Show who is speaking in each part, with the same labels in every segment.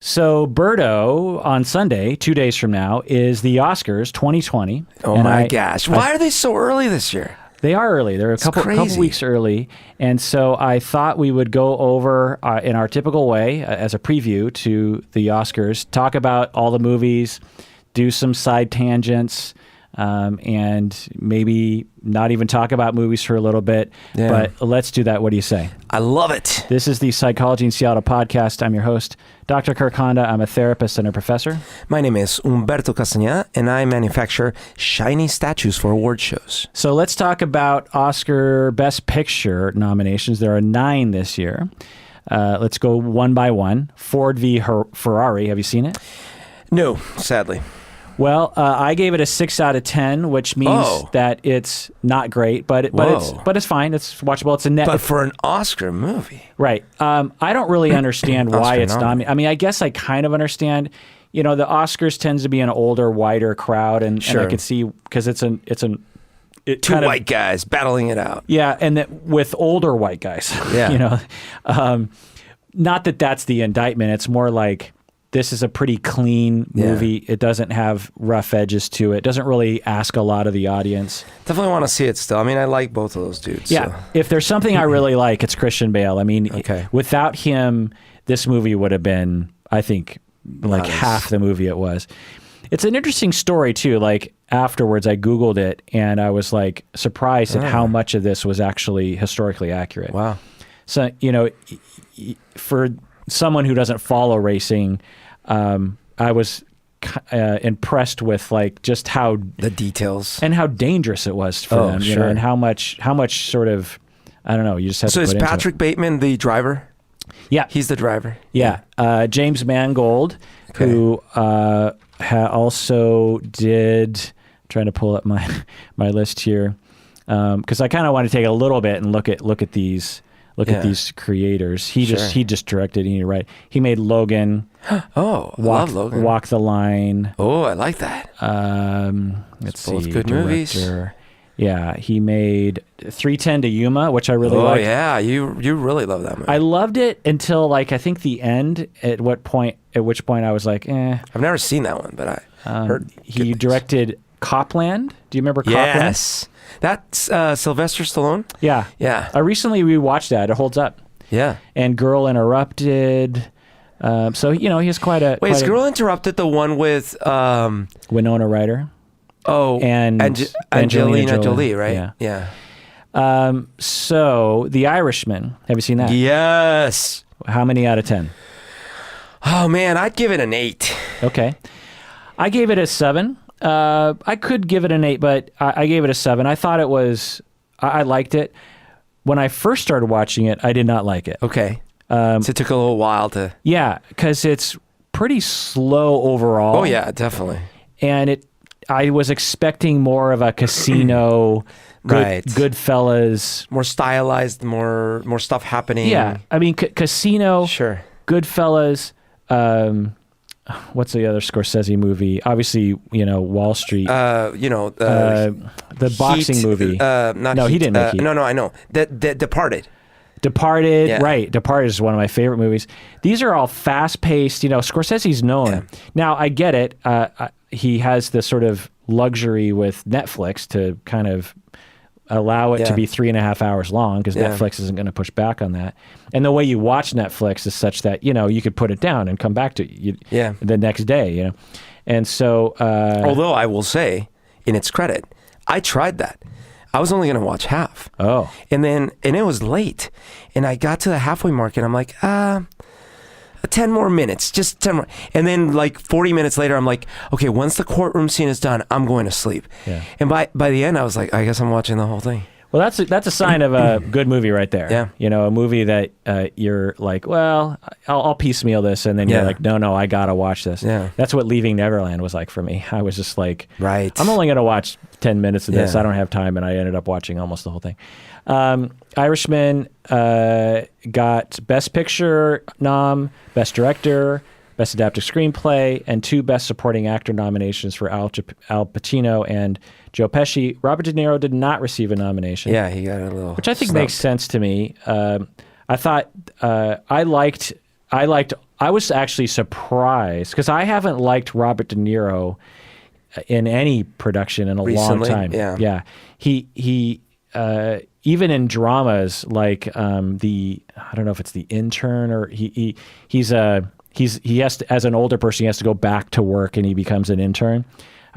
Speaker 1: So, Berto, on Sunday, 2 days from now, is the Oscars 2020.
Speaker 2: Oh, my gosh. Why are they so early this year?
Speaker 1: They are early. They're a couple weeks early. And so I thought we would go over, in our typical way, as a preview to the Oscars, talk about all the movies, do some side tangents, and maybe not even talk about movies for a little bit. Yeah. But let's do that. What do you say?
Speaker 2: I love it.
Speaker 1: This is the Psychology in Seattle podcast. I'm your host, Dr. Kirk Honda. I'm a therapist and a professor.
Speaker 2: My name is Humberto Castañeda, and I manufacture shiny statues for award shows.
Speaker 1: So let's talk about Oscar Best Picture nominations. There are 9 this year. Let's go one by one. Ford v. Ferrari. Have you seen it?
Speaker 2: No, sadly.
Speaker 1: Well, I gave it a 6 out of 10, which means that it's not great, but it's fine. It's watchable. It's a net.
Speaker 2: But for an Oscar movie,
Speaker 1: right? I don't really understand why it's nominated. I mean, I guess I kind of understand. You know, the Oscars tends to be an older, wider crowd, and I can see because it's
Speaker 2: two white guys battling it out.
Speaker 1: Yeah, and that with older white guys.
Speaker 2: Yeah,
Speaker 1: you know, not that that's the indictment. It's more like, this is a pretty clean movie. Yeah. It doesn't have rough edges to it. It doesn't really ask a lot of the audience.
Speaker 2: Definitely want to see it still. I mean, I like both of those dudes.
Speaker 1: Yeah. So. If there's something I really like, it's Christian Bale. I mean, without him, this movie would have been, I think, like half the movie it was. It's an interesting story, too. Like, afterwards, I Googled it, and I was, like, surprised at how much of this was actually historically accurate.
Speaker 2: Wow.
Speaker 1: So, you know, for someone who doesn't follow racing, I was impressed with like just how
Speaker 2: the details
Speaker 1: and how dangerous it was for them, you know, and how much sort of, I don't know, you just have to put into it.
Speaker 2: So is Patrick Bateman the driver?
Speaker 1: Yeah,
Speaker 2: he's the driver.
Speaker 1: Yeah, James Mangold, who also did. I'm trying to pull up my list here because I kind of want to take a little bit and look at these. At these creators. He just directed, and he He made Logan.
Speaker 2: Love Logan.
Speaker 1: Walk the Line.
Speaker 2: Oh, I like that.
Speaker 1: Let's see.
Speaker 2: Both good movies.
Speaker 1: Yeah, he made 3:10 to Yuma, which I really liked.
Speaker 2: Oh yeah, you really love that movie.
Speaker 1: I loved it until like I think the end. At which point I was like, eh.
Speaker 2: I've never seen that one, but I heard.
Speaker 1: He directed Copland. Do you remember Copland?
Speaker 2: Yes. That's Sylvester Stallone?
Speaker 1: Yeah.
Speaker 2: Yeah.
Speaker 1: I recently rewatched that. It holds up.
Speaker 2: Yeah.
Speaker 1: And Girl Interrupted. So, you know, he has quite a...
Speaker 2: Wait, is Girl Interrupted the one with...
Speaker 1: Winona Ryder?
Speaker 2: Oh,
Speaker 1: and
Speaker 2: Angelina Jolie, right?
Speaker 1: Yeah. So, The Irishman. Have you seen that?
Speaker 2: Yes.
Speaker 1: How many out of 10?
Speaker 2: Oh, man, I'd give it an 8.
Speaker 1: Okay. I gave it a 7. I could give it an 8, but I gave it a 7. I thought it was, I liked it. When I first started watching it, I did not like it.
Speaker 2: Okay. So it took a little while to...
Speaker 1: Yeah, because it's pretty slow overall.
Speaker 2: Oh, yeah, definitely.
Speaker 1: And I was expecting more of a Casino, Goodfellas.
Speaker 2: More stylized, more stuff happening.
Speaker 1: Yeah, I mean, Casino, Goodfellas, what's the other Scorsese movie? Obviously, you know, Wall Street. The boxing movie. He didn't make Heat.
Speaker 2: No, I know. The Departed.
Speaker 1: Right. Departed is one of my favorite movies. These are all fast-paced. You know, Scorsese's known. Yeah. Now, I get it. He has this sort of luxury with Netflix to kind of allow it to be 3.5 hours long because Netflix isn't going to push back on that. And the way you watch Netflix is such that, you know, you could put it down and come back to it the next day, you know. And so...
Speaker 2: although I will say, in its credit, I tried that. I was only going to watch half.
Speaker 1: Oh.
Speaker 2: And it was late. And I got to the halfway mark and I'm like, 10 more minutes, just 10 more. And then like 40 minutes later, I'm like, okay, once the courtroom scene is done, I'm going to sleep. Yeah. And by the end, I was like, I guess I'm watching the whole thing.
Speaker 1: Well, that's a sign of a good movie right there.
Speaker 2: Yeah.
Speaker 1: You know, a movie that you're like, well, I'll piecemeal this. And then you're like, no, I got to watch this.
Speaker 2: Yeah.
Speaker 1: That's what Leaving Neverland was like for me. I was just like,
Speaker 2: right.
Speaker 1: I'm only going to watch 10 minutes of this. I don't have time. And I ended up watching almost the whole thing. Irishman got Best Picture nom, Best Director, Best Adapted Screenplay, and 2 Best Supporting Actor nominations for Al Pacino and Joe Pesci. Robert De Niro did not receive a nomination.
Speaker 2: Yeah, he got a little...
Speaker 1: Which I think makes sense to me. I thought I liked I was actually surprised because I haven't liked Robert De Niro in any production in a long time.
Speaker 2: Yeah.
Speaker 1: He even in dramas like I don't know if it's The Intern or he has to, as an older person, he has to go back to work and he becomes an intern.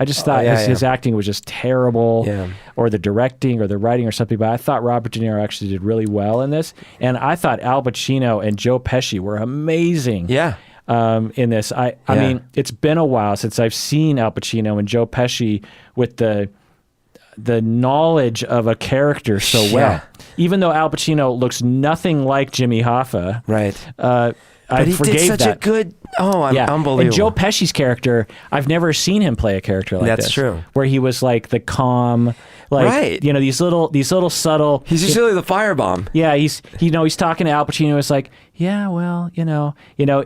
Speaker 1: I just thought his acting was just terrible, or the directing or the writing or something. But I thought Robert De Niro actually did really well in this, and I thought Al Pacino and Joe Pesci were amazing.
Speaker 2: Yeah.
Speaker 1: In this, I mean, it's been a while since I've seen Al Pacino and Joe Pesci with the knowledge of a character so well. Even though Al Pacino looks nothing like Jimmy Hoffa,
Speaker 2: right?
Speaker 1: I
Speaker 2: he
Speaker 1: forgave
Speaker 2: did such
Speaker 1: that.
Speaker 2: a good. Unbelievable.
Speaker 1: And Joe Pesci's character, I've never seen him play a character like this.
Speaker 2: That's true.
Speaker 1: Where he was like the calm, like these little subtle.
Speaker 2: He's usually the firebomb.
Speaker 1: Yeah, he's talking to Al Pacino. It's like, yeah, well,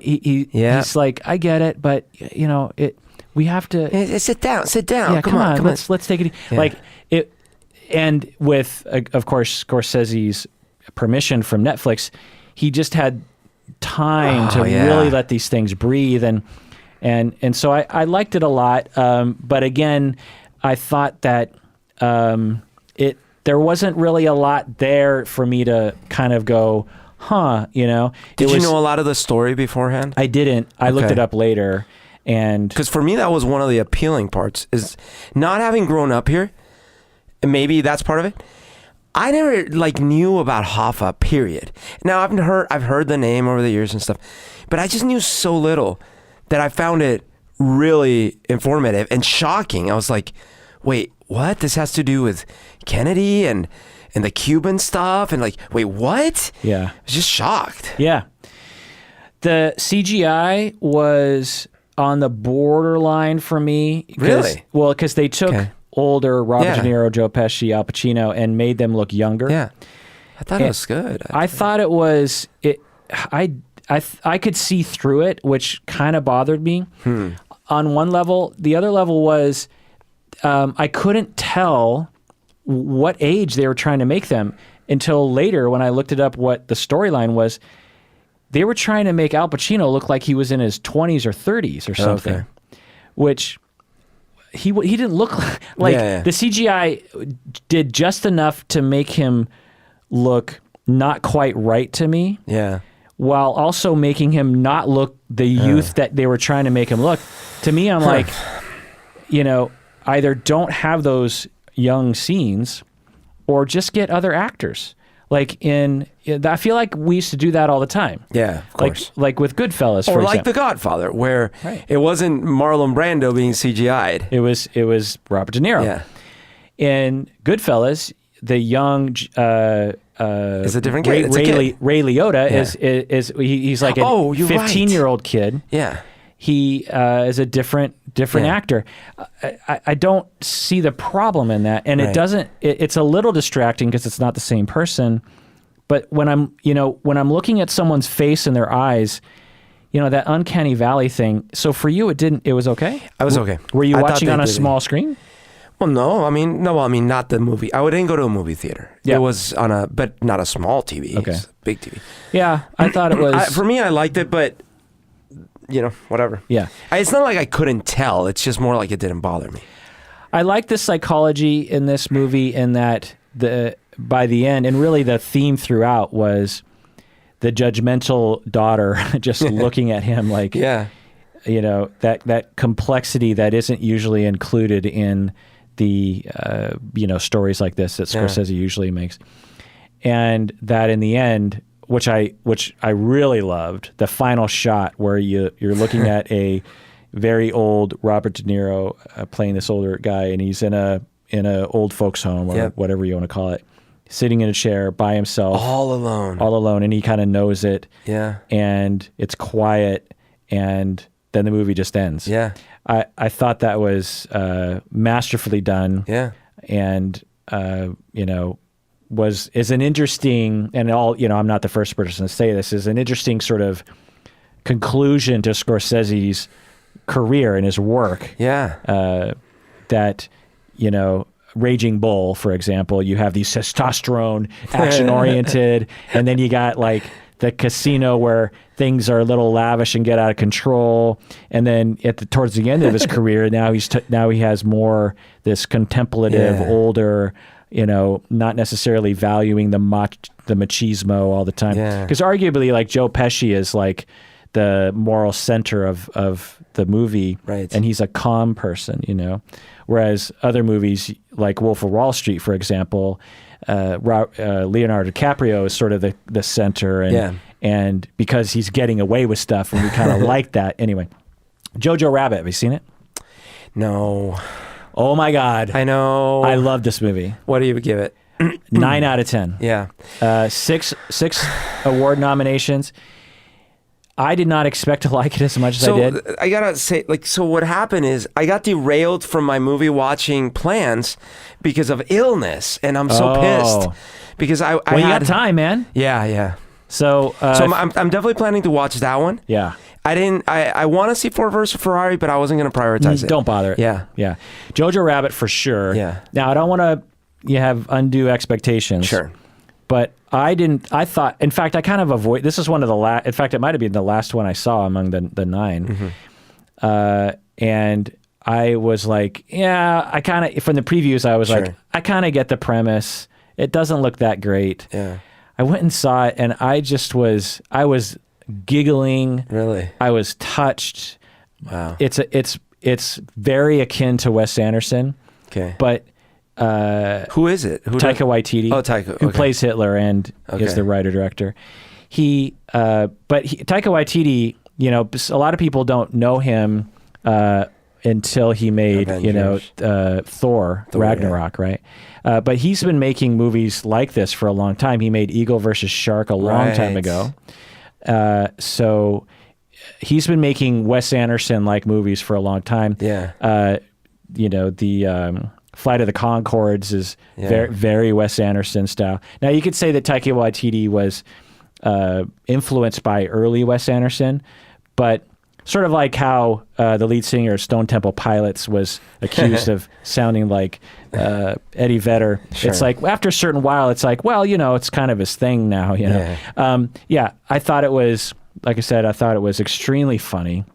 Speaker 1: he's like, I get it, but we have to
Speaker 2: sit down.
Speaker 1: Yeah, come on. Let's take it. Yeah. Like it, and with of course Scorsese's permission from Netflix, he just had time to really let these things breathe, and so I liked it a lot. But again, I thought that there wasn't really a lot there for me to kind of go, huh?
Speaker 2: Did you know a lot of the story beforehand?
Speaker 1: I didn't. I looked it up later, and
Speaker 2: because for me that was one of the appealing parts, is not having grown up here. And maybe that's part of it. I never knew about Hoffa, period. Now I've heard the name over the years and stuff, but I just knew so little that I found it really informative and shocking. I was like, wait, what? This has to do with Kennedy and the Cuban stuff, and wait, what?
Speaker 1: Yeah.
Speaker 2: I was just shocked.
Speaker 1: Yeah. The CGI was on the borderline for me.
Speaker 2: Really?
Speaker 1: Well, because they took older Robert De Niro, Joe Pesci, Al Pacino, and made them look younger.
Speaker 2: Yeah, I thought it was good.
Speaker 1: I thought it was. I could see through it, which kind of bothered me. On one level, the other level was I couldn't tell what age they were trying to make them until later when I looked it up. What the storyline was, they were trying to make Al Pacino look like he was in his 20s or 30s or something, which. He didn't look like the CGI did just enough to make him look not quite right to me.
Speaker 2: Yeah.
Speaker 1: While also making him not look the youth that they were trying to make him look. To me, I'm like, either don't have those young scenes or just get other actors. I feel like we used to do that all the time.
Speaker 2: Yeah, of course.
Speaker 1: Like with Goodfellas,
Speaker 2: or
Speaker 1: for
Speaker 2: like
Speaker 1: example.
Speaker 2: The Godfather, where it wasn't Marlon Brando being CGI'd.
Speaker 1: It was Robert De Niro.
Speaker 2: Yeah.
Speaker 1: In Goodfellas, the young
Speaker 2: is a different kid.
Speaker 1: Ray Liotta he's like a 15-year-old kid.
Speaker 2: Yeah.
Speaker 1: He is a different actor. I don't see the problem in that, and it doesn't. It's a little distracting because it's not the same person. But when I'm looking at someone's face and their eyes, that uncanny valley thing. So for you, it was okay.
Speaker 2: I was okay.
Speaker 1: Were you watching on a small screen?
Speaker 2: Well, no. I mean, not the movie. I didn't go to a movie theater.
Speaker 1: Yeah.
Speaker 2: It was but not a small TV.
Speaker 1: Okay.
Speaker 2: It's a big TV.
Speaker 1: Yeah, I thought it was.
Speaker 2: For me, I liked it, but. Whatever.
Speaker 1: Yeah.
Speaker 2: It's not like I couldn't tell. It's just more like it didn't bother me.
Speaker 1: I like the psychology in this movie in that by the end, and really the theme throughout was the judgmental daughter just looking at him like, that complexity that isn't usually included in the, stories like this that Scorsese usually makes. And that in the end, which I really loved, the final shot where you're looking at a very old Robert De Niro playing this older guy, and he's in a old folks home or whatever you want to call it, sitting in a chair by himself, all alone, and he kind of knows it. Yeah, and it's quiet, and then the movie just ends. Yeah, I thought that was masterfully done. Yeah, and is an interesting, and I'm not the first person to say this, is an interesting sort of conclusion to Scorsese's career and his work. Yeah. That, Raging Bull, for example, you have these testosterone, action-oriented, and then you got the casino where things are a little lavish and get out of control, and then towards the end of his career, now he has more this contemplative, older, not necessarily valuing the machismo all the time. Because arguably, like Joe Pesci is like the moral center of the movie,
Speaker 2: right?
Speaker 1: And he's a calm person, Whereas other movies like Wolf of Wall Street, for example, Leonardo DiCaprio is sort of the center, and because he's getting away with stuff, and we kind of like that. Anyway, Jojo Rabbit, have you seen it?
Speaker 2: No.
Speaker 1: Oh my God.
Speaker 2: I know.
Speaker 1: I love this movie.
Speaker 2: What do you give it?
Speaker 1: 9 out of 10.
Speaker 2: Yeah.
Speaker 1: 6 award nominations. I did not expect to like it as much as I did.
Speaker 2: I gotta say, so what happened is I got derailed from my movie watching plans because of illness, and I'm so pissed because I
Speaker 1: you got time, man.
Speaker 2: Yeah.
Speaker 1: So
Speaker 2: I'm definitely planning to watch that one.
Speaker 1: Yeah.
Speaker 2: I want to see Ford versus Ferrari, but I wasn't going to prioritize it.
Speaker 1: Don't bother.
Speaker 2: Yeah.
Speaker 1: Jojo Rabbit for sure.
Speaker 2: Yeah.
Speaker 1: Now I don't want to have undue expectations.
Speaker 2: Sure.
Speaker 1: But I thought, in fact, I kind of this is one of the last, in fact, it might have been the last one I saw among the 9. Mm-hmm. And I was like, from the previews, I was like, I kind of get the premise. It doesn't look that great.
Speaker 2: Yeah.
Speaker 1: I went and saw it, and I was giggling.
Speaker 2: Really?
Speaker 1: I was touched.
Speaker 2: Wow.
Speaker 1: It's very akin to Wes Anderson.
Speaker 2: Okay.
Speaker 1: But
Speaker 2: who is it?
Speaker 1: Taika Waititi.
Speaker 2: Oh, Taika.
Speaker 1: Who plays Hitler and is the writer-director. Taika Waititi, a lot of people don't know him until he made, Thor Ragnarok, right? But he's been making movies like this for a long time. He made Eagle versus Shark a long time ago. So he's been making Wes Anderson-like movies for a long time.
Speaker 2: Yeah.
Speaker 1: The Flight of the Conchords is very, very Wes Anderson style. Now, you could say that Taika Waititi was influenced by early Wes Anderson, but sort of like how the lead singer of Stone Temple Pilots was accused of sounding like Eddie Vedder.
Speaker 2: Sure.
Speaker 1: It's like after a certain while, it's like, well, it's kind of his thing now. I thought it was, like I said, extremely funny.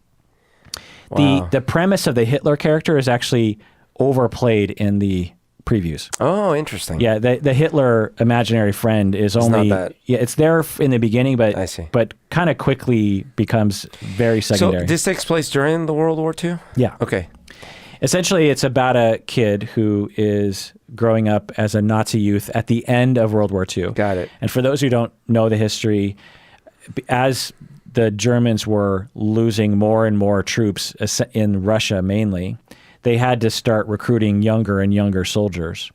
Speaker 2: Wow.
Speaker 1: The premise of the Hitler character is actually overplayed in the previews.
Speaker 2: Oh, interesting.
Speaker 1: Yeah, the Hitler imaginary friend is only it's there in the beginning, but
Speaker 2: I see.
Speaker 1: But kind of quickly becomes very secondary.
Speaker 2: So this takes place during the World War II?
Speaker 1: Yeah.
Speaker 2: Okay.
Speaker 1: Essentially, it's about a kid who is growing up as a Nazi youth at the end of World War II.
Speaker 2: Got it.
Speaker 1: And for those who don't know the history, as the Germans were losing more and more troops in Russia mainly, they had to start recruiting younger and younger soldiers.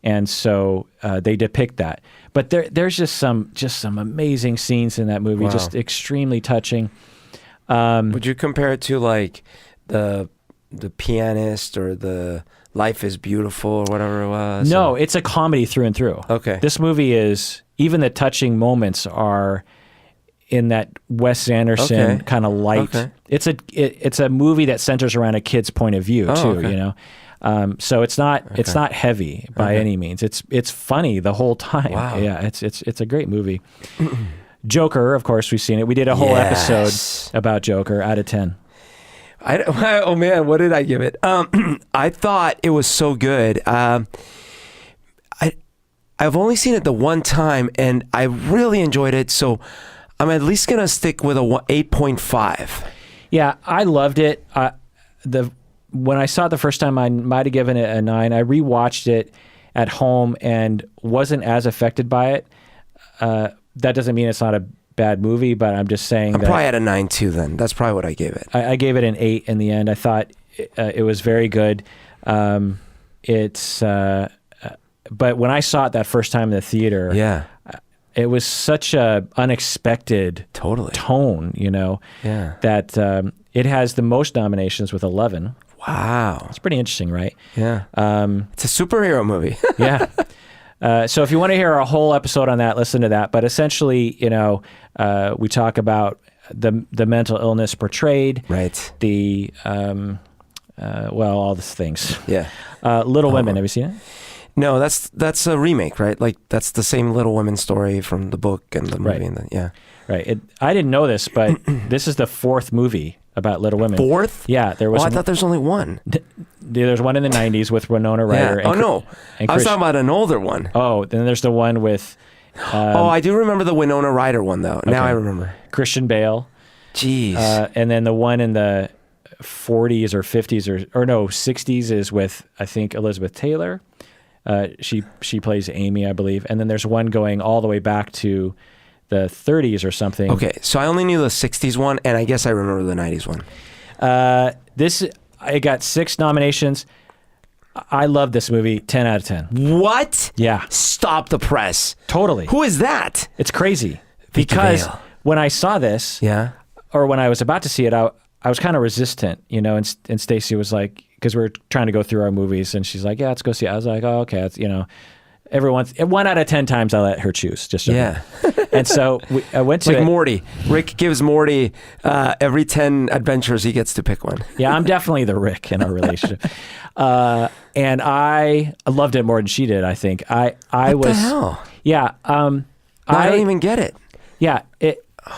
Speaker 1: And so they depict that. But there's just some amazing scenes in that movie, just extremely touching.
Speaker 2: Would you compare it to like the Pianist or the Life is Beautiful or whatever it was?
Speaker 1: No, it's a comedy through and through.
Speaker 2: Okay.
Speaker 1: This movie is, even the touching moments are in that Wes Anderson kind of light. Okay. It's a movie that centers around a kid's point of view too, so it's not heavy by any means. It's funny the whole time.
Speaker 2: Wow.
Speaker 1: Yeah, it's a great movie. Joker, of course, we've seen it. We did a whole episode about Joker. Out of 10.
Speaker 2: Oh man, what did I give it? I thought it was so good. I've only seen it the one time, and I really enjoyed it. So I'm at least gonna stick with a 8.5.
Speaker 1: Yeah, I loved it. When I saw it the first time, I might have given it a 9. I rewatched it at home and wasn't as affected by it. That doesn't mean it's not a bad movie, but I'm just saying
Speaker 2: I'm probably at a 9 too. Then that's probably what I gave it.
Speaker 1: I gave it an 8 in the end. I thought it was very good. But when I saw it that first time in the theater, it was such a unexpected tone, that it has the most nominations with 11.
Speaker 2: Wow.
Speaker 1: It's pretty interesting, right?
Speaker 2: Yeah. It's a superhero movie.
Speaker 1: Yeah. So if you want to hear a whole episode on that, listen to that. But essentially, we talk about the mental illness portrayed.
Speaker 2: Right.
Speaker 1: The, all these things.
Speaker 2: Yeah.
Speaker 1: Little Women, have you seen it?
Speaker 2: No, that's a remake, right? Like that's the same Little Women story from the book and the movie.
Speaker 1: Right.
Speaker 2: Yeah.
Speaker 1: Right. I didn't know this, but this is the 4th movie about Little Women.
Speaker 2: 4th?
Speaker 1: Yeah, there was.
Speaker 2: I thought there's only one.
Speaker 1: There's one in the 90s with Winona Ryder.
Speaker 2: Yeah.
Speaker 1: And
Speaker 2: I was talking about an older one.
Speaker 1: Oh, then there's the one with.
Speaker 2: I do remember the Winona Ryder one though. Now I remember.
Speaker 1: Christian Bale.
Speaker 2: Jeez.
Speaker 1: And then the one in the 40s or 50s or no 60s is with I think Elizabeth Taylor. She plays Amy, I believe. And then there's one going all the way back to the 30s or something.
Speaker 2: Okay, so I only knew the 60s one, and I guess I remember the 90s one.
Speaker 1: I got 6 nominations. I love this movie, 10 out of 10.
Speaker 2: What?
Speaker 1: Yeah.
Speaker 2: Stop the press.
Speaker 1: Totally.
Speaker 2: Who is that?
Speaker 1: It's crazy. Because when I saw this, or when I was about to see it, I was kind of resistant, you know, and Stacy was like, because we were trying to go through our movies, and she's like, yeah, let's go see it. I was like, oh, okay, it's, you know, 1 out of 10 times I let her choose. Just so and so I went to
Speaker 2: like Morty. Rick gives Morty every 10 adventures he gets to pick one.
Speaker 1: Yeah, I'm definitely the Rick in our relationship. And I loved it more than she did, I think. What
Speaker 2: the hell?
Speaker 1: Yeah.
Speaker 2: I don't even get it.
Speaker 1: Yeah.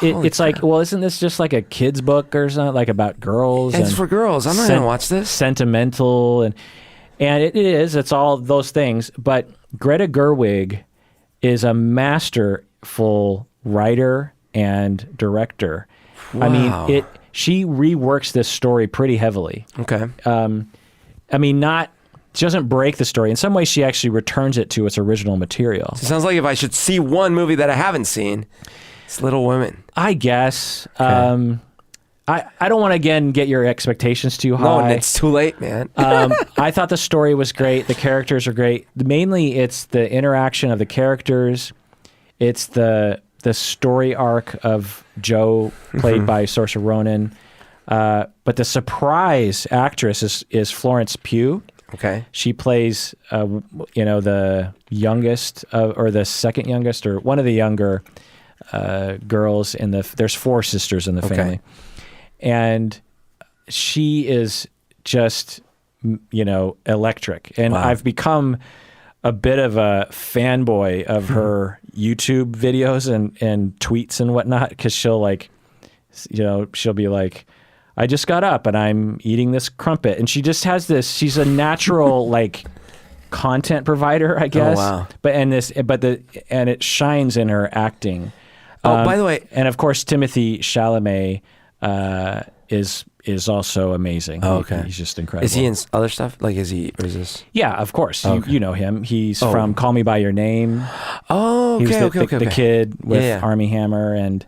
Speaker 1: It's like, well, isn't this just like a kid's book or something, like about girls?
Speaker 2: It's for girls. I'm not going to watch this.
Speaker 1: Sentimental. And it is. It's all those things. But Greta Gerwig is a masterful writer and director.
Speaker 2: Wow.
Speaker 1: I mean, she reworks this story pretty heavily.
Speaker 2: Okay.
Speaker 1: I mean, she doesn't break the story. In some ways, she actually returns it to its original material.
Speaker 2: So it sounds like if I should see one movie that I haven't seen, it's Little Women.
Speaker 1: I guess.
Speaker 2: Okay.
Speaker 1: I don't want to, again, get your expectations too high.
Speaker 2: No, it's too late, man.
Speaker 1: I thought the story was great. The characters are great. Mainly, it's the interaction of the characters. It's the story arc of Joe, played by Saoirse Ronan. But the surprise actress is Florence Pugh.
Speaker 2: Okay.
Speaker 1: She plays, the youngest or the second youngest or one of the younger girls in there's 4 sisters in the family. And she is just, electric. And I've become a bit of a fanboy of her YouTube videos and tweets and whatnot, because she'll be like, I just got up and I'm eating this crumpet. And she just has this, she's a natural content provider, I guess.
Speaker 2: Oh, wow.
Speaker 1: And it shines in her acting.
Speaker 2: By the way,
Speaker 1: and of course Timothy Chalamet is also amazing.
Speaker 2: Oh, okay.
Speaker 1: He's just incredible.
Speaker 2: Is he in other stuff? Or is this?
Speaker 1: Yeah, of course. You know him. He's from Call Me by Your Name.
Speaker 2: Oh, okay.
Speaker 1: He was the kid with Armie Hammer, and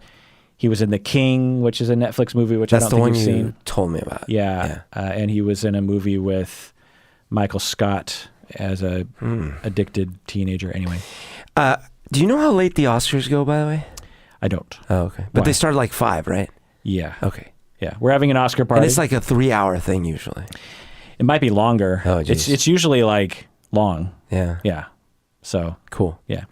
Speaker 1: he was in The King, which is a Netflix movie, which I don't think you've seen. That's the one you told
Speaker 2: me about.
Speaker 1: Yeah. And he was in a movie with Michael Scott as a addicted teenager. Anyway.
Speaker 2: Do you know how late the Oscars go, by the way?
Speaker 1: I don't.
Speaker 2: Oh, okay. But they start at 5, right?
Speaker 1: Yeah.
Speaker 2: Okay.
Speaker 1: Yeah. We're having an Oscar party.
Speaker 2: And it's like a 3-hour thing usually.
Speaker 1: It might be longer.
Speaker 2: Oh, geez.
Speaker 1: It's usually long.
Speaker 2: Yeah.
Speaker 1: Yeah. So
Speaker 2: cool.
Speaker 1: Yeah.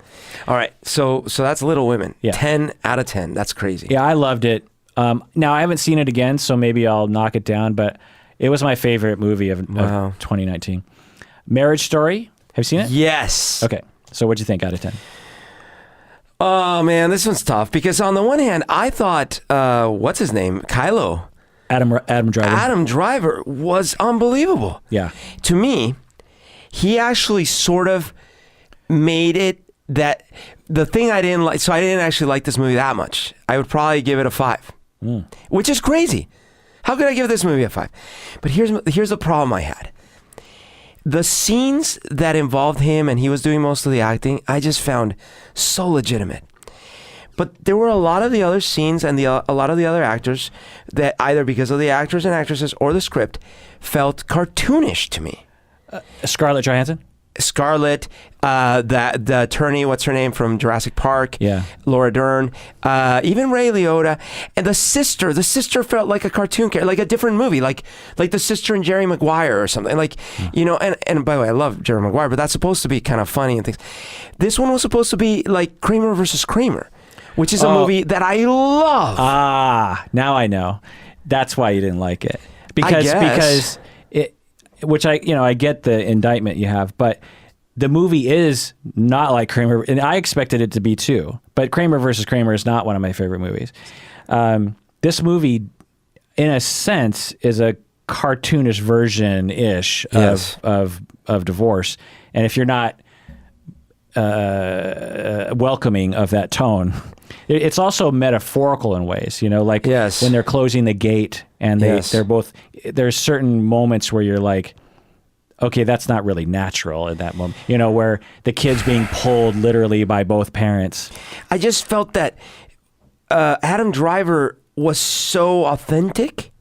Speaker 2: All right. So that's Little Women.
Speaker 1: Yeah.
Speaker 2: 10 out of 10. That's crazy.
Speaker 1: Yeah, I loved it. Now I haven't seen it again, so maybe I'll knock it down, but it was my favorite movie of 2019. Marriage Story. Have you seen it?
Speaker 2: Yes.
Speaker 1: Okay. So what'd you think out of 10?
Speaker 2: Oh man, this one's tough because on the one hand, I thought, what's his name? Kylo.
Speaker 1: Adam Driver.
Speaker 2: Adam Driver was unbelievable.
Speaker 1: Yeah.
Speaker 2: To me, he actually sort of made it that the thing I didn't like, so I didn't actually like this movie that much. I would probably give it a 5, which is crazy. How could I give this movie a 5? But here's the problem I had. The scenes that involved him and he was doing most of the acting, I just found so legitimate. But there were a lot of the other scenes and a lot of the other actors that either because of the actors and actresses or the script felt cartoonish to me.
Speaker 1: Scarlett Johansson?
Speaker 2: Scarlett, the attorney, what's her name from Jurassic Park?
Speaker 1: Yeah.
Speaker 2: Laura Dern, even Ray Liotta, and the sister felt like a cartoon character, like a different movie, like the sister in Jerry Maguire or something, and by the way, I love Jerry Maguire, but that's supposed to be kind of funny and things. This one was supposed to be like Kramer versus Kramer, which is a movie that I love.
Speaker 1: Now I know. That's why you didn't like it. Because it, which I get the indictment you have, but the movie is not like Kramer, and I expected it to be too. But Kramer versus Kramer is not one of my favorite movies. This movie, in a sense, is a cartoonish version-ish of divorce. And if you're not welcoming of that tone, it's also metaphorical in ways, you know, like when they're closing the gate and they're both, there's certain moments where you're like, okay, that's not really natural at that moment, you know, where the kid's being pulled literally by both parents.
Speaker 2: I just felt that Adam Driver was so authentic,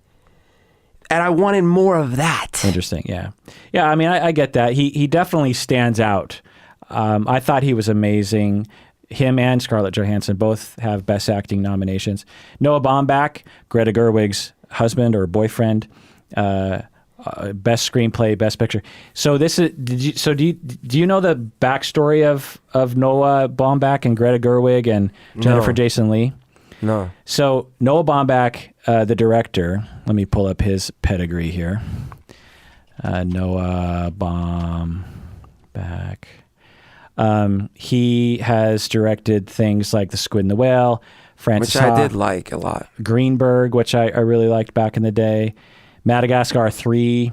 Speaker 2: and I wanted more of that.
Speaker 1: Interesting, yeah. Yeah, I mean, I get that. He definitely stands out. I thought he was amazing. Him and Scarlett Johansson both have Best Acting nominations. Noah Baumbach, Greta Gerwig's husband or boyfriend, Best Screenplay, Best Picture. So this is. Do you know the backstory of Noah Baumbach and Greta Gerwig and Jennifer Jason Leigh?
Speaker 2: No.
Speaker 1: So Noah Baumbach, the director. Let me pull up his pedigree here. Noah Baumbach. He has directed things like The Squid and the Whale, Francis
Speaker 2: which I did like a lot.
Speaker 1: Greenberg, which I really liked back in the day. Madagascar 3.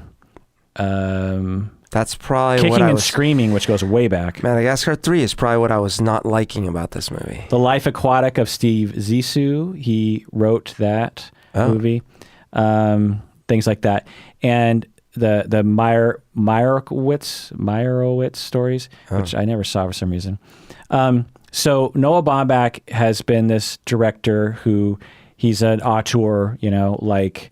Speaker 2: That's probably
Speaker 1: Kicking
Speaker 2: what I
Speaker 1: and
Speaker 2: was...
Speaker 1: Screaming, which goes way back.
Speaker 2: Madagascar 3 is probably what I was not liking about this movie.
Speaker 1: The Life Aquatic of Steve Zissou. He wrote that movie. Things like that. And the Meyerowitz stories, which I never saw for some reason. So Noah Baumbach has been this director who he's an auteur, you know, like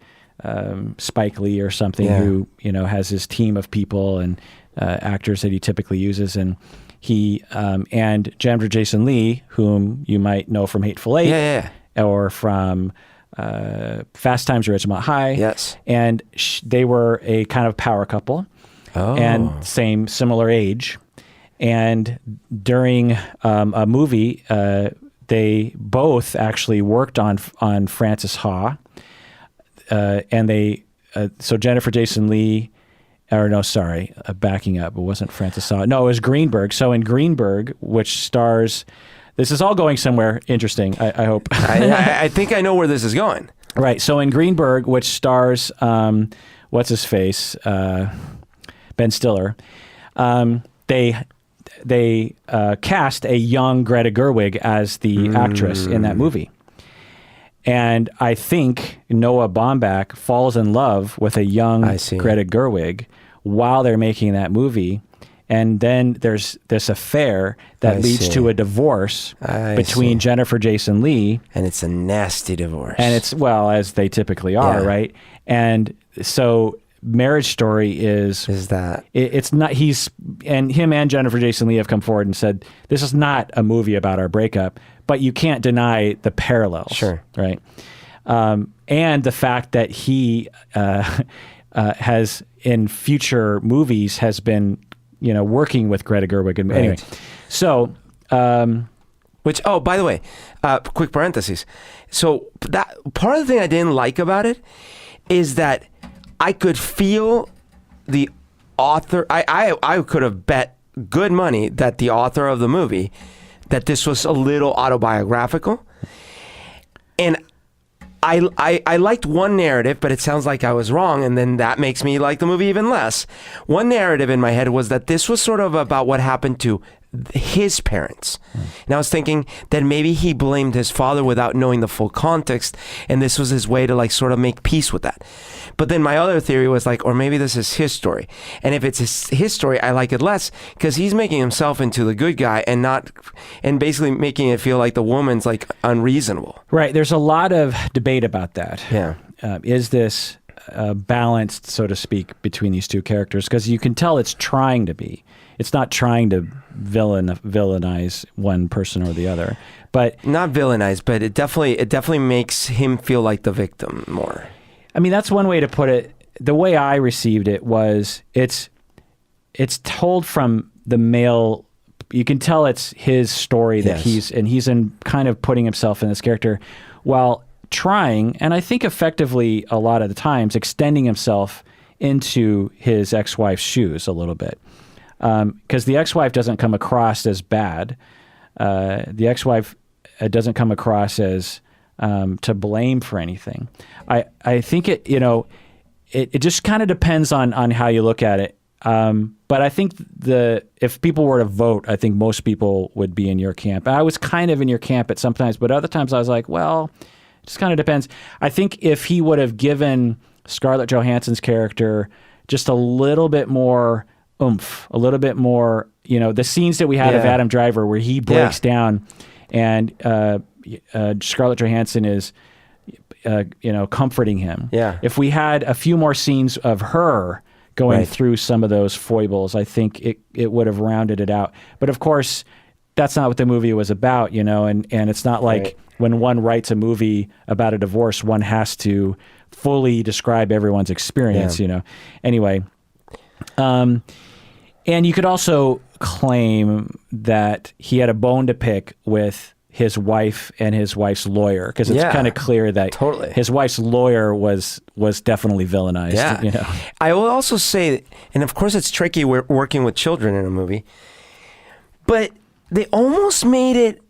Speaker 1: Spike Lee or something, who, you know, has his team of people and actors that he typically uses. And he and Jennifer Jason Leigh, whom you might know from Hateful Eight or from Fast Times at Ridgemont High.
Speaker 2: Yes. And
Speaker 1: they were a kind of power couple and similar age. And during a movie, they both actually worked on Frances Ha. And they, so Jennifer Jason Leigh, or no, sorry, backing up, it wasn't Frances Ha. No, it was Greenberg. So in Greenberg, which stars, this is all going somewhere interesting, I hope.
Speaker 2: I think I know where this is going.
Speaker 1: Right. So in Greenberg, which stars, what's his face, Ben Stiller, they cast a young Greta Gerwig as the actress in that movie. And I think Noah Baumbach falls in love with a young Greta Gerwig while they're making that movie. And then there's this affair that leads to a divorce between Jennifer Jason Leigh.
Speaker 2: And it's a nasty divorce.
Speaker 1: And it's, well, as they typically are, right? And so Marriage Story is that it's not, him and Jennifer Jason Leigh have come forward and said, this is not a movie about our breakup, but you can't deny the parallels.
Speaker 2: Sure.
Speaker 1: Right. And the fact that he has in future movies has been, you know, working with Greta Gerwig. And anyway, so,
Speaker 2: which, oh, by the way, quick parentheses. So that part of the thing I didn't like about it is that I could feel the author. I could have bet good money that the author of the movie, that this was a little autobiographical. And I liked one narrative, but it sounds like I was wrong, and then that makes me like the movie even less. One narrative in my head was that this was sort of about what happened to his parents. And I was thinking that maybe he blamed his father without knowing the full context, and this was his way to like sort of make peace with that. But then my other theory was like, or maybe this is his story. And if it's his story, I like it less because he's making himself into the good guy and basically making it feel like the woman's like unreasonable.
Speaker 1: Right. There's a lot of debate about that.
Speaker 2: Yeah.
Speaker 1: Is this balanced, so to speak, between these two characters? Because you can tell it's trying to be. It's not trying to villainize one person or the other, but
Speaker 2: not villainize, but it definitely makes him feel like the victim more.
Speaker 1: I mean, that's one way to put it. The way I received it was it's told from the male. You can tell it's his story that he's in kind of putting himself in this character while trying, and I think effectively a lot of the times extending himself into his ex-wife's shoes a little bit. because the ex-wife doesn't come across as bad. The ex-wife doesn't come across as to blame for anything. I think it just kind of depends on how you look at it. But I think if people were to vote, I think most people would be in your camp. I was kind of in your camp at some times, but other times I was like, well, it just kind of depends. I think if he would have given Scarlett Johansson's character just a little bit more oomph, a little bit more, the scenes that we had of Adam Driver where he breaks down and Scarlett Johansson is, comforting him.
Speaker 2: Yeah.
Speaker 1: If we had a few more scenes of her going through some of those foibles, I think it would have rounded it out. But of course, that's not what the movie was about, and it's not like when one writes a movie about a divorce, one has to fully describe everyone's experience, Anyway, and you could also claim that he had a bone to pick with his wife and his wife's lawyer, because it's kind of clear that his wife's lawyer was definitely villainized.
Speaker 2: Yeah. I will also say, and of course it's tricky working with children in a movie, but they almost made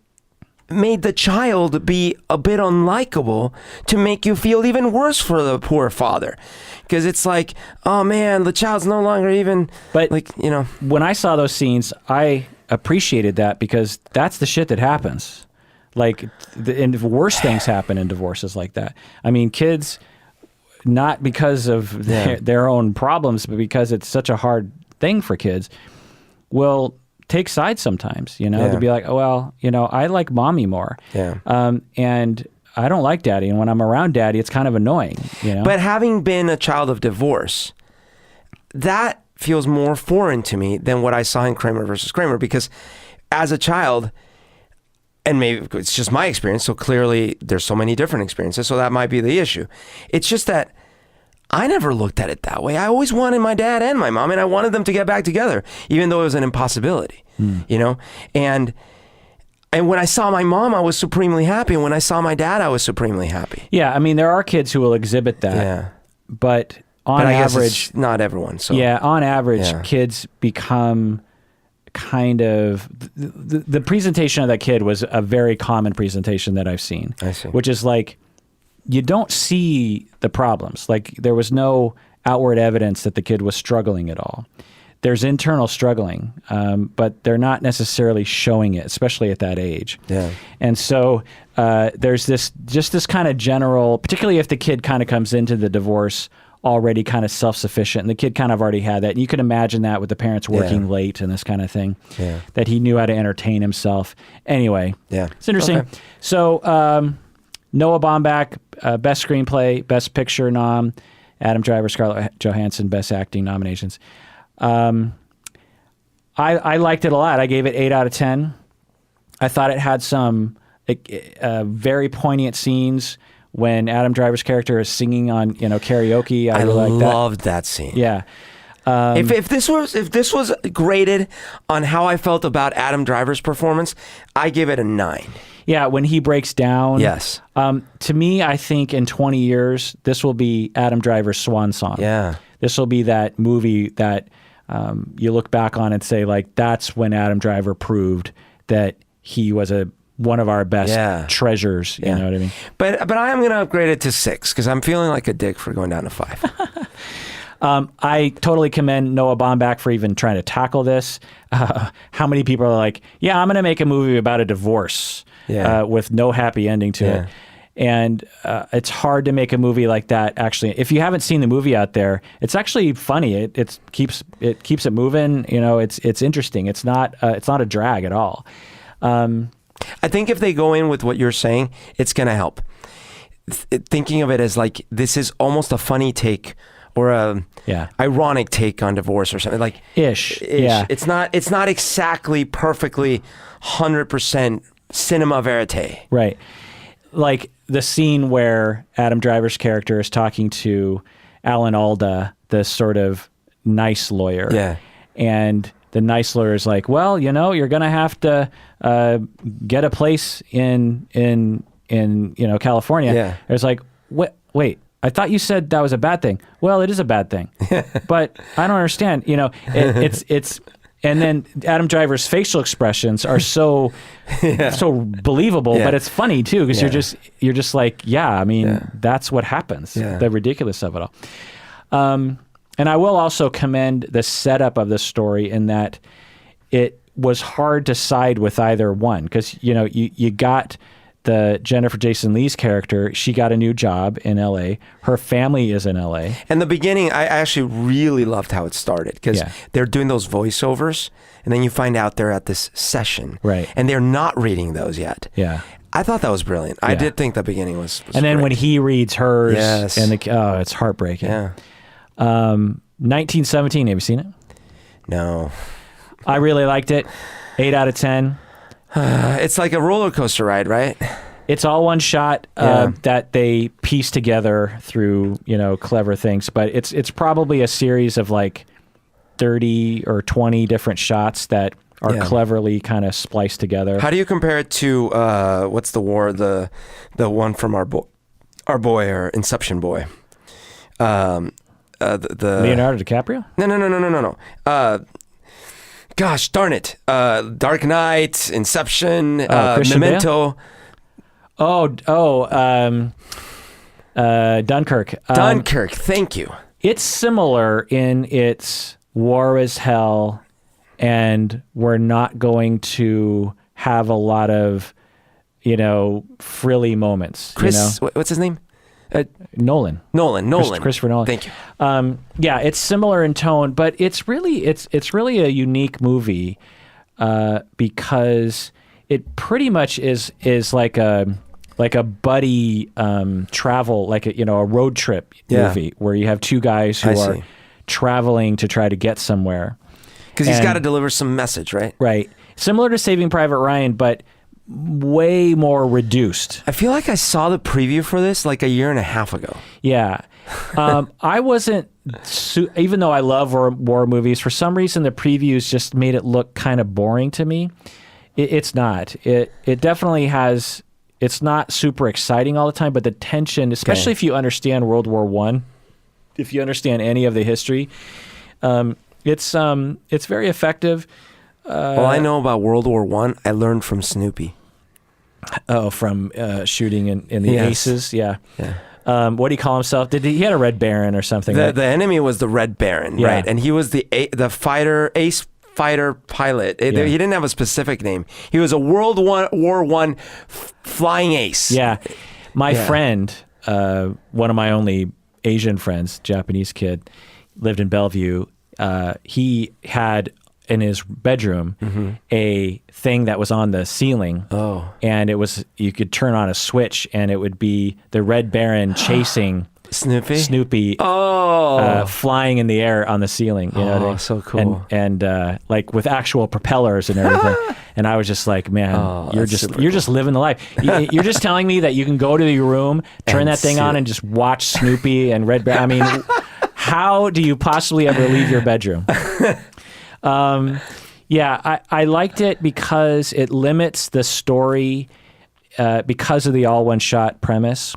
Speaker 2: the child be a bit unlikable to make you feel even worse for the poor father. Because it's like, oh man, the child's no longer even,
Speaker 1: When I saw those scenes, I appreciated that because that's the shit that happens. And worse things happen in divorces like that. I mean, kids, not because of their own problems, but because it's such a hard thing for kids, will take sides sometimes, to be like, oh, well, I like mommy more.
Speaker 2: Yeah.
Speaker 1: And I don't like daddy. And when I'm around daddy, it's kind of annoying,
Speaker 2: But having been a child of divorce, that feels more foreign to me than what I saw in Kramer versus Kramer, because as a child, and maybe it's just my experience, so clearly there's so many different experiences, so that might be the issue. It's just that I never looked at it that way. I always wanted my dad and my mom, and I wanted them to get back together, even though it was an impossibility, And when I saw my mom, I was supremely happy, and when I saw my dad, I was supremely happy.
Speaker 1: Yeah, I mean, there are kids who will exhibit that, but on average,
Speaker 2: not everyone. So
Speaker 1: on average, kids become kind of the presentation of that kid was a very common presentation that I've seen.
Speaker 2: I see.
Speaker 1: Which is like, you don't see the problems. Like, there was no outward evidence that the kid was struggling at all. There's internal struggling, but they're not necessarily showing it, especially at that age.
Speaker 2: Yeah.
Speaker 1: And so there's this kind of general, particularly if the kid kind of comes into the divorce already kind of self-sufficient, and the kid kind of already had that. And you can imagine that with the parents working late and this kind of thing, that he knew how to entertain himself. Anyway, it's interesting. Okay. So Noah Baumbach, Best Screenplay, Best Picture nom, Adam Driver, Scarlett Johansson, Best Acting nominations. I liked it a lot. I gave it 8 out of 10. I thought it had some very poignant scenes when Adam Driver's character is singing on karaoke. I really
Speaker 2: loved that scene.
Speaker 1: Yeah.
Speaker 2: If this was graded on how I felt about Adam Driver's performance, I give it a 9.
Speaker 1: Yeah, when he breaks down.
Speaker 2: Yes.
Speaker 1: To me, I think in 20 years, this will be Adam Driver's swan song.
Speaker 2: Yeah.
Speaker 1: This will be that movie that you look back on and say, like, that's when Adam Driver proved that he was one of our best treasures. You know what I mean?
Speaker 2: But I am going to upgrade it to 6 because I'm feeling like a dick for going down to 5.
Speaker 1: I totally commend Noah Baumbach for even trying to tackle this. How many people are like, I'm going to make a movie about a divorce with no happy ending to it. And it's hard to make a movie like that. Actually, if you haven't seen the movie out there, it's actually funny. It keeps it moving. It's interesting. It's not a drag at all.
Speaker 2: I think if they go in with what you're saying, it's going to help. Thinking of it as like, this is almost a funny take or a ironic take on divorce or something like
Speaker 1: ish. Yeah.
Speaker 2: It's not exactly perfectly 100% cinema verite.
Speaker 1: Right. Like the scene where Adam Driver's character is talking to Alan Alda, the sort of nice lawyer. Yeah. And the nice lawyer is like, well, you're going to have to get a place in California. Yeah. It's like, wait, I thought you said that was a bad thing. Well, it is a bad thing, but I don't understand. And then Adam Driver's facial expressions are so believable, but it's funny too because you're just like, I mean, that's what happens. The ridiculous of it all. And I will also commend the setup of the story in that it was hard to side with either one because you got the Jennifer Jason Leigh's character. She got a new job in LA. Her family is in LA.
Speaker 2: And the beginning, I actually really loved how it started because they're doing those voiceovers, and then you find out they're at this session,
Speaker 1: right? And
Speaker 2: they're not reading those yet.
Speaker 1: Yeah,
Speaker 2: I thought that was brilliant. I did think the beginning was
Speaker 1: and then
Speaker 2: great.
Speaker 1: when he reads hers, and it's heartbreaking.
Speaker 2: Yeah.
Speaker 1: 1917. Have you seen it?
Speaker 2: No.
Speaker 1: I really liked it. 8 out of 10.
Speaker 2: It's like a roller coaster ride, right?
Speaker 1: It's all one shot that they piece together through clever things, but it's probably a series of like 30 or 20 different shots that are cleverly kind of spliced together.
Speaker 2: How do you compare it to what's the one from our boy or Inception boy? The
Speaker 1: Leonardo DiCaprio?
Speaker 2: No. Gosh darn it. Dark Knight, Inception, Memento.
Speaker 1: Dunkirk.
Speaker 2: Dunkirk, thank you.
Speaker 1: It's similar in its war is hell, and we're not going to have a lot of, frilly moments.
Speaker 2: What's his name?
Speaker 1: Nolan. Christopher Nolan.
Speaker 2: Thank you.
Speaker 1: It's similar in tone, but it's really a unique movie because it pretty much is like a buddy travel, like a road trip movie where you have two guys who are traveling to try to get somewhere.
Speaker 2: Because he's got to deliver some message, right?
Speaker 1: Right. Similar to Saving Private Ryan, but way more reduced.
Speaker 2: I feel like I saw the preview for this like a year and a half ago.
Speaker 1: Yeah. I wasn't, even though I love war movies, for some reason the previews just made it look kind of boring to me. It's not. It definitely has, it's not super exciting all the time, but the tension, especially if you understand World War I, if you understand any of the history, it's very effective.
Speaker 2: All I know about World War I learned from Snoopy.
Speaker 1: Oh, from shooting in the Aces, yeah. What do you call himself? He had a Red Baron or something?
Speaker 2: The enemy was the Red Baron, right? And he was the ace fighter pilot. He didn't have a specific name. He was a World War I flying ace.
Speaker 1: Yeah, my friend, one of my only Asian friends, Japanese kid, lived in Bellevue. He had in his bedroom a thing that was on the ceiling, and you could turn on a switch and it would be the Red Baron chasing Snoopy flying in the air on the ceiling.
Speaker 2: So cool.
Speaker 1: And like with actual propellers and everything. And I was just like, man, you're just living the life. You're just telling me that you can go to your room, turn that thing on, and just watch Snoopy and Red Baron. I mean, how do you possibly ever leave your bedroom? I liked it because it limits the story because of the all one shot premise.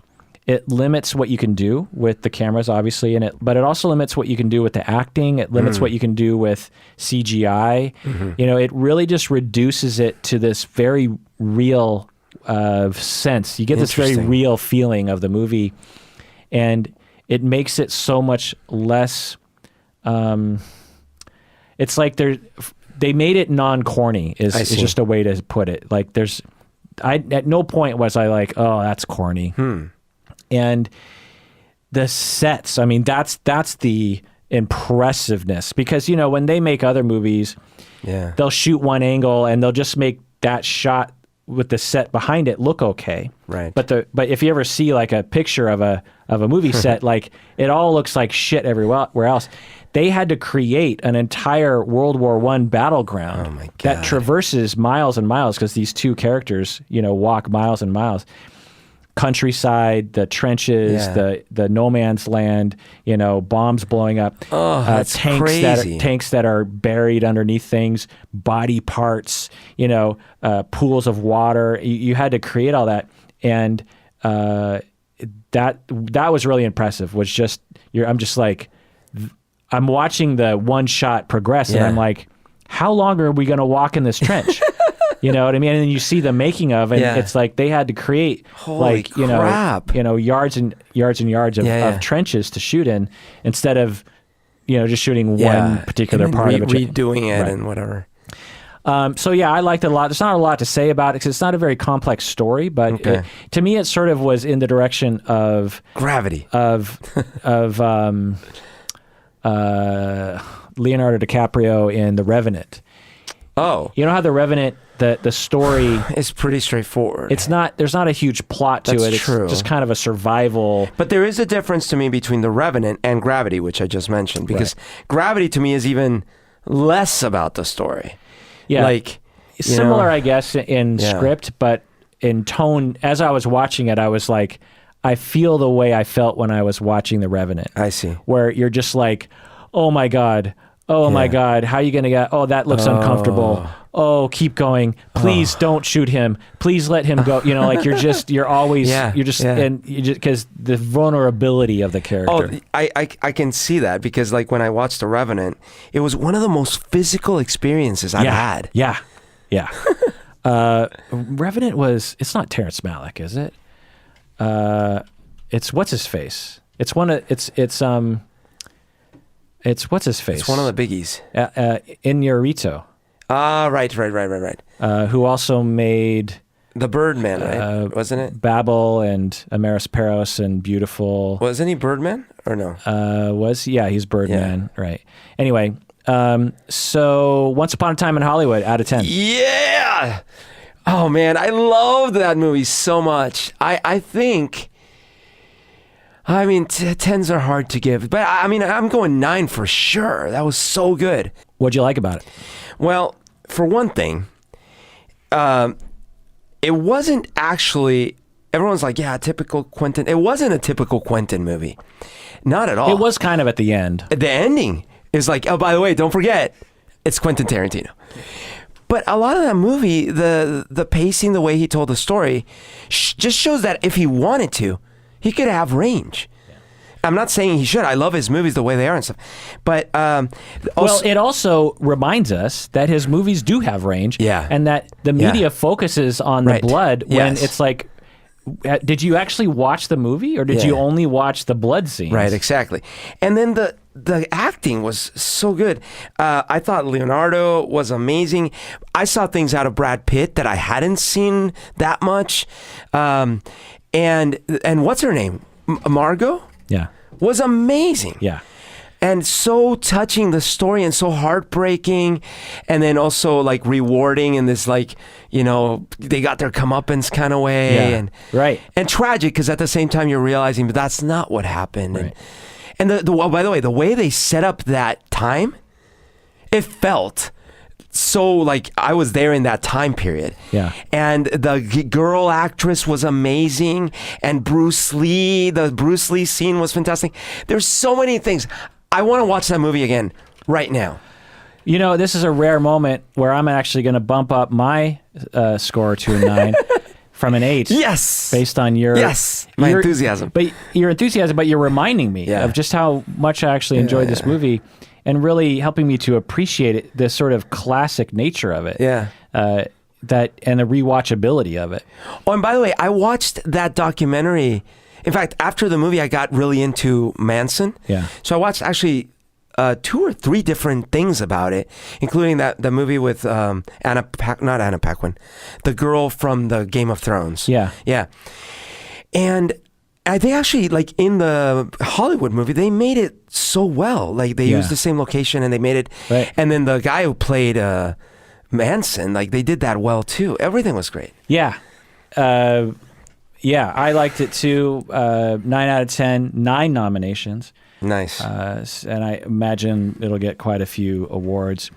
Speaker 1: It limits what you can do with the cameras, obviously, but it also limits what you can do with the acting. It limits what you can do with CGI. It really just reduces it to this very real sense. You get this very real feeling of the movie, and it makes it so much less. It's like they made it non-corny is just a way to put it. Like at no point was I like, oh, that's corny. And the sets, I mean, that's the impressiveness because, when they make other movies, they'll shoot one angle and they'll just make that shot with the set behind it look okay.
Speaker 2: Right.
Speaker 1: But if you ever see like a picture of a movie set, like it all looks like shit everywhere else. They had to create an entire World War I battleground that traverses miles and miles because these two characters, walk miles and miles. Countryside, the trenches, the no man's land, bombs blowing up,
Speaker 2: that's
Speaker 1: tanks
Speaker 2: crazy.
Speaker 1: Tanks that are buried underneath things, body parts, pools of water. You had to create all that, and that was really impressive. Was just I'm just like. I'm watching the one shot progress and I'm like, how long are we going to walk in this trench? You know what I mean? And then you see the making of, and it's like they had to create
Speaker 2: crap.
Speaker 1: yards and yards and yards of trenches to shoot in instead of, just shooting one particular part of it.
Speaker 2: Redoing it and whatever.
Speaker 1: So yeah, I liked it a lot. There's not a lot to say about it because it's not a very complex story, but to me, it sort of was in the direction of
Speaker 2: Gravity,
Speaker 1: of Leonardo DiCaprio in The Revenant.
Speaker 2: Oh,
Speaker 1: you know how The Revenant, the story
Speaker 2: is pretty straightforward.
Speaker 1: There's not a huge plot to it. It's
Speaker 2: true.
Speaker 1: just kind of a survival.
Speaker 2: But there is a difference to me between The Revenant and Gravity, which I just mentioned, because Gravity to me is even less about the story.
Speaker 1: Yeah, like similar, I guess, in script, but in tone. As I was watching it, I was like, I feel the way I felt when I was watching The Revenant.
Speaker 2: I see.
Speaker 1: Where you're just like, oh my God, my God, how are you going to get, that looks uncomfortable. Oh, keep going. Please don't shoot him. Please let him go. Like you're always, because the vulnerability of the character.
Speaker 2: Oh, I can see that because like when I watched The Revenant, it was one of the most physical experiences I've had.
Speaker 1: Yeah. Revenant it's not Terrence Malick, is it? It's what's his face? It's what's his face?
Speaker 2: It's one of the biggies.
Speaker 1: Inarritu.
Speaker 2: Right.
Speaker 1: Who also made
Speaker 2: The Birdman, right? Wasn't it?
Speaker 1: Babel and Amaris Peros and Beautiful.
Speaker 2: Wasn't he Birdman or no?
Speaker 1: He's Birdman, right. Anyway, so Once Upon a Time in Hollywood, out of 10.
Speaker 2: Yeah! Oh man, I love that movie so much. I think... 10s are hard to give, but I'm going 9 for sure. That was so good.
Speaker 1: What'd you like about it?
Speaker 2: Well, for one thing, it wasn't actually, everyone's like, typical Quentin. It wasn't a typical Quentin movie. Not at all.
Speaker 1: It was kind of at the end.
Speaker 2: The ending is like, oh, by the way, don't forget, it's Quentin Tarantino. But a lot of that movie, the pacing, the way he told the story, just shows that if he wanted to, he could have range. I'm not saying he should. I love his movies the way they are and stuff. But
Speaker 1: it also reminds us that his movies do have range.
Speaker 2: Yeah.
Speaker 1: And that the media focuses on the blood when it's like, did you actually watch the movie or did you only watch the blood scenes?
Speaker 2: Right, exactly. And then the acting was so good. I thought Leonardo was amazing. I saw things out of Brad Pitt that I hadn't seen that much. And what's her name? Margot?
Speaker 1: Yeah.
Speaker 2: Was amazing.
Speaker 1: Yeah.
Speaker 2: And so touching the story and so heartbreaking and then also like rewarding in this like, they got their comeuppance kind of way.
Speaker 1: Yeah.
Speaker 2: And tragic because at the same time you're realizing but that's not what happened.
Speaker 1: Right.
Speaker 2: And by the way, the way they set up that time, it felt so like I was there in that time period.
Speaker 1: Yeah.
Speaker 2: And the girl actress was amazing. And the Bruce Lee scene was fantastic. There's so many things. I want to watch that movie again right now.
Speaker 1: This is a rare moment where I'm actually going to bump up my score to a 9 from an 8.
Speaker 2: Yes.
Speaker 1: Based on your
Speaker 2: enthusiasm.
Speaker 1: But your enthusiasm, but you're reminding me of just how much I actually enjoyed this movie. And really helping me to appreciate it, the sort of classic nature of it.
Speaker 2: Yeah.
Speaker 1: And the rewatchability of it.
Speaker 2: Oh, and by the way, I watched that documentary. In fact, after the movie, I got really into Manson.
Speaker 1: Yeah.
Speaker 2: So I watched actually 2 or 3 different things about it, including the movie with not Anna Paquin, the girl from the Game of Thrones.
Speaker 1: Yeah.
Speaker 2: Yeah. And they actually, like in the Hollywood movie, they made it so well. Like they used the same location and they made it.
Speaker 1: Right.
Speaker 2: And then the guy who played Manson, like they did that well too. Everything was great.
Speaker 1: Yeah. I liked it too. 9 out of 10, 9 nominations.
Speaker 2: Nice.
Speaker 1: And I imagine it'll get quite a few awards.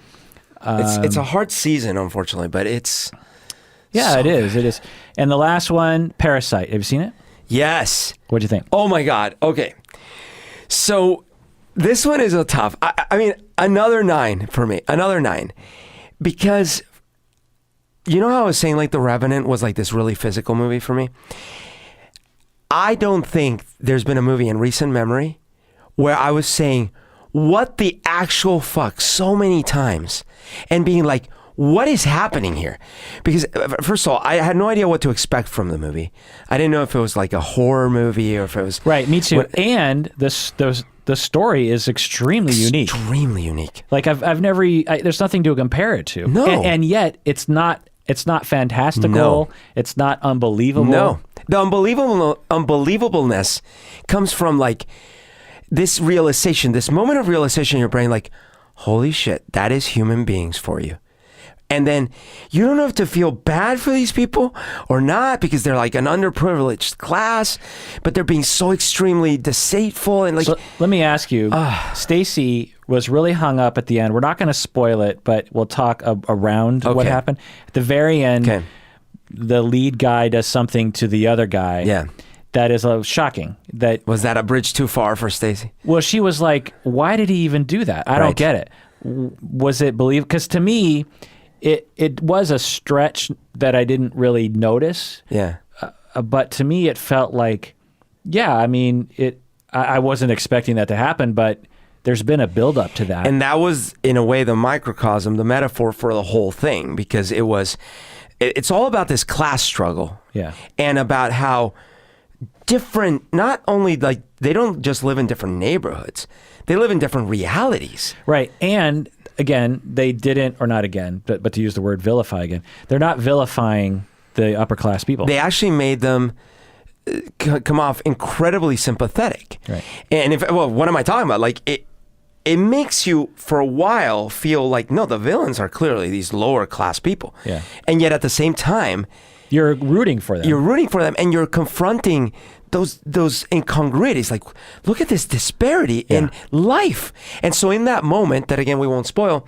Speaker 2: It's a hard season, unfortunately, but it's...
Speaker 1: Yeah, it is. And the last one, Parasite. Have you seen it?
Speaker 2: Yes.
Speaker 1: What'd you think?
Speaker 2: Oh my God. Okay. So this one is a tough. Another 9 for me. Another 9. Because how I was saying like The Revenant was like this really physical movie for me? I don't think there's been a movie in recent memory where I was saying, what the actual fuck so many times and being like, what is happening here? Because first of all, I had no idea what to expect from the movie. I didn't know if it was like a horror movie or if it was...
Speaker 1: Right, me too. And the story is extremely unique.
Speaker 2: Extremely unique.
Speaker 1: Like I've never... there's nothing to compare it to.
Speaker 2: No.
Speaker 1: And yet it's not fantastical.
Speaker 2: No.
Speaker 1: It's not unbelievable.
Speaker 2: No. The unbelievableness comes from like this realization, this moment of realization in your brain, like, holy shit, that is human beings for you. And then you don't have to feel bad for these people or not because they're like an underprivileged class, but they're being so extremely deceitful and like.
Speaker 1: So let me ask you, Stacy was really hung up at the end. We're not going to spoil it, but we'll talk around what happened. At the very end, the lead guy does something to the other guy.
Speaker 2: Yeah.
Speaker 1: That is shocking. Was
Speaker 2: that a bridge too far for Stacy?
Speaker 1: Well, she was like, why did he even do that? I don't get it. Was it believable? Because to me, it was a stretch that I didn't really notice.
Speaker 2: Yeah.
Speaker 1: But to me, it felt like, I mean, I wasn't expecting that to happen, but there's been a build-up to that.
Speaker 2: And that was, in a way, the microcosm, the metaphor for the whole thing, because it's all about this class struggle.
Speaker 1: Yeah.
Speaker 2: And about how different, not only like, they don't just live in different neighborhoods, they live in different realities.
Speaker 1: Right. And again, they didn't, or not again, but to use the word vilify again, they're not vilifying the upper class people.
Speaker 2: They actually made them come off incredibly sympathetic.
Speaker 1: Right.
Speaker 2: And what am I talking about? Like it makes you for a while feel like, no, the villains are clearly these lower class people.
Speaker 1: Yeah.
Speaker 2: And yet at the same time,
Speaker 1: you're rooting for them.
Speaker 2: You're rooting for them, and you're confronting those incongruities. Like, look at this disparity in life. And so in that moment, that again we won't spoil,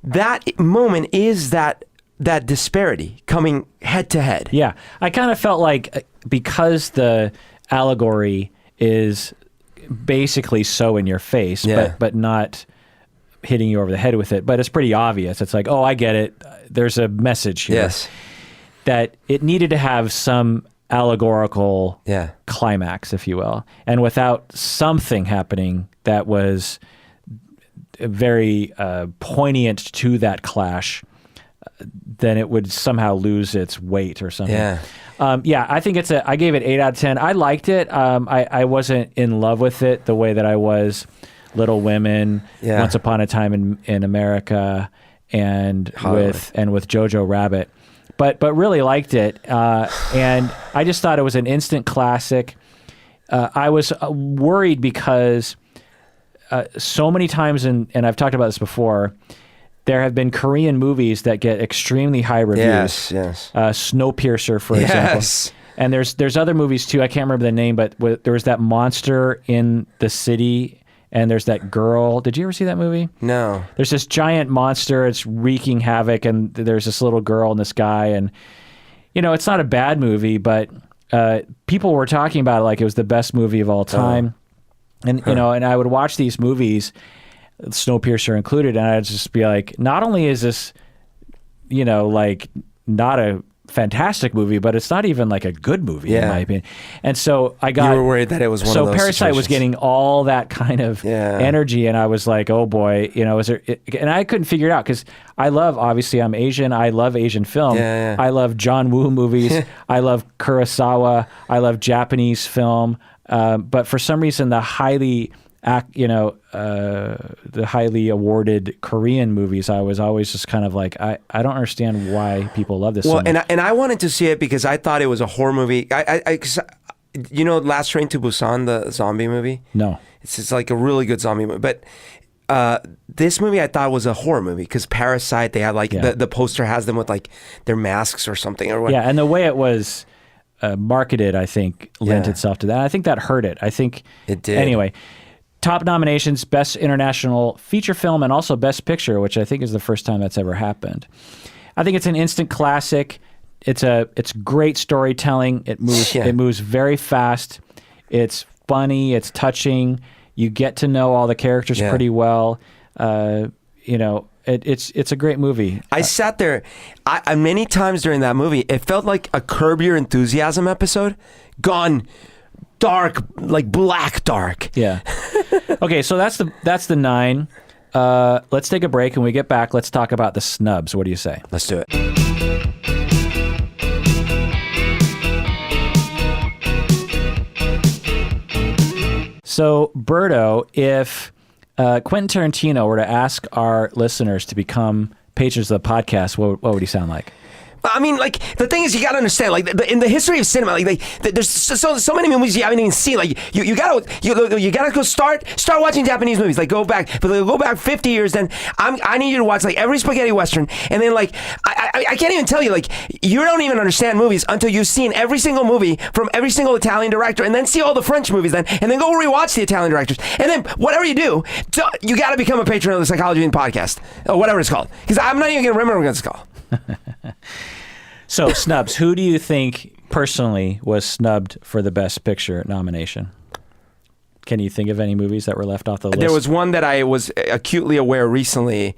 Speaker 2: that moment is that disparity coming head to head.
Speaker 1: Yeah. I kind of felt like because the allegory is basically so in your face, but not hitting you over the head with it, but it's pretty obvious. It's like, oh, I get it. There's a message here.
Speaker 2: Yes.
Speaker 1: That it needed to have some allegorical climax, if you will. And without something happening that was very poignant to that clash, then it would somehow lose its weight or something.
Speaker 2: Yeah.
Speaker 1: I think I gave it 8 out of 10. I liked it. I wasn't in love with it the way that I was Little Women, Once Upon a Time in America, and with Jojo Rabbit. But really liked it, and I just thought it was an instant classic. I was worried because so many times, and I've talked about this before, there have been Korean movies that get extremely high reviews.
Speaker 2: Yes.
Speaker 1: Snowpiercer, for example. And there's other movies too. I can't remember the name, but there was that monster in the city. And there's that girl. Did you ever see that movie?
Speaker 2: No.
Speaker 1: There's this giant monster. It's wreaking havoc, and there's this little girl and this guy. And, it's not a bad movie, but people were talking about it like it was the best movie of all time. And, and I would watch these movies, Snowpiercer included, and I'd just be like, not only is this, like not a fantastic movie, but it's not even like a good movie in my opinion. And so you
Speaker 2: were worried that it was one of those
Speaker 1: Parasite
Speaker 2: situations.
Speaker 1: was getting all that kind of energy, and I was like, oh boy, is there? And I couldn't figure it out because obviously I'm Asian. I love Asian film. I love John Woo movies. I love Kurosawa. I love Japanese film. But for some reason, the highly awarded Korean movies, I was always just kind of like, I don't understand why people love this so much.
Speaker 2: And I wanted to see it because I thought it was a horror movie. Last Train to Busan, the zombie movie?
Speaker 1: No.
Speaker 2: It's like a really good zombie movie. But this movie I thought was a horror movie because Parasite, they had like, the poster has them with like their masks or something. Or what.
Speaker 1: Yeah, and the way it was marketed, I think, lent itself to that. I think that hurt it. I think
Speaker 2: it did.
Speaker 1: Anyway. Top nominations: Best International Feature Film and also Best Picture, which I think is the first time that's ever happened. I think it's an instant classic. It's great storytelling. It moves very fast. It's funny. It's touching. You get to know all the characters pretty well. It's a great movie.
Speaker 2: I sat there many times during that movie. It felt like a Curb Your Enthusiasm episode gone dark, like black dark.
Speaker 1: Yeah. Okay, so that's the 9. Let's take a break, and when we get back, let's talk about the snubs. What do you say?
Speaker 2: Let's do it.
Speaker 1: So, Berto, if Quentin Tarantino were to ask our listeners to become patrons of the podcast, what would he sound like?
Speaker 2: I mean, like, the thing is, you gotta understand, like, in the history of cinema, like, there's so many movies you haven't even seen. Like, you gotta go start watching Japanese movies. Like, go back 50 years. Then I need you to watch like every spaghetti western, and then like I can't even tell you, like, you don't even understand movies until you've seen every single movie from every single Italian director, and then see all the French movies, and then go rewatch the Italian directors, and then whatever you do, you gotta become a patron of the Psychology Podcast, or whatever it's called, because I'm not even gonna remember what it's called.
Speaker 1: So, snubs, who do you think personally was snubbed for the Best Picture nomination? Can you think of any movies that were left off the list?
Speaker 2: There was one that I was acutely aware recently,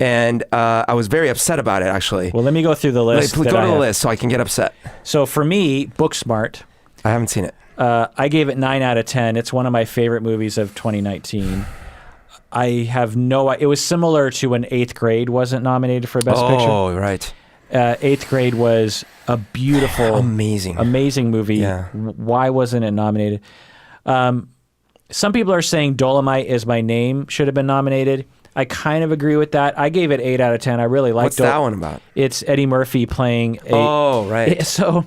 Speaker 2: and I was very upset about it, actually.
Speaker 1: Well, let me go through the list.
Speaker 2: Go to the list so I can get upset.
Speaker 1: So, for me, Booksmart.
Speaker 2: I haven't seen it.
Speaker 1: I gave it 9 out of 10. It's one of my favorite movies of 2019. I have it was similar to when 8th Grade wasn't nominated for Best Picture.
Speaker 2: Oh, right.
Speaker 1: 8th Grade was a beautiful, amazing movie.
Speaker 2: Yeah.
Speaker 1: Why wasn't it nominated? Some people are saying Dolomite Is My Name should have been nominated. I kind of agree with that. I gave it 8 out of 10. I really liked it.
Speaker 2: What's that one about?
Speaker 1: It's Eddie Murphy playing
Speaker 2: right.
Speaker 1: So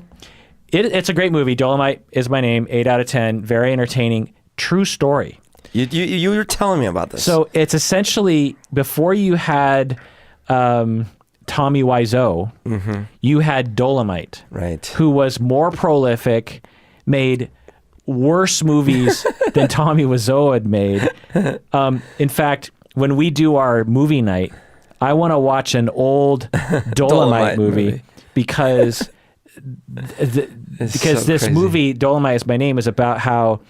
Speaker 1: it's a great movie. Dolomite Is My Name, 8 out of 10. Very entertaining. True story.
Speaker 2: You were telling me about this.
Speaker 1: So it's essentially, before you had Tommy Wiseau, you had Dolomite,
Speaker 2: right,
Speaker 1: who was more prolific, made worse movies than Tommy Wiseau had made. In fact, when we do our movie night, I want to watch an old Dolomite movie because this crazy movie, Dolomite Is My Name, is about how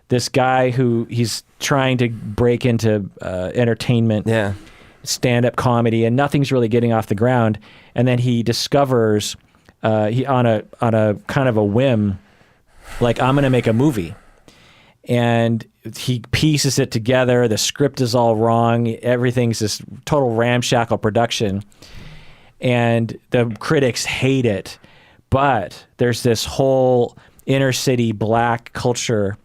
Speaker 1: this guy who he's trying to break into entertainment, stand-up comedy, and nothing's really getting off the ground. And then he discovers, he on a kind of a whim, like, I'm going to make a movie. And he pieces it together. The script is all wrong. Everything's this total ramshackle production. And the critics hate it. But there's this whole inner city black culture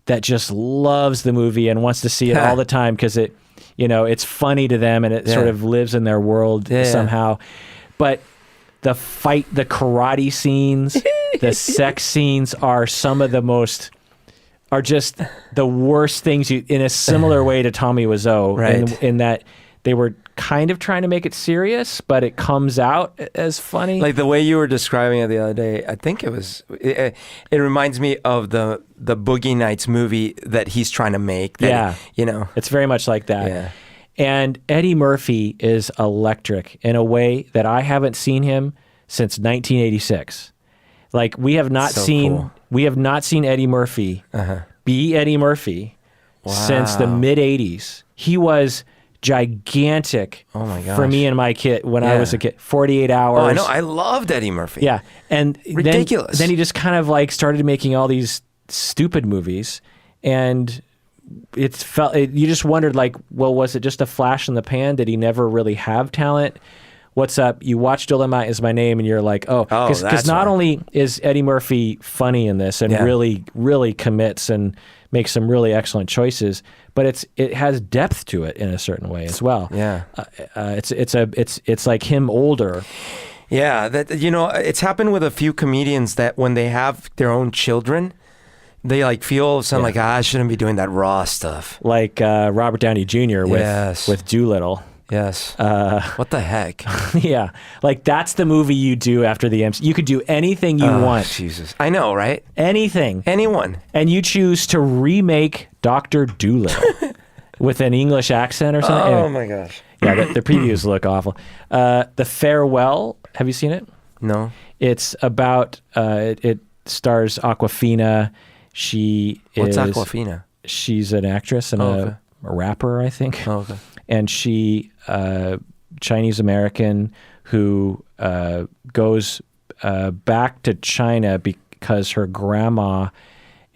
Speaker 1: that just loves the movie and wants to see it all the time because it, it's funny to them and it sort of lives in their world somehow. But the karate scenes, the sex scenes are some of the most, are just the worst things in a similar way to Tommy Wiseau,
Speaker 2: right,
Speaker 1: in that they were kind of trying to make it serious, but it comes out as funny.
Speaker 2: Like the way you were describing it the other day, I think it reminds me of the Boogie Nights movie that he's trying to make.
Speaker 1: It's very much like that.
Speaker 2: Yeah.
Speaker 1: And Eddie Murphy is electric in a way that I haven't seen him since 1986. Like, we have not seen Eddie Murphy be Eddie Murphy since the mid 80s. He was gigantic for me and my kid when I was a kid. 48 Hours.
Speaker 2: Oh, I know. I loved Eddie Murphy.
Speaker 1: Yeah. And
Speaker 2: ridiculous.
Speaker 1: Then he just kind of like started making all these stupid movies, and you just wondered, like, well, was it just a flash in the pan? Did he never really have talent? What's up? You watch Dolomite Is My Name, and you're like, because not only is Eddie Murphy funny in this and really, really commits and makes some really excellent choices, but it has depth to it in a certain way as well.
Speaker 2: Yeah,
Speaker 1: it's like him older.
Speaker 2: Yeah, it's happened with a few comedians that when they have their own children, they like feel all of a sudden like, I shouldn't be doing that raw stuff.
Speaker 1: Like Robert Downey Jr. with Doolittle.
Speaker 2: Yes. What the heck?
Speaker 1: Yeah. Like, that's the movie you do after the MC. You could do anything you want.
Speaker 2: Jesus. I know, right?
Speaker 1: Anything.
Speaker 2: Anyone.
Speaker 1: And you choose to remake Dr. Doolittle with an English accent or something.
Speaker 2: Oh,
Speaker 1: anyway.
Speaker 2: my gosh.
Speaker 1: Yeah, the previews look awful. The Farewell. Have you seen it?
Speaker 2: No.
Speaker 1: It's about, it stars Awkwafina.
Speaker 2: What's Awkwafina?
Speaker 1: She's an actress and a rapper, I think.
Speaker 2: Oh, okay.
Speaker 1: And she, Chinese American, who goes back to China because her grandma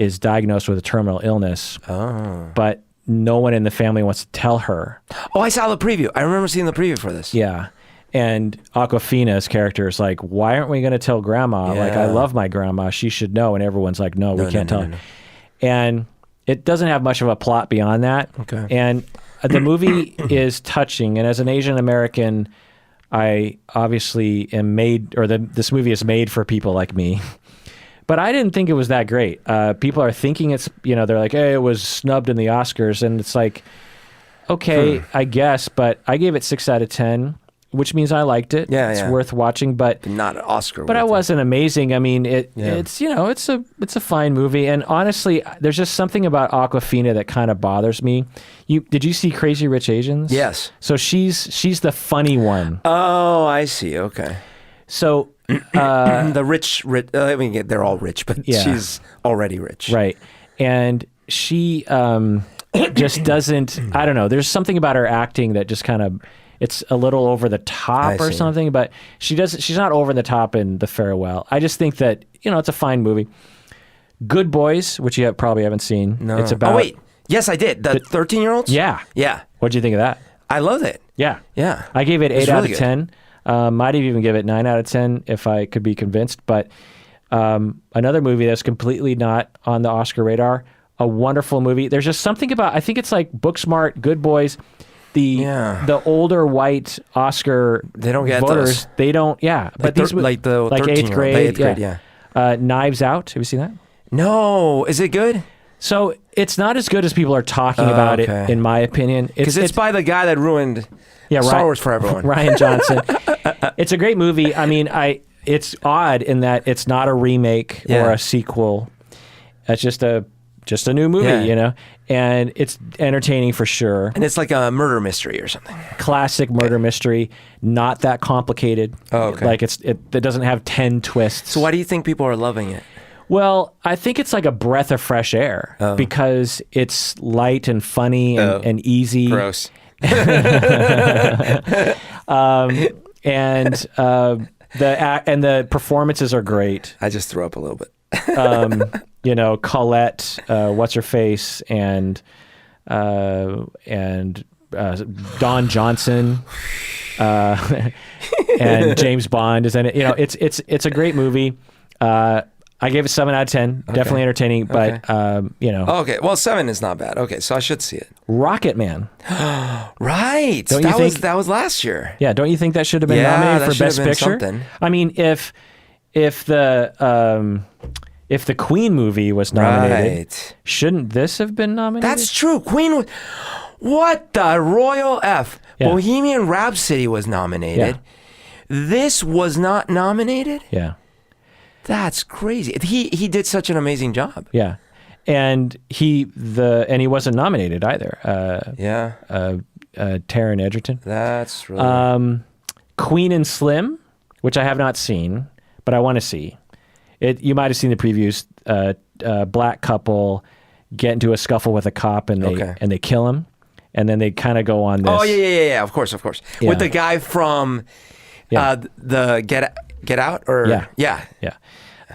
Speaker 1: is diagnosed with a terminal illness, but no one in the family wants to tell her.
Speaker 2: Oh, I saw the preview. I remember seeing the preview for this.
Speaker 1: Yeah. And Awkwafina's character is like, why aren't we going to tell grandma? Like, I love my grandma. She should know. And everyone's like, no, we can't tell her. And it doesn't have much of a plot beyond that.
Speaker 2: Okay.
Speaker 1: And the movie is touching. And as an Asian American, I obviously am made, or this movie is made for people like me. But I didn't think it was that great. People are thinking it's, they're like, hey, it was snubbed in the Oscars. And it's like, okay, I guess. But I gave it 6 out of 10, which means I liked it.
Speaker 2: Yeah,
Speaker 1: it's worth watching. But
Speaker 2: not an Oscar.
Speaker 1: But it wasn't amazing. I mean, it's it's a fine movie. And honestly, there's just something about Awkwafina that kind of bothers me. Did you see Crazy Rich Asians?
Speaker 2: Yes.
Speaker 1: So she's the funny one.
Speaker 2: Oh, I see. Okay.
Speaker 1: So
Speaker 2: the rich. I mean, they're all rich, but she's already rich,
Speaker 1: right? And she just doesn't. I don't know. There's something about her acting that just kind of. It's a little over the top or something, but she's not over the top in The Farewell. I just think that, it's a fine movie. Good Boys, which you probably haven't seen.
Speaker 2: No.
Speaker 1: It's about.
Speaker 2: Oh, wait. Yes, I did. The 13-year-olds?
Speaker 1: Yeah.
Speaker 2: Yeah.
Speaker 1: What'd you think of that?
Speaker 2: I loved it.
Speaker 1: Yeah.
Speaker 2: Yeah.
Speaker 1: I gave it 8 out
Speaker 2: really
Speaker 1: of 10. Might have even give it 9 out of 10 if I could be convinced. But another movie that's completely not on the Oscar radar, a wonderful movie. There's just something about, I think it's like Booksmart, Good Boys. The older white Oscar
Speaker 2: they don't get
Speaker 1: voters,
Speaker 2: those.
Speaker 1: They don't, but these
Speaker 2: like the
Speaker 1: like 8th grade,
Speaker 2: yeah.
Speaker 1: Knives Out, have you seen that?
Speaker 2: No, is it good?
Speaker 1: So it's not as good as people are talking about it, in my opinion.
Speaker 2: Because it's by the guy that ruined Star Wars for everyone,
Speaker 1: Rian Johnson. It's a great movie. I mean, it's odd in that it's not a remake or a sequel. It's just a new movie, and it's entertaining for sure.
Speaker 2: And it's like a murder mystery or something.
Speaker 1: Classic murder mystery, not that complicated.
Speaker 2: Oh, okay.
Speaker 1: Like it doesn't have 10 twists.
Speaker 2: So why do you think people are loving it?
Speaker 1: Well, I think it's like a breath of fresh air because it's light and funny and easy.
Speaker 2: Gross.
Speaker 1: And the performances are great.
Speaker 2: I just threw up a little bit.
Speaker 1: Colette, what's her face, and Don Johnson, and James Bond is in it. It's a great movie. I gave it 7 out of 10. Okay. Definitely entertaining, but
Speaker 2: Okay, well, 7 is not bad. Okay, so I should see it.
Speaker 1: Rocket Man.
Speaker 2: Right. That was last year.
Speaker 1: Yeah. Don't you think that should have been nominated for Best Picture?
Speaker 2: Something.
Speaker 1: I mean, if the Queen movie was nominated, shouldn't this have been nominated?
Speaker 2: That's true. Queen. What the royal F? Yeah. Bohemian Rhapsody was nominated. Yeah. This was not nominated?
Speaker 1: Yeah.
Speaker 2: That's crazy. He did such an amazing job.
Speaker 1: Yeah. And he wasn't nominated either. Taron Egerton.
Speaker 2: That's really
Speaker 1: Queen and Slim, which I have not seen, but I want to see. You might have seen the previews. Black couple get into a scuffle with a cop and they kill him, and then they kind of go on this.
Speaker 2: Oh yeah. Of course. Yeah. With the guy from the Get Out or yeah.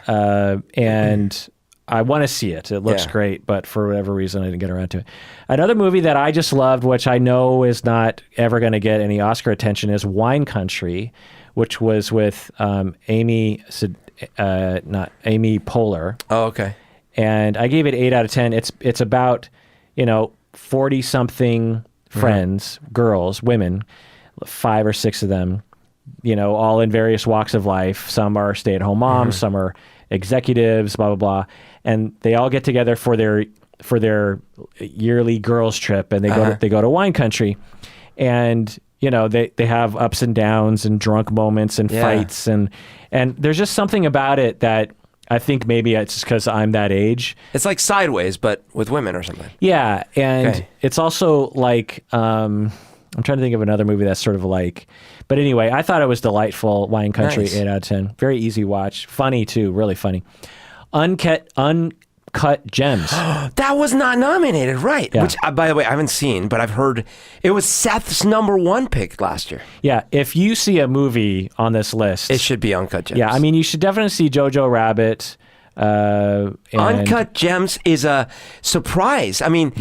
Speaker 1: And I want to see it. It looks great, but for whatever reason, I didn't get around to it. Another movie that I just loved, which I know is not ever going to get any Oscar attention, is Wine Country, which was with Amy Poehler.
Speaker 2: Oh, okay.
Speaker 1: And I gave it 8 out of 10. It's about 40-something friends, girls, women, 5 or 6 of them, all in various walks of life. Some are stay-at-home moms, some are executives, blah blah blah, and they all get together for their yearly girls trip, and they go to Wine Country, and they have ups and downs and drunk moments and fights, and there's just something about it that I think maybe it's just because I'm that age.
Speaker 2: It's like Sideways, but with women or something.
Speaker 1: Yeah, and it's also like I'm trying to think of another movie that's sort of like. But anyway, I thought it was delightful. Wine Country, nice. 8 out of 10. Very easy watch. Funny, too. Really funny. Uncut Gems.
Speaker 2: That was not nominated, right? Yeah. Which, by the way, I haven't seen, but I've heard it was Seth's #1 pick last year.
Speaker 1: Yeah, if you see a movie on this list...
Speaker 2: It should be Uncut Gems.
Speaker 1: Yeah, I mean, you should definitely see Jojo Rabbit. And
Speaker 2: Uncut Gems is a surprise. I mean,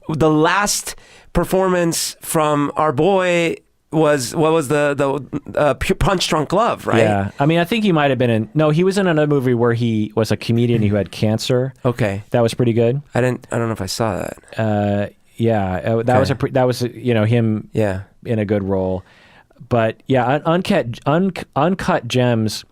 Speaker 2: the last performance from our boy was the Punch Drunk Love, right?
Speaker 1: Yeah. I mean, I think he might have been in. No, he was in another movie where he was a comedian who had cancer.
Speaker 2: Okay,
Speaker 1: that was pretty good.
Speaker 2: I don't know if I saw that.
Speaker 1: Yeah, that was him.
Speaker 2: Yeah.
Speaker 1: In a good role, but yeah, Uncut Gems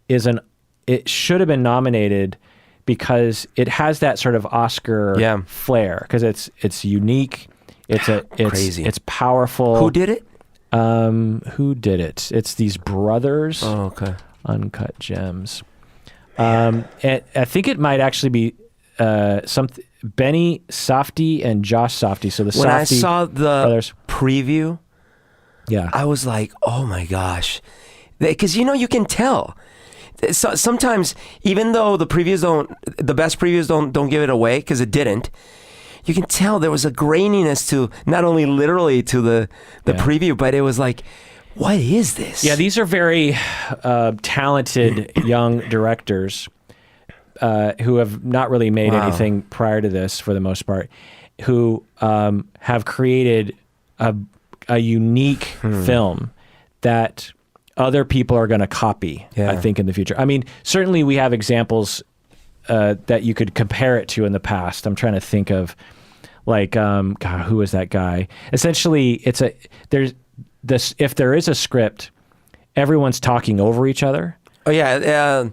Speaker 1: it should have been nominated because it has that sort of Oscar flair because it's unique. It's
Speaker 2: crazy.
Speaker 1: It's powerful.
Speaker 2: Who did it?
Speaker 1: Who did it? It's these brothers.
Speaker 2: Oh, okay.
Speaker 1: Uncut Gems. And I think it might actually be Benny Safdie and Josh Safdie. So the
Speaker 2: when
Speaker 1: Safdie
Speaker 2: I saw the
Speaker 1: brothers.
Speaker 2: preview, I was like, oh my gosh, because you can tell. So, sometimes even though the best previews don't give it away because it didn't. You can tell there was a graininess to not only literally to the preview, but it was like, what is this?
Speaker 1: Yeah, these are very talented young directors who have not really made anything prior to this for the most part, who have created a unique film that other people are going to copy, I think, in the future. I mean, certainly we have examples that you could compare it to in the past. I'm trying to think of, like, God, who is that guy? Essentially, if there is a script, everyone's talking over each other.
Speaker 2: Oh yeah,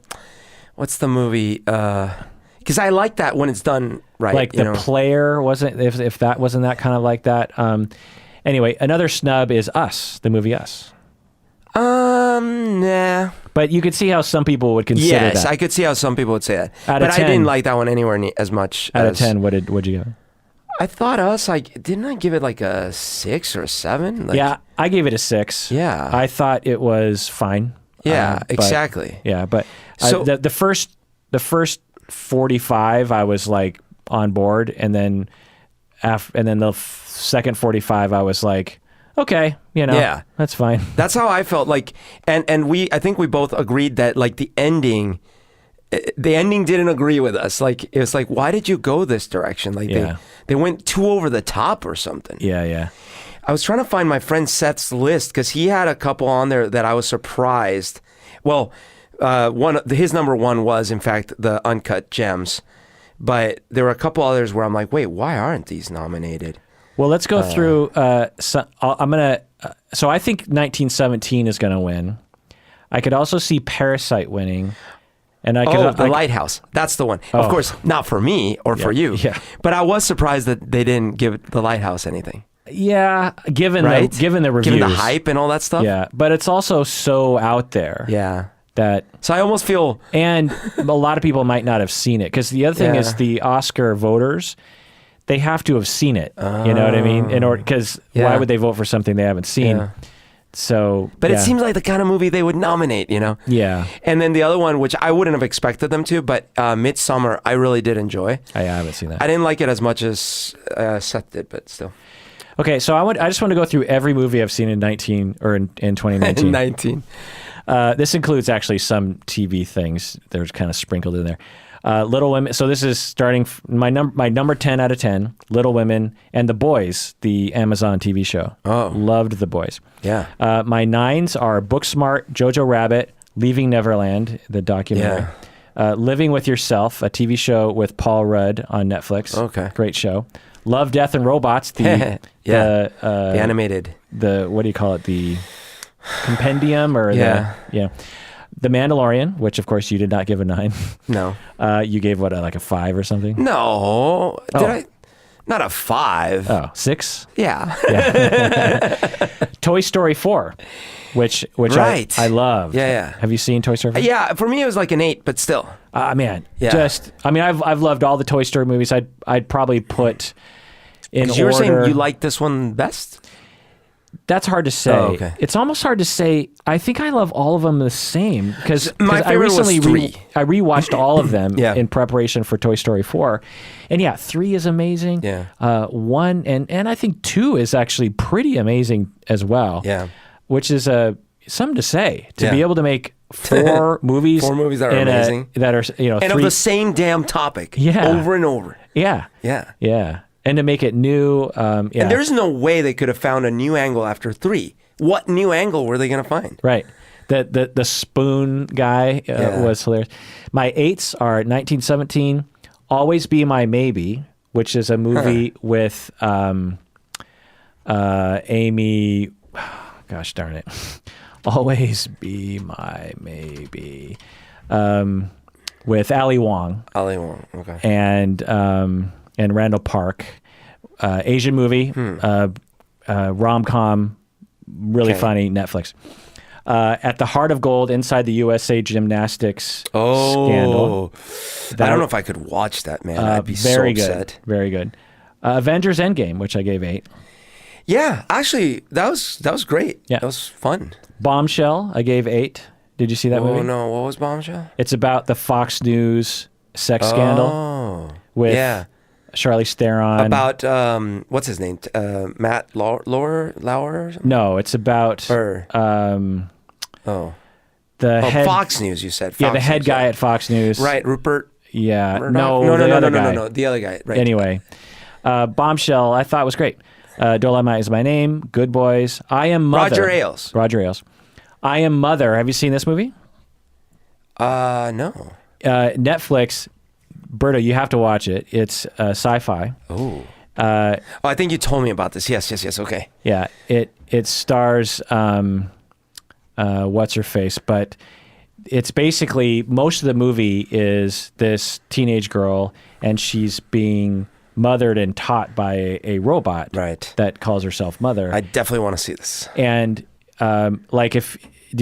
Speaker 2: what's the movie? Because I like that when it's done right.
Speaker 1: Like The Player wasn't, if that wasn't that kind of like that. Anyway, another snub is Us, the movie Us.
Speaker 2: Nah.
Speaker 1: But you could see how some people would consider that.
Speaker 2: Yes, I could see how some people would say that.
Speaker 1: Out of 10,
Speaker 2: I didn't like that one anywhere as much.
Speaker 1: Out of 10, what'd you give?
Speaker 2: I thought Us, didn't I give it like a 6 or a 7? Like,
Speaker 1: yeah, I gave it a 6.
Speaker 2: Yeah.
Speaker 1: I thought it was fine.
Speaker 2: Yeah, exactly.
Speaker 1: Yeah, but the first 45, I was like on board, and then the second 45, I was like, okay, that's fine.
Speaker 2: That's how I felt. Like, and I think we both agreed that like the ending didn't agree with us. Like, it was like, why did you go this direction? Like they went too over the top or something.
Speaker 1: Yeah.
Speaker 2: I was trying to find my friend Seth's list because he had a couple on there that I was surprised. Well, his number one was in fact the Uncut Gems, but there were a couple others where I'm like, wait, why aren't these nominated?
Speaker 1: Well, let's go through. So I think 1917 is going to win. I could also see Parasite winning. And
Speaker 2: The Lighthouse. That's the one. Of course, not for me or for you.
Speaker 1: Yeah.
Speaker 2: But I was surprised that they didn't give The Lighthouse anything.
Speaker 1: Yeah, given the reviews,
Speaker 2: given the hype and all that stuff.
Speaker 1: Yeah, but it's also so out there.
Speaker 2: Yeah.
Speaker 1: So
Speaker 2: I almost feel,
Speaker 1: and a lot of people might not have seen it because the other thing is the Oscar voters, they have to have seen it. You know what I mean? Because why would they vote for something they haven't seen?
Speaker 2: Yeah.
Speaker 1: So,
Speaker 2: but it seems like the kind of movie they would nominate,
Speaker 1: Yeah.
Speaker 2: And then the other one, which I wouldn't have expected them to, but Midsommar, I really did enjoy.
Speaker 1: I haven't seen that.
Speaker 2: I didn't like it as much as Seth did, but still.
Speaker 1: Okay, so I just want to go through every movie I've seen in 2019.
Speaker 2: 19.
Speaker 1: This includes actually some TV things. There's kind of sprinkled in there. Little Women. So this is starting my number 10 out of 10. Little Women and The Boys, the Amazon TV show.
Speaker 2: Oh,
Speaker 1: loved The Boys.
Speaker 2: Yeah.
Speaker 1: My 9s are Booksmart, Jojo Rabbit, Leaving Neverland, the documentary. Yeah. Living with Yourself, a TV show with Paul Rudd on Netflix.
Speaker 2: Okay.
Speaker 1: Great show. Love, Death, and Robots. The
Speaker 2: animated.
Speaker 1: What do you call it? The compendium or The Mandalorian, which of course you did not give a 9.
Speaker 2: No.
Speaker 1: You gave what, like a 5 or something?
Speaker 2: No. Did I? Not a 5.
Speaker 1: Oh, 6?
Speaker 2: Yeah.
Speaker 1: Toy Story 4, which
Speaker 2: right.
Speaker 1: I love.
Speaker 2: Yeah.
Speaker 1: Have you seen Toy Story 4?
Speaker 2: Yeah, for me it was like an 8, but still.
Speaker 1: Man.
Speaker 2: Yeah.
Speaker 1: I've loved all the Toy Story movies. I'd probably put in order.
Speaker 2: You were saying you liked this one best?
Speaker 1: That's hard to say.
Speaker 2: Oh, okay.
Speaker 1: It's almost hard to say. I think I love all of them the same because
Speaker 2: my favorite was 3.
Speaker 1: I rewatched all of them
Speaker 2: Yeah.
Speaker 1: in preparation for Toy Story 4, and 3 is amazing.
Speaker 2: Yeah.
Speaker 1: 1 and I think 2 is actually pretty amazing as well.
Speaker 2: Yeah.
Speaker 1: Which is something to say to be able to make 4 movies.
Speaker 2: 4 movies that are amazing.
Speaker 1: That are,
Speaker 2: and
Speaker 1: 3...
Speaker 2: of the same damn topic.
Speaker 1: Yeah.
Speaker 2: Over and over.
Speaker 1: Yeah.
Speaker 2: Yeah.
Speaker 1: Yeah. And to make it new.
Speaker 2: And there's no way they could have found a new angle after 3. What new angle were they going to find?
Speaker 1: Right. The spoon guy was hilarious. My 8s are 1917, Always Be My Maybe, which is a movie with Amy. Gosh darn it. Always Be My Maybe. With Ali Wong.
Speaker 2: Ali Wong, okay.
Speaker 1: And Randall Park. Asian movie, rom-com, really funny, Netflix. At the Heart of Gold, inside the USA Gymnastics scandal.
Speaker 2: I don't know if I could watch that, man. I'd be so upset.
Speaker 1: Very good. Avengers Endgame, which I gave 8.
Speaker 2: Yeah, actually, that was great.
Speaker 1: Yeah.
Speaker 2: That was fun.
Speaker 1: Bombshell, I gave 8. Did you see that movie?
Speaker 2: Oh, no. What was Bombshell?
Speaker 1: It's about the Fox News sex scandal with Charlize Theron.
Speaker 2: About, what's his name? Matt Lauer? Or something?
Speaker 1: No, it's about...
Speaker 2: Fox News, you said.
Speaker 1: Fox the head News, guy at Fox News.
Speaker 2: Right, Rupert.
Speaker 1: Yeah.
Speaker 2: Murdoch?
Speaker 1: No,
Speaker 2: the other guy. Right.
Speaker 1: Anyway, Bombshell, I thought was great. Dolomite Is My Name, Good Boys, I Am Mother. Roger Ailes. I Am Mother. Have you seen this movie?
Speaker 2: No.
Speaker 1: Netflix. Berto, you have to watch it. It's sci-fi.
Speaker 2: Oh. I think you told me about this. Yes. Okay.
Speaker 1: Yeah. It stars what's her face, but it's basically most of the movie is this teenage girl, and she's being mothered and taught by a robot that calls herself Mother.
Speaker 2: I definitely want to see this.
Speaker 1: And do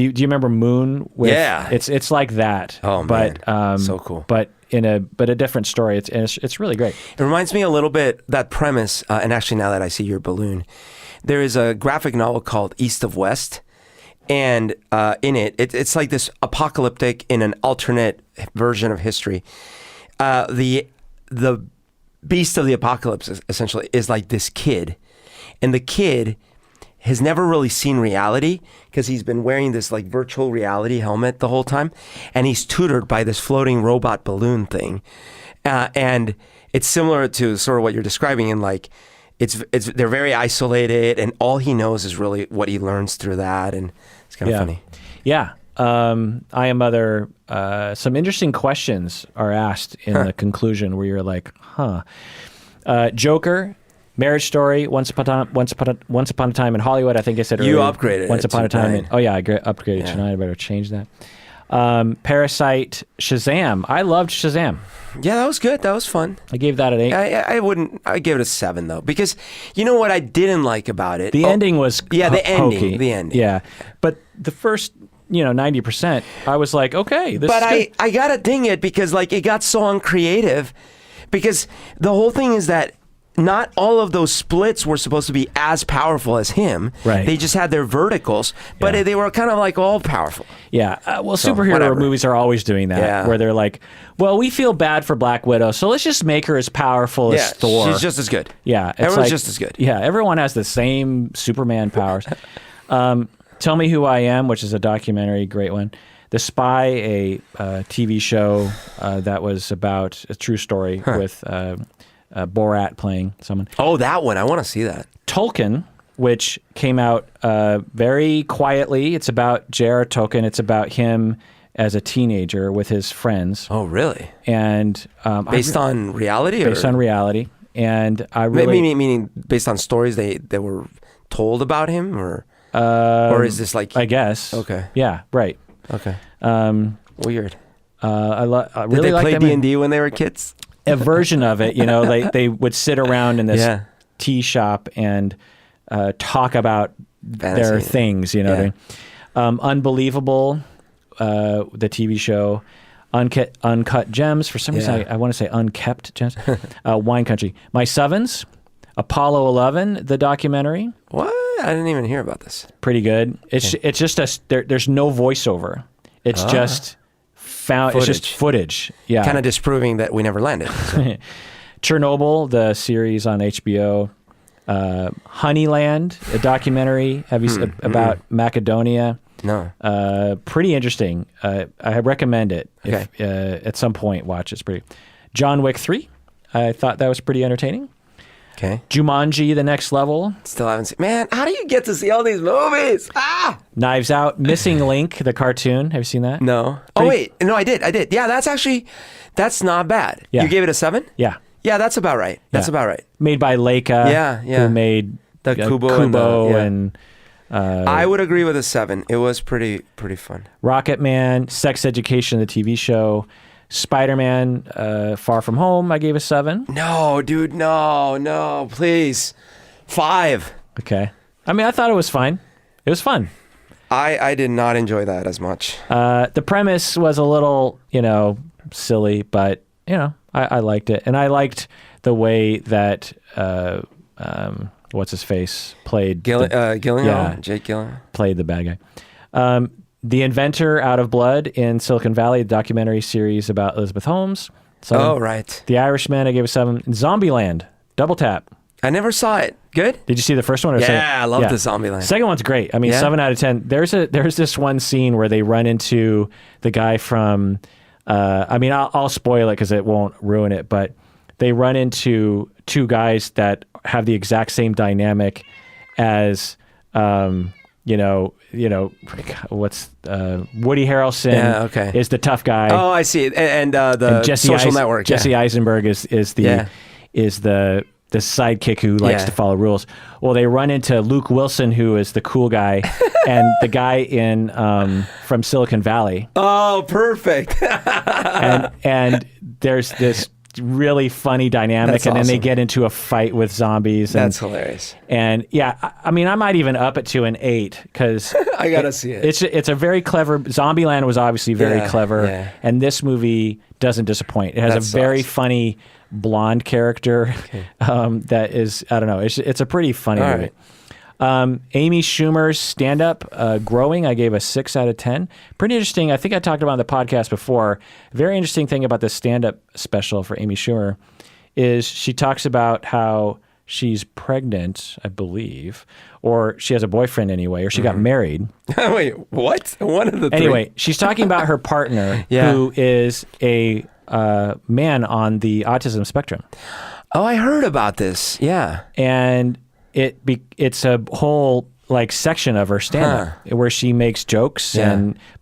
Speaker 1: you remember Moon? It's like that.
Speaker 2: Oh man, so cool.
Speaker 1: But a different story. It's really great.
Speaker 2: It reminds me a little bit that premise. And actually, now that I see your balloon, there is a graphic novel called East of West, and in it's like this apocalyptic in an alternate version of history. The beast of the apocalypse essentially is like this kid, and the kid has never really seen reality because he's been wearing this like virtual reality helmet the whole time, and he's tutored by this floating robot balloon thing, and it's similar to sort of what you're describing in like they're very isolated, and all he knows is really what he learns through that, and it's kind of funny.
Speaker 1: Yeah. I Am Mother, some interesting questions are asked in the conclusion where you're like, Joker, Marriage Story, Once Upon a Time in Hollywood. I think I said earlier.
Speaker 2: You upgraded
Speaker 1: Once Upon a Time. I upgraded
Speaker 2: Yeah.
Speaker 1: tonight. I better change that. Parasite, Shazam. I loved Shazam.
Speaker 2: Yeah, that was good. That was fun.
Speaker 1: I gave that an 8.
Speaker 2: I gave it a 7 though, because you know what I didn't like about it?
Speaker 1: The ending was
Speaker 2: the ending.
Speaker 1: hokey.
Speaker 2: The ending.
Speaker 1: Yeah, but the first 90%, I was like, okay, this
Speaker 2: but
Speaker 1: is good.
Speaker 2: I gotta ding it because like it got so uncreative, because the whole thing is that not all of those splits were supposed to be as powerful as him.
Speaker 1: Right.
Speaker 2: They just had their verticals, but they were kind of like all powerful.
Speaker 1: Yeah. Superhero movies are always doing that, where they're like, well, we feel bad for Black Widow, so let's just make her as powerful as Thor.
Speaker 2: She's just as good.
Speaker 1: Yeah.
Speaker 2: Everyone's just as good.
Speaker 1: Yeah. Everyone has the same Superman powers. Tell Me Who I Am, which is a documentary, great one. The Spy, a TV show that was about a true story with Borat playing someone.
Speaker 2: Oh, that one. I want to see that.
Speaker 1: Tolkien, which came out very quietly. It's about J.R. Tolkien. It's about him as a teenager with his friends.
Speaker 2: Oh, really?
Speaker 1: And
Speaker 2: based on reality?
Speaker 1: Based on reality. And I really...
Speaker 2: Meaning based on stories they were told about him? Or is this like...
Speaker 1: I guess.
Speaker 2: Okay.
Speaker 1: Yeah, right.
Speaker 2: Okay. Weird.
Speaker 1: I really
Speaker 2: Did they
Speaker 1: like
Speaker 2: play
Speaker 1: them.
Speaker 2: D&D when they were kids?
Speaker 1: A version of it, they would sit around in this tea shop and talk about their things, what I mean? Unbelievable, the TV show. Uncut Gems. For some reason, I want to say Unkept Gems. Wine Country. My Sevens. Apollo 11, the documentary.
Speaker 2: What? I didn't even hear about this.
Speaker 1: Pretty good. It's just there's no voiceover. It's just
Speaker 2: footage.
Speaker 1: It's just footage. Yeah.
Speaker 2: Kind of disproving that we never landed. So.
Speaker 1: Chernobyl, the series on HBO. Honeyland, a documentary about Macedonia.
Speaker 2: No.
Speaker 1: Pretty interesting. I recommend it.
Speaker 2: Okay.
Speaker 1: If, at some point, watch. It's pretty. John Wick 3. I thought that was pretty entertaining.
Speaker 2: Okay.
Speaker 1: Jumanji: The Next Level.
Speaker 2: Still haven't seen. Man, how do you get to see all these movies? Ah!
Speaker 1: Knives Out. Missing Link, the cartoon. Have you seen that?
Speaker 2: No. Oh, wait. No, I did. Yeah, that's not bad.
Speaker 1: Yeah.
Speaker 2: You gave it a 7?
Speaker 1: Yeah.
Speaker 2: Yeah, that's about right. That's about right.
Speaker 1: Made by Leica.
Speaker 2: Yeah.
Speaker 1: Who made
Speaker 2: the Kubo
Speaker 1: and
Speaker 2: I would agree with a 7. It was pretty fun.
Speaker 1: Rocket Man, Sex Education, the TV show. Spider-Man, Far From Home, I gave a 7.
Speaker 2: No, dude, no, please. 5.
Speaker 1: Okay. I mean, I thought it was fine. It was fun.
Speaker 2: I did not enjoy that as much.
Speaker 1: The premise was a little, silly, but, I liked it. And I liked the way that, what's his face, played.
Speaker 2: Gyllenhaal?
Speaker 1: Yeah.
Speaker 2: Jake Gyllenhaal?
Speaker 1: Played the bad guy. The Inventor, Out of Blood in Silicon Valley, the documentary series about Elizabeth Holmes. 7.
Speaker 2: Oh, right.
Speaker 1: The Irishman, I gave a 7. Zombieland, Double Tap.
Speaker 2: I never saw it. Good?
Speaker 1: Did you see the first one? Or
Speaker 2: I love the Zombieland.
Speaker 1: Second one's great. I mean, 7 out of 10. There's this one scene where they run into the guy from, I'll spoil it because it won't ruin it, but they run into two guys that have the exact same dynamic as, what's Woody Harrelson is the tough guy.
Speaker 2: Oh, I see. And the Social Network.
Speaker 1: Jesse Eisenberg is the sidekick who likes to follow rules. Well, they run into Luke Wilson, who is the cool guy, and the guy in from Silicon Valley.
Speaker 2: Oh, perfect.
Speaker 1: and there's this really funny dynamic.
Speaker 2: That's
Speaker 1: and then
Speaker 2: awesome.
Speaker 1: they get into a fight with zombies.
Speaker 2: That's hilarious.
Speaker 1: And I might even up it to an 8 because
Speaker 2: I gotta see it.
Speaker 1: It's a very clever. Zombieland was obviously very clever, and this movie doesn't disappoint. It has a very funny blonde character that is, I don't know, it's a pretty funny movie. Amy Schumer's stand-up, Growing, I gave a 6 out of 10. Pretty interesting. I think I talked about on the podcast before. Very interesting thing about the stand-up special for Amy Schumer is she talks about how she's pregnant, I believe, or she has a boyfriend anyway, or she got married.
Speaker 2: Wait, what? One of the three.
Speaker 1: Anyway, she's talking about her partner who is a man on the autism spectrum.
Speaker 2: Oh, I heard about this. Yeah.
Speaker 1: And it's a whole section of her stand-up where she makes jokes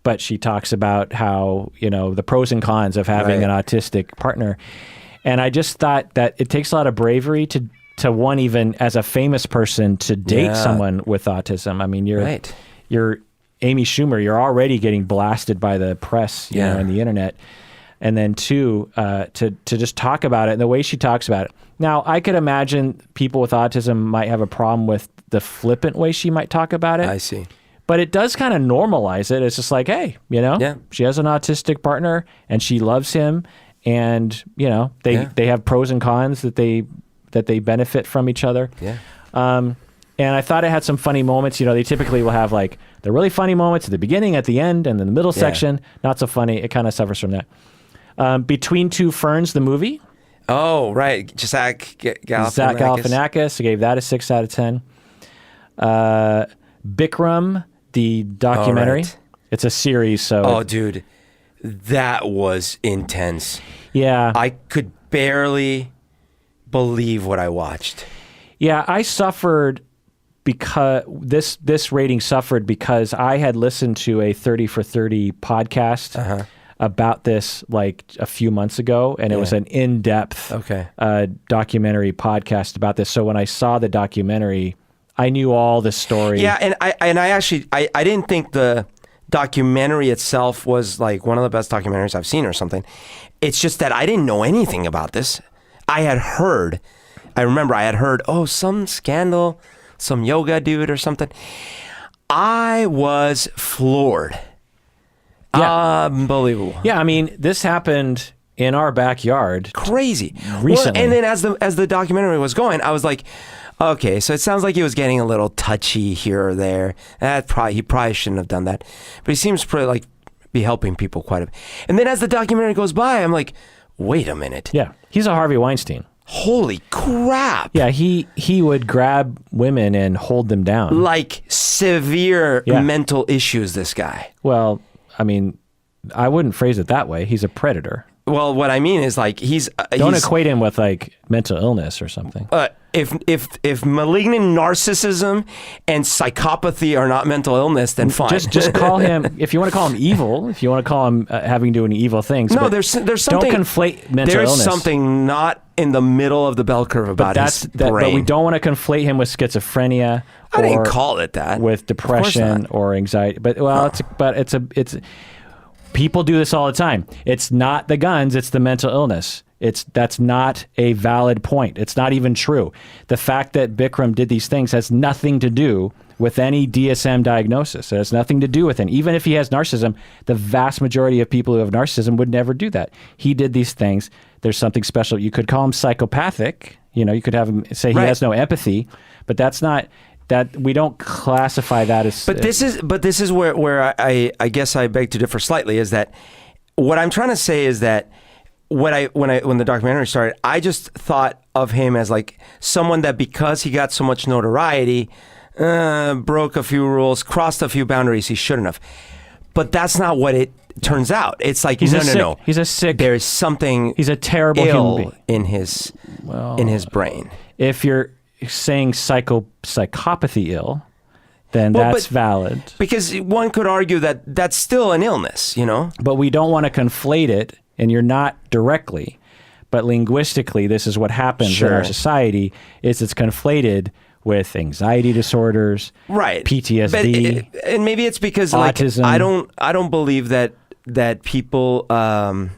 Speaker 1: but she talks about how the pros and cons of having an autistic partner. And I just thought that it takes a lot of bravery to one, even as a famous person, to date someone with autism. I mean, you're Amy Schumer, you're already getting blasted by the press and the internet. And then 2, to just talk about it and the way she talks about it. Now, I could imagine people with autism might have a problem with the flippant way she might talk about it.
Speaker 2: I see.
Speaker 1: But it does kind of normalize it. It's just like, hey, she has an autistic partner and she loves him, and they have pros and cons that they benefit from each other.
Speaker 2: Yeah.
Speaker 1: And I thought it had some funny moments. They typically will have the really funny moments at the beginning, at the end, and then the middle section. Not so funny. It kind of suffers from that. Between Two Ferns, the movie.
Speaker 2: Oh, right. Zach
Speaker 1: Galifianakis. I gave that a 6 out of 10. Bikram, the documentary.
Speaker 2: Right.
Speaker 1: It's a series, so...
Speaker 2: Oh, dude. That was intense.
Speaker 1: Yeah.
Speaker 2: I could barely believe what I watched.
Speaker 1: Yeah, I suffered because... This rating suffered because I had listened to a 30 for 30 podcast about this a few months ago, and it was an in-depth documentary podcast about this. So when I saw the documentary, I knew all the story.
Speaker 2: Yeah, and I actually didn't think the documentary itself was one of the best documentaries I've seen or something. It's just that I didn't know anything about this. I remember I had heard, some scandal, some yoga dude or something. I was floored. Yeah. Unbelievable.
Speaker 1: Yeah, I mean, this happened in our backyard.
Speaker 2: Crazy.
Speaker 1: Recently.
Speaker 2: Well, and then as the documentary was going, I was like, okay, so it sounds like he was getting a little touchy here or there. He probably shouldn't have done that. But he seems to be helping people quite a bit. And then as the documentary goes by, I'm like, wait a minute.
Speaker 1: Yeah, he's a Harvey Weinstein.
Speaker 2: Holy crap.
Speaker 1: Yeah, he would grab women and hold them down.
Speaker 2: Like severe mental issues, this guy.
Speaker 1: Well, I mean, I wouldn't phrase it that way. He's a predator.
Speaker 2: Well, what I mean is like
Speaker 1: don't equate him with like mental illness or something.
Speaker 2: If malignant narcissism and psychopathy are not mental illness, then fine.
Speaker 1: Just call him, if you want to call him evil, if you want to call him having doing evil things.
Speaker 2: No, there's something.
Speaker 1: Don't conflate mental illness.
Speaker 2: There's something not in the middle of the bell curve about his brain.
Speaker 1: But we don't want to conflate him with schizophrenia.
Speaker 2: I didn't call it that.
Speaker 1: With depression or anxiety. But it's people do this all the time. It's not the guns, it's the mental illness. That's not a valid point. It's not even true. The fact that Bikram did these things has nothing to do with any DSM diagnosis. It has nothing to do with it. Even if he has narcissism, the vast majority of people who have narcissism would never do that. He did these things. There's something special. You could call him psychopathic. You could have him say he has no empathy, but that's not that. We don't classify that as.
Speaker 2: But this is where I guess I beg to differ slightly. Is that what I'm trying to say is that. When the documentary started, I just thought of him as like someone that because he got so much notoriety, broke a few rules, crossed a few boundaries he shouldn't have. But that's not what it turns out. It's like no.
Speaker 1: He's a sick.
Speaker 2: There is something.
Speaker 1: He's a terrible human being
Speaker 2: in his brain.
Speaker 1: If you're saying psychopathy ill, then that's valid.
Speaker 2: Because one could argue that that's still an illness,
Speaker 1: But we don't want to conflate it. And you're not directly, but linguistically, this is what happens in our society, is it's conflated with anxiety disorders,
Speaker 2: right?
Speaker 1: PTSD.
Speaker 2: And maybe it's because
Speaker 1: autism.
Speaker 2: Like, I don't believe that people
Speaker 1: I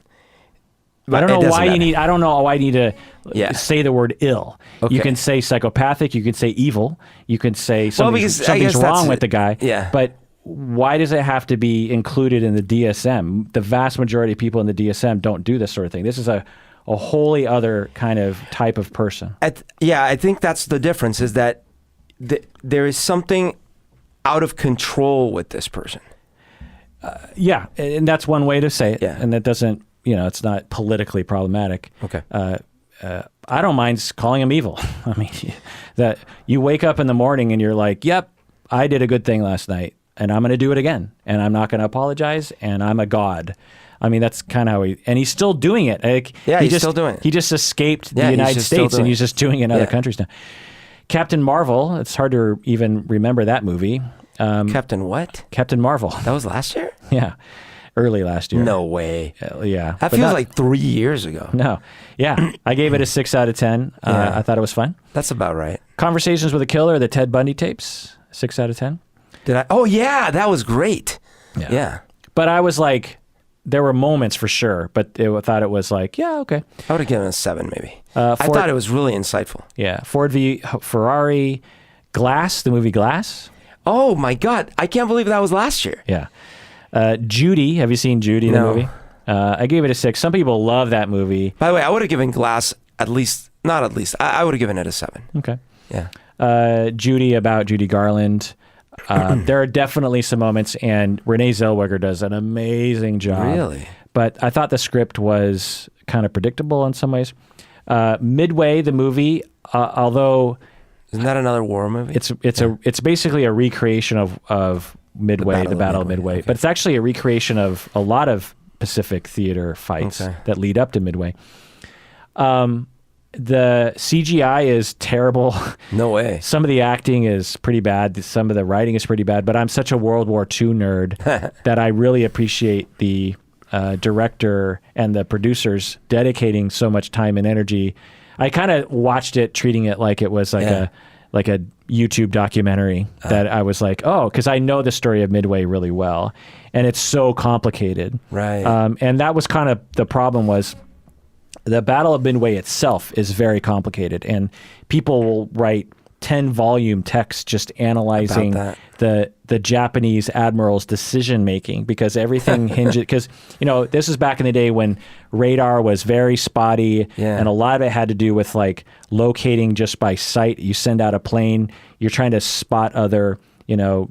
Speaker 1: don't know why you need to say the word ill. Okay. You can say psychopathic, you can say evil, you can say something's wrong with the guy.
Speaker 2: Yeah.
Speaker 1: But why does it have to be included in the DSM? The vast majority of people in the DSM don't do this sort of thing. This is a wholly other kind of type of person.
Speaker 2: I think that's the difference, is that there is something out of control with this person.
Speaker 1: And that's one way to say it.
Speaker 2: Yeah.
Speaker 1: And that doesn't, it's not politically problematic.
Speaker 2: Okay.
Speaker 1: I don't mind calling him evil. I mean, that you wake up in the morning and you're like, yep, I did a good thing last night. And I'm going to do it again. And I'm not going to apologize. And I'm a god. I mean, that's kind of how he's still doing it.
Speaker 2: He's still doing it.
Speaker 1: He just escaped the United States and he's just doing it in other countries now. Captain Marvel, it's hard to even remember that movie.
Speaker 2: Captain what?
Speaker 1: Captain Marvel.
Speaker 2: That was last year?
Speaker 1: Yeah. Early last year.
Speaker 2: No way.
Speaker 1: Yeah.
Speaker 2: That feels like 3 years ago.
Speaker 1: No. Yeah. I gave it a 6 out of 10. I thought it was fun.
Speaker 2: That's about right.
Speaker 1: Conversations with a Killer, the Ted Bundy tapes, 6 out of 10.
Speaker 2: Did I? Oh, yeah. That was great. Yeah.
Speaker 1: But I was like, there were moments for sure, but I thought it was like, yeah, okay.
Speaker 2: I would have given it a 7 maybe. I thought it was really insightful.
Speaker 1: Yeah. Ford v. Ferrari, Glass, the movie Glass.
Speaker 2: Oh, my God. I can't believe that was last year.
Speaker 1: Yeah. Judy. Have you seen Judy, the movie? I gave it a 6. Some people love that movie.
Speaker 2: By the way, I would have given Glass I would have given it a 7.
Speaker 1: Okay.
Speaker 2: Yeah.
Speaker 1: Judy, about Judy Garland. There are definitely some moments, and Renee Zellweger does an amazing job.
Speaker 2: Really?
Speaker 1: But I thought the script was kind of predictable in some ways. Midway, the movie, although...
Speaker 2: Isn't that another war movie?
Speaker 1: It's basically a recreation of Midway, the Battle of Midway. Okay. But it's actually a recreation of a lot of Pacific theater fights that lead up to Midway. The CGI is terrible.
Speaker 2: No way.
Speaker 1: Some of the acting is pretty bad. Some of the writing is pretty bad. But I'm such a World War II nerd that I really appreciate the director and the producers dedicating so much time and energy. I kind of watched it, treating it like it was like a YouTube documentary that I was like, oh, because I know the story of Midway really well, and it's so complicated.
Speaker 2: Right.
Speaker 1: And that was kind of the problem was. The Battle of Midway itself is very complicated, and people will write 10-volume texts just analyzing the Japanese admiral's decision making, because everything hinges. Because this is back in the day when radar was very spotty, and a lot of it had to do with like locating just by sight. You send out a plane, you're trying to spot other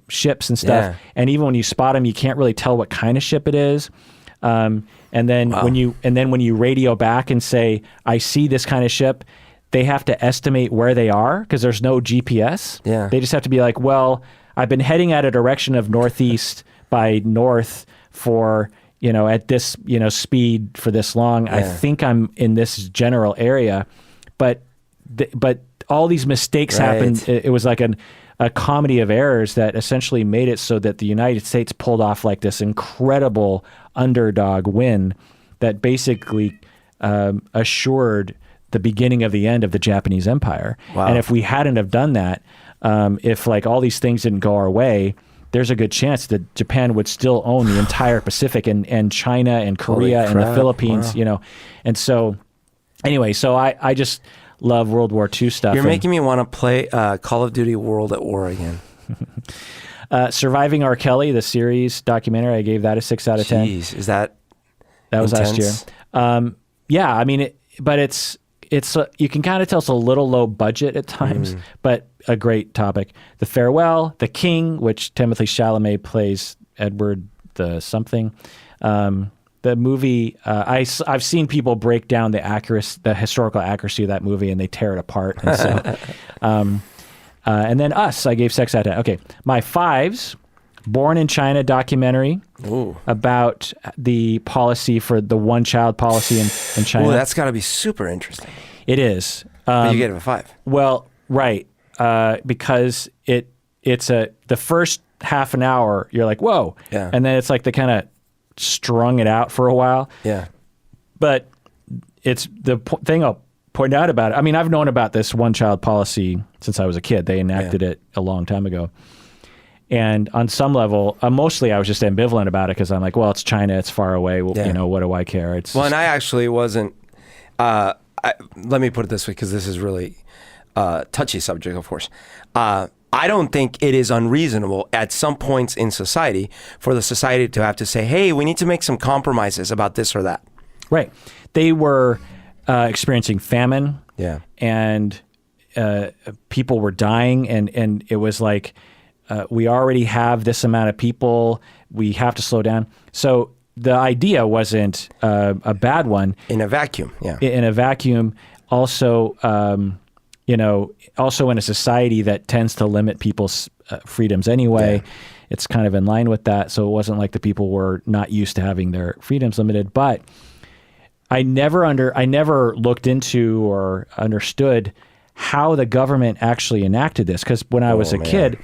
Speaker 1: ships and stuff, and even when you spot them, you can't really tell what kind of ship it is. And then when you radio back and say, I see this kind of ship, they have to estimate where they are because there's no GPS.
Speaker 2: Yeah.
Speaker 1: They just have to be like, well, I've been heading at a direction of northeast by north for, at this, speed for this long. I think I'm in this general area, but all these mistakes happened. It was like a comedy of errors that essentially made it so that the United States pulled off like this incredible underdog win that basically assured the beginning of the end of the Japanese Empire.
Speaker 2: Wow.
Speaker 1: And if we hadn't have done that, if like all these things didn't go our way, there's a good chance that Japan would still own the entire Pacific and China and Korea and the Philippines, And so anyway, so I just love World War II stuff.
Speaker 2: You're making me want to play Call of Duty World at War again.
Speaker 1: Surviving R. Kelly, the series documentary, I gave that a 6 out of 10.
Speaker 2: Jeez, is that
Speaker 1: was
Speaker 2: intense?
Speaker 1: Last year. Yeah, I mean, but it's you can kind of tell it's a little low budget at times, but a great topic. The Farewell, The King, which Timothée Chalamet plays Edward the something. The movie, I've seen people break down the historical accuracy of that movie, and they tear it apart. And so, and then Us, I gave 6 out of 10. Okay, my 5s. Born in China documentary about the policy for the one-child policy in China.
Speaker 2: Well, that's got to be super interesting.
Speaker 1: It is.
Speaker 2: But you gave it a 5.
Speaker 1: Well, right, because it's the first half an hour you're like, whoa, and then it's like they kind of strung it out for a while.
Speaker 2: Yeah,
Speaker 1: but it's the thing I'll point out about it. I mean, I've known about this one-child policy since I was a kid. They enacted it a long time ago. And on some level, mostly I was just ambivalent about it because I'm like, well, it's China, it's far away. Well, what do I care?
Speaker 2: And I actually wasn't. Let me put it this way, because this is really touchy subject, of course. I don't think it is unreasonable at some points in society for the society to have to say, hey, we need to make some compromises about this or that.
Speaker 1: Right. They were experiencing famine.
Speaker 2: Yeah.
Speaker 1: And people were dying, and it was like, we already have this amount of people. We have to slow down. So the idea wasn't a bad one.
Speaker 2: In a vacuum, yeah.
Speaker 1: In a vacuum. Also, also in a society that tends to limit people's freedoms anyway. Yeah. It's kind of in line with that. So it wasn't like the people were not used to having their freedoms limited. But I never looked into or understood how the government actually enacted this. Because when I was a kid,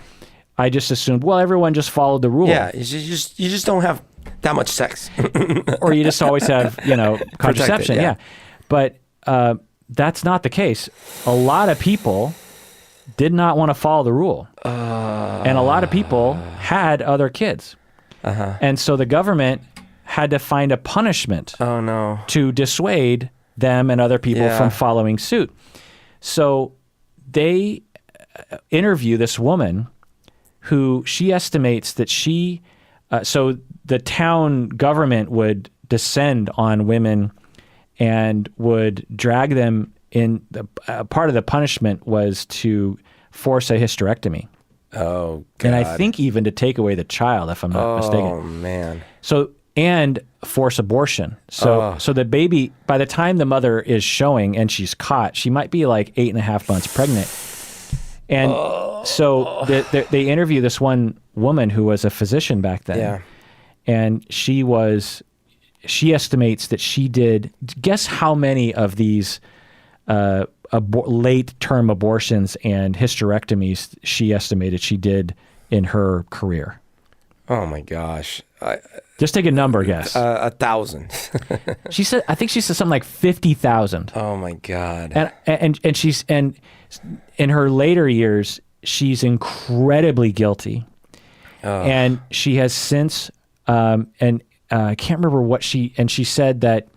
Speaker 1: I just assumed, well, everyone just followed the rule.
Speaker 2: Yeah, you just don't have that much sex.
Speaker 1: Or you just always have, contraception.
Speaker 2: Protected,
Speaker 1: yeah. But that's not the case. A lot of people did not want to follow the rule. And a lot of people had other kids. And so the government had to find a punishment to dissuade them and other people from following suit. So they interview this woman who she estimates that so the town government would descend on women and would drag them in. Part of the punishment was to force a hysterectomy.
Speaker 2: Oh, God.
Speaker 1: And I think even to take away the child, if I'm not mistaken.
Speaker 2: Oh, man.
Speaker 1: So, and force abortion. So the baby, by the time the mother is showing and she's caught, she might be like 8.5 months pregnant. And so they interview this one woman who was a physician back then.
Speaker 2: Yeah.
Speaker 1: And she estimates that she did, guess how many of these late-term abortions and hysterectomies she estimated she did in her career.
Speaker 2: Oh, my gosh.
Speaker 1: Just take a number guess.
Speaker 2: 1,000.
Speaker 1: I think she said something like 50,000.
Speaker 2: Oh, my God.
Speaker 1: And she's in her later years, she's incredibly guilty. And she has since, I can't remember what she said that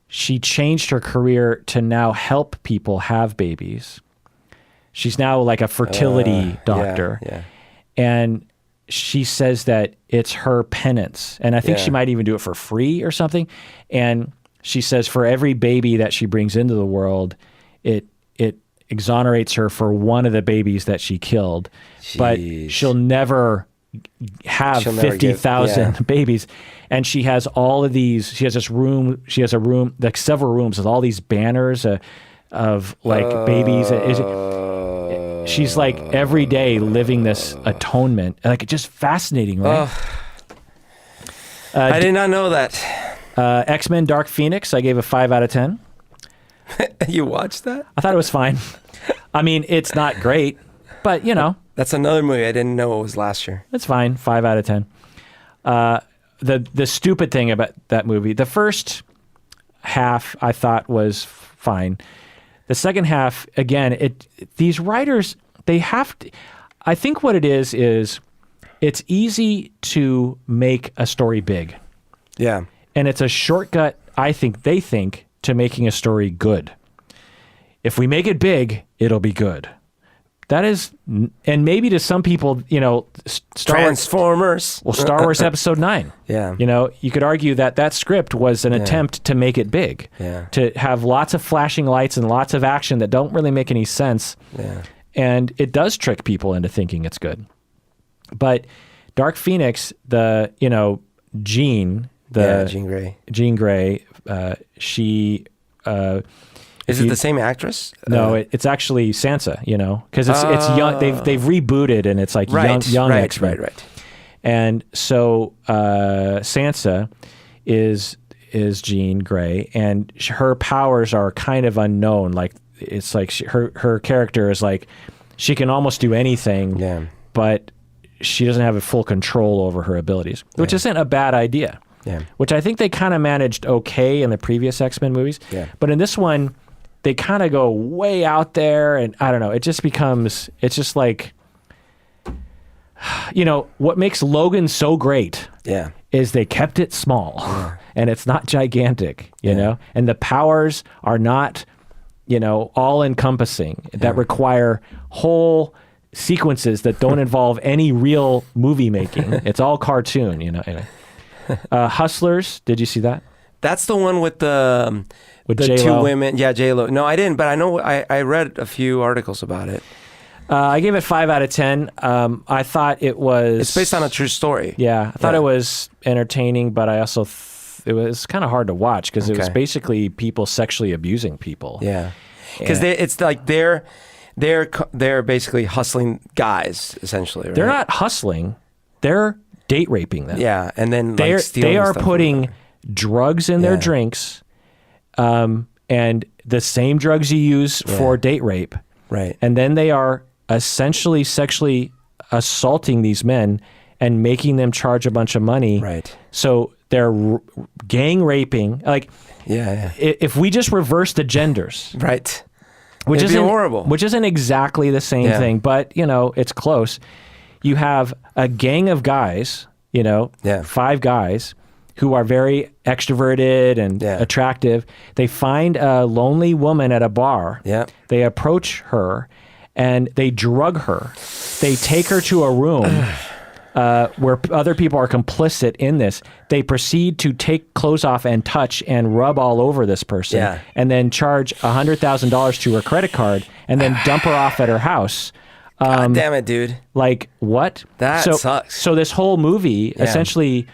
Speaker 1: she changed her career to now help people have babies. She's now like a fertility doctor.
Speaker 2: Yeah.
Speaker 1: And she says that it's her penance. And I think she might even do it for free or something. And she says for every baby that she brings into the world, it exonerates her for one of the babies that she killed.
Speaker 2: Jeez.
Speaker 1: But she'll never have 50,000 babies. And she has all of these, she has a room, like several rooms with all these banners, like babies. She's like every day living this atonement. Like it's just fascinating, right?
Speaker 2: I did not know that.
Speaker 1: X-Men Dark Phoenix, I gave a 5 out of 10.
Speaker 2: You watched that?
Speaker 1: I thought it was fine. I mean, it's not great, but you know.
Speaker 2: That's another movie I didn't know it was last year.
Speaker 1: It's fine, 5 out of 10. The stupid thing about that movie, the first half I thought was fine. The second half, again, these writers, they have to, I think what it is it's easy to make a story big.
Speaker 2: Yeah.
Speaker 1: And it's a shortcut, they think, to making a story good. If we make it big, it'll be good. That is, and maybe to some people, you know,
Speaker 2: Transformers.
Speaker 1: Star Wars Episode 9.
Speaker 2: Yeah.
Speaker 1: You know, you could argue that script was an attempt to make it big.
Speaker 2: Yeah.
Speaker 1: To have lots of flashing lights and lots of action that don't really make any sense.
Speaker 2: Yeah.
Speaker 1: And it does trick people into thinking it's good. But Dark Phoenix, Jean Grey. Jean Grey, she...
Speaker 2: Is it the same actress?
Speaker 1: No, it's actually Sansa, you know, because it's young. They've rebooted and it's like young X-Men.
Speaker 2: Right.
Speaker 1: And so Sansa is Jean Grey, and her powers are kind of unknown. Like it's like her character is like she can almost do anything, but she doesn't have a full control over her abilities, which isn't a bad idea.
Speaker 2: Yeah.
Speaker 1: Which I think they kind of managed okay in the previous X-Men movies.
Speaker 2: Yeah.
Speaker 1: But in this one, they kind of go way out there, and I don't know. It just becomes. It's just like, you know, what makes Logan so great.
Speaker 2: Yeah.
Speaker 1: Is they kept it small, and it's not gigantic. You know, and the powers are not, you know, all encompassing. That require whole sequences that don't involve any real movie making. It's all cartoon. You know. Anyway. Hustlers. Did you see that?
Speaker 2: That's the one with the
Speaker 1: J-Lo.
Speaker 2: 2 women. Yeah, J-Lo. No, I didn't, but I know I read a few articles about it.
Speaker 1: I gave it 5 out of 10. I thought it was...
Speaker 2: It's based on a true story.
Speaker 1: Yeah, I thought it was entertaining, but I also... it was kind of hard to watch because it was basically people sexually abusing people.
Speaker 2: Yeah. Because it's like they're basically hustling guys, essentially, right?
Speaker 1: They're not hustling. They're date raping them.
Speaker 2: Yeah, and then like
Speaker 1: they are putting drugs in their drinks, and the same drugs you use for date rape.
Speaker 2: Right.
Speaker 1: And then they are essentially sexually assaulting these men and making them charge a bunch of money.
Speaker 2: Right.
Speaker 1: So they're gang raping. Like, if we just reverse the genders,
Speaker 2: right,
Speaker 1: which
Speaker 2: isn't horrible,
Speaker 1: which isn't exactly the same thing, but you know it's close. You have a gang of guys, you know, 5 guys who are very extroverted and attractive. They find a lonely woman at a bar. Yeah. They approach her and they drug her. They take her to a room where other people are complicit in this. They proceed to take clothes off and touch and rub all over this person and then charge $100,000 to her credit card and then dump her off at her house.
Speaker 2: God damn it, dude.
Speaker 1: Like, what?
Speaker 2: That sucks.
Speaker 1: So this whole movie, essentially,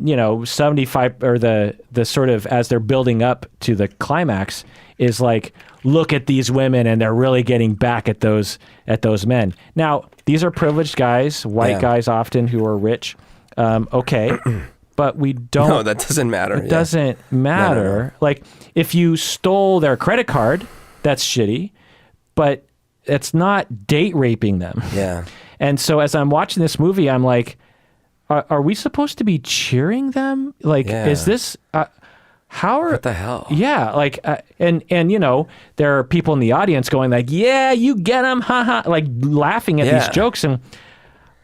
Speaker 1: you know, 75, or the sort of, as they're building up to the climax, is like, look at these women, and they're really getting back at those men. Now, these are privileged guys, white guys often, who are rich. But we don't...
Speaker 2: No, that doesn't matter.
Speaker 1: It doesn't matter. No. Like, if you stole their credit card, that's shitty, but... it's not date raping them. Yeah. And so as I'm watching this movie, I'm like, are we supposed to be cheering them? Like, is this, how are...
Speaker 2: What the hell?
Speaker 1: Yeah. Like, and you know, there are people in the audience going like, yeah, you get them, haha, like laughing at these jokes. And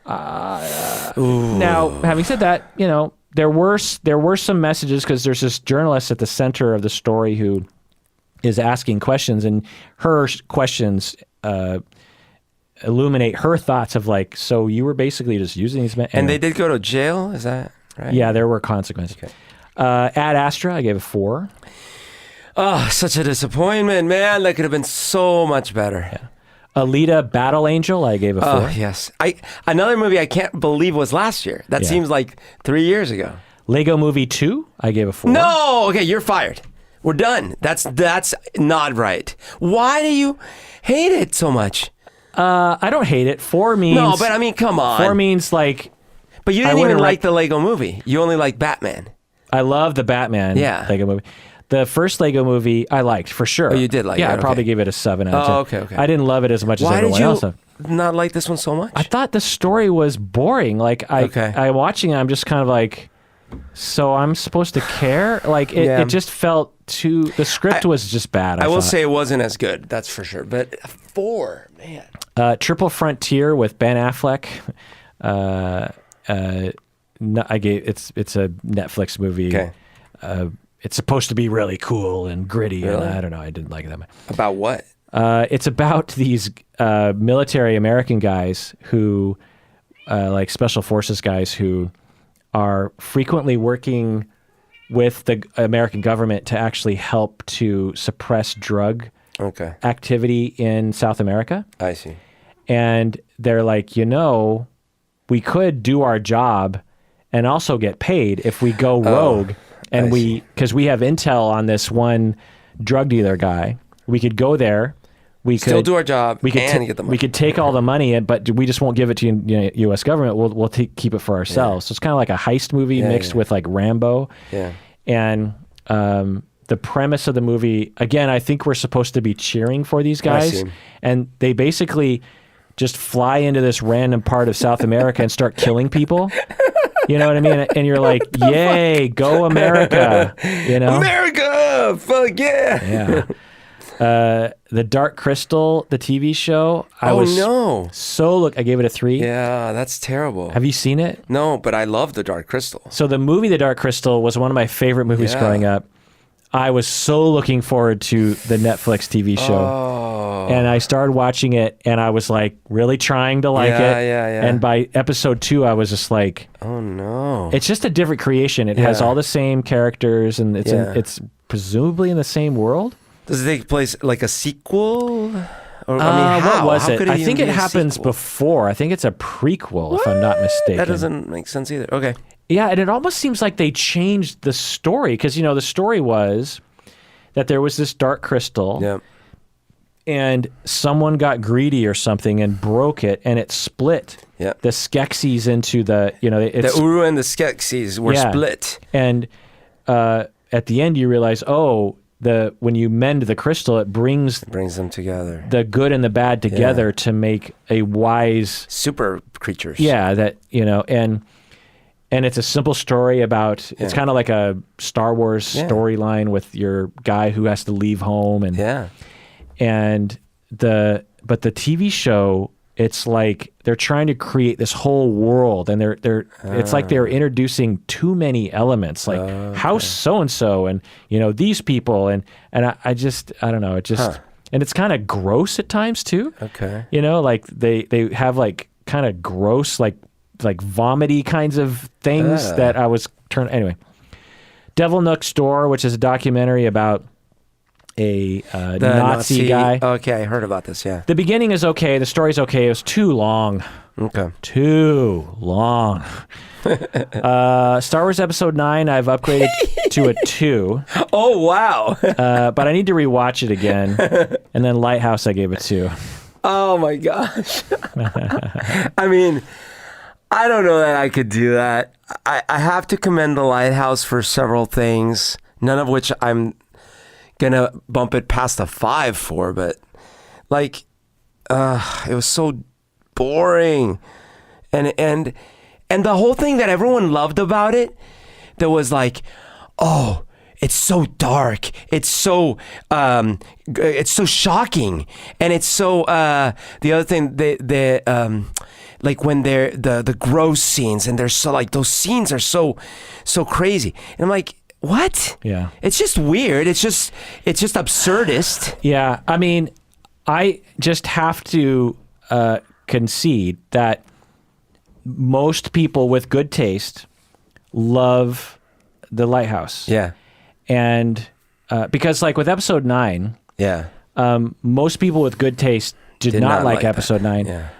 Speaker 1: now, having said that, you know, there were some messages because there's this journalist at the center of the story who is asking questions, and her questions illuminate her thoughts of like, so you were basically just using these men.
Speaker 2: And they did go to jail, is that right?
Speaker 1: Yeah, there were consequences. Okay. Ad Astra, I gave a 4.
Speaker 2: Oh, such a disappointment, man. That could have been so much better.
Speaker 1: Yeah. Alita Battle Angel, I gave a 4.
Speaker 2: Oh, yes. Another movie I can't believe was last year. That seems like 3 years ago.
Speaker 1: Lego Movie 2, I gave a 4.
Speaker 2: No! Okay, you're fired. We're done. That's not right. Why do you hate it so much?
Speaker 1: I don't hate it. 4 means...
Speaker 2: No, but I mean, come on.
Speaker 1: 4 means like...
Speaker 2: But you didn't even like the Lego movie. You only like Batman.
Speaker 1: I love the Batman Lego movie. The first Lego movie I liked, for sure.
Speaker 2: Oh, you did like it?
Speaker 1: Yeah, I probably gave it a 7 out of 10.
Speaker 2: Okay.
Speaker 1: I didn't love it as much as everyone else.
Speaker 2: Why did you not like this one so much?
Speaker 1: I thought the story was boring. Like, I'm watching it, I'm just kind of like, so I'm supposed to care? Like, it just felt too... The script was just bad, I
Speaker 2: will
Speaker 1: thought.
Speaker 2: say it wasn't as good, that's for sure. But 4, man.
Speaker 1: Triple Frontier with Ben Affleck. It's a Netflix movie.
Speaker 2: Okay.
Speaker 1: It's supposed to be really cool and gritty. Really? And I don't know. I didn't like it that much.
Speaker 2: About what?
Speaker 1: It's about these military American guys who, like special forces guys who are frequently working with the American government to actually help to suppress drug activity in South America.
Speaker 2: I see.
Speaker 1: And they're like, we could do our job and also get paid if we go rogue. And because we have intel on this one drug dealer guy, we could go there. We
Speaker 2: still
Speaker 1: could
Speaker 2: do our job and get the money.
Speaker 1: We could take all the money, but we just won't give it to U.S. government. We'll keep it for ourselves. So it's kind of like a heist movie mixed with like Rambo.
Speaker 2: Yeah.
Speaker 1: And the premise of the movie, again, I think we're supposed to be cheering for these guys, and they basically just fly into this random part of South America and start killing people. You know what I mean? And you're like, yay, go America.
Speaker 2: America, fuck yeah.
Speaker 1: Yeah. The Dark Crystal, the TV show. I gave it a 3.
Speaker 2: Yeah, that's terrible.
Speaker 1: Have you seen it?
Speaker 2: No, but I love The Dark Crystal.
Speaker 1: So the movie The Dark Crystal was one of my favorite movies growing up. I was so looking forward to the Netflix TV show. And I started watching it, and I was like really trying to like it.
Speaker 2: Yeah.
Speaker 1: And by episode 2, I was just like,
Speaker 2: oh no.
Speaker 1: It's just a different creation. It has all the same characters, and it's presumably in the same world.
Speaker 2: Does it take place like a sequel? Or,
Speaker 1: what was it? I think it happens before. I think it's a prequel, if I'm not mistaken.
Speaker 2: That doesn't make sense either. Okay.
Speaker 1: Yeah, and it almost seems like they changed the story, because, the story was that there was this dark crystal, and someone got greedy or something and broke it, and it split the Skeksis into the,
Speaker 2: the Uru and the Skeksis were split.
Speaker 1: And at the end, you realize, when you mend the crystal, it brings
Speaker 2: them together.
Speaker 1: The good and the bad together to make a wise
Speaker 2: super creatures.
Speaker 1: Yeah, that and it's a simple story about. It's kind of like a Star Wars storyline with your guy who has to leave home but the TV show, it's like they're trying to create this whole world, and it's like they're introducing too many elements, like house so and so, and these people, and I don't know, it just and it's kind of gross at times too.
Speaker 2: Okay,
Speaker 1: like they have like kind of gross like vomity kinds of things that I was anyway. Devil Next Door, which is a documentary about a Nazi guy.
Speaker 2: Okay, I heard about this, yeah.
Speaker 1: The beginning is okay. The story's okay. It was too long.
Speaker 2: Okay.
Speaker 1: Too long. Star Wars Episode 9, I've upgraded to a 2.
Speaker 2: Oh, wow.
Speaker 1: But I need to rewatch it again. And then Lighthouse, I gave it 2.
Speaker 2: Oh, my gosh. I mean, I don't know that I could do that. I have to commend The Lighthouse for several things, none of which I'm gonna bump it past a 5 for, but like it was so boring, and the whole thing that everyone loved about it, that was like, oh, it's so dark, it's so shocking, and it's so the other thing, like when they're the gross scenes, and they're so like, those scenes are so crazy, and I'm like, what?
Speaker 1: Yeah.
Speaker 2: It's just weird. It's just absurdist.
Speaker 1: Yeah. I mean, I just have to concede that most people with good taste love The Lighthouse.
Speaker 2: Yeah.
Speaker 1: And because like with Episode 9, most people with good taste did not like Episode 9.
Speaker 2: Yeah.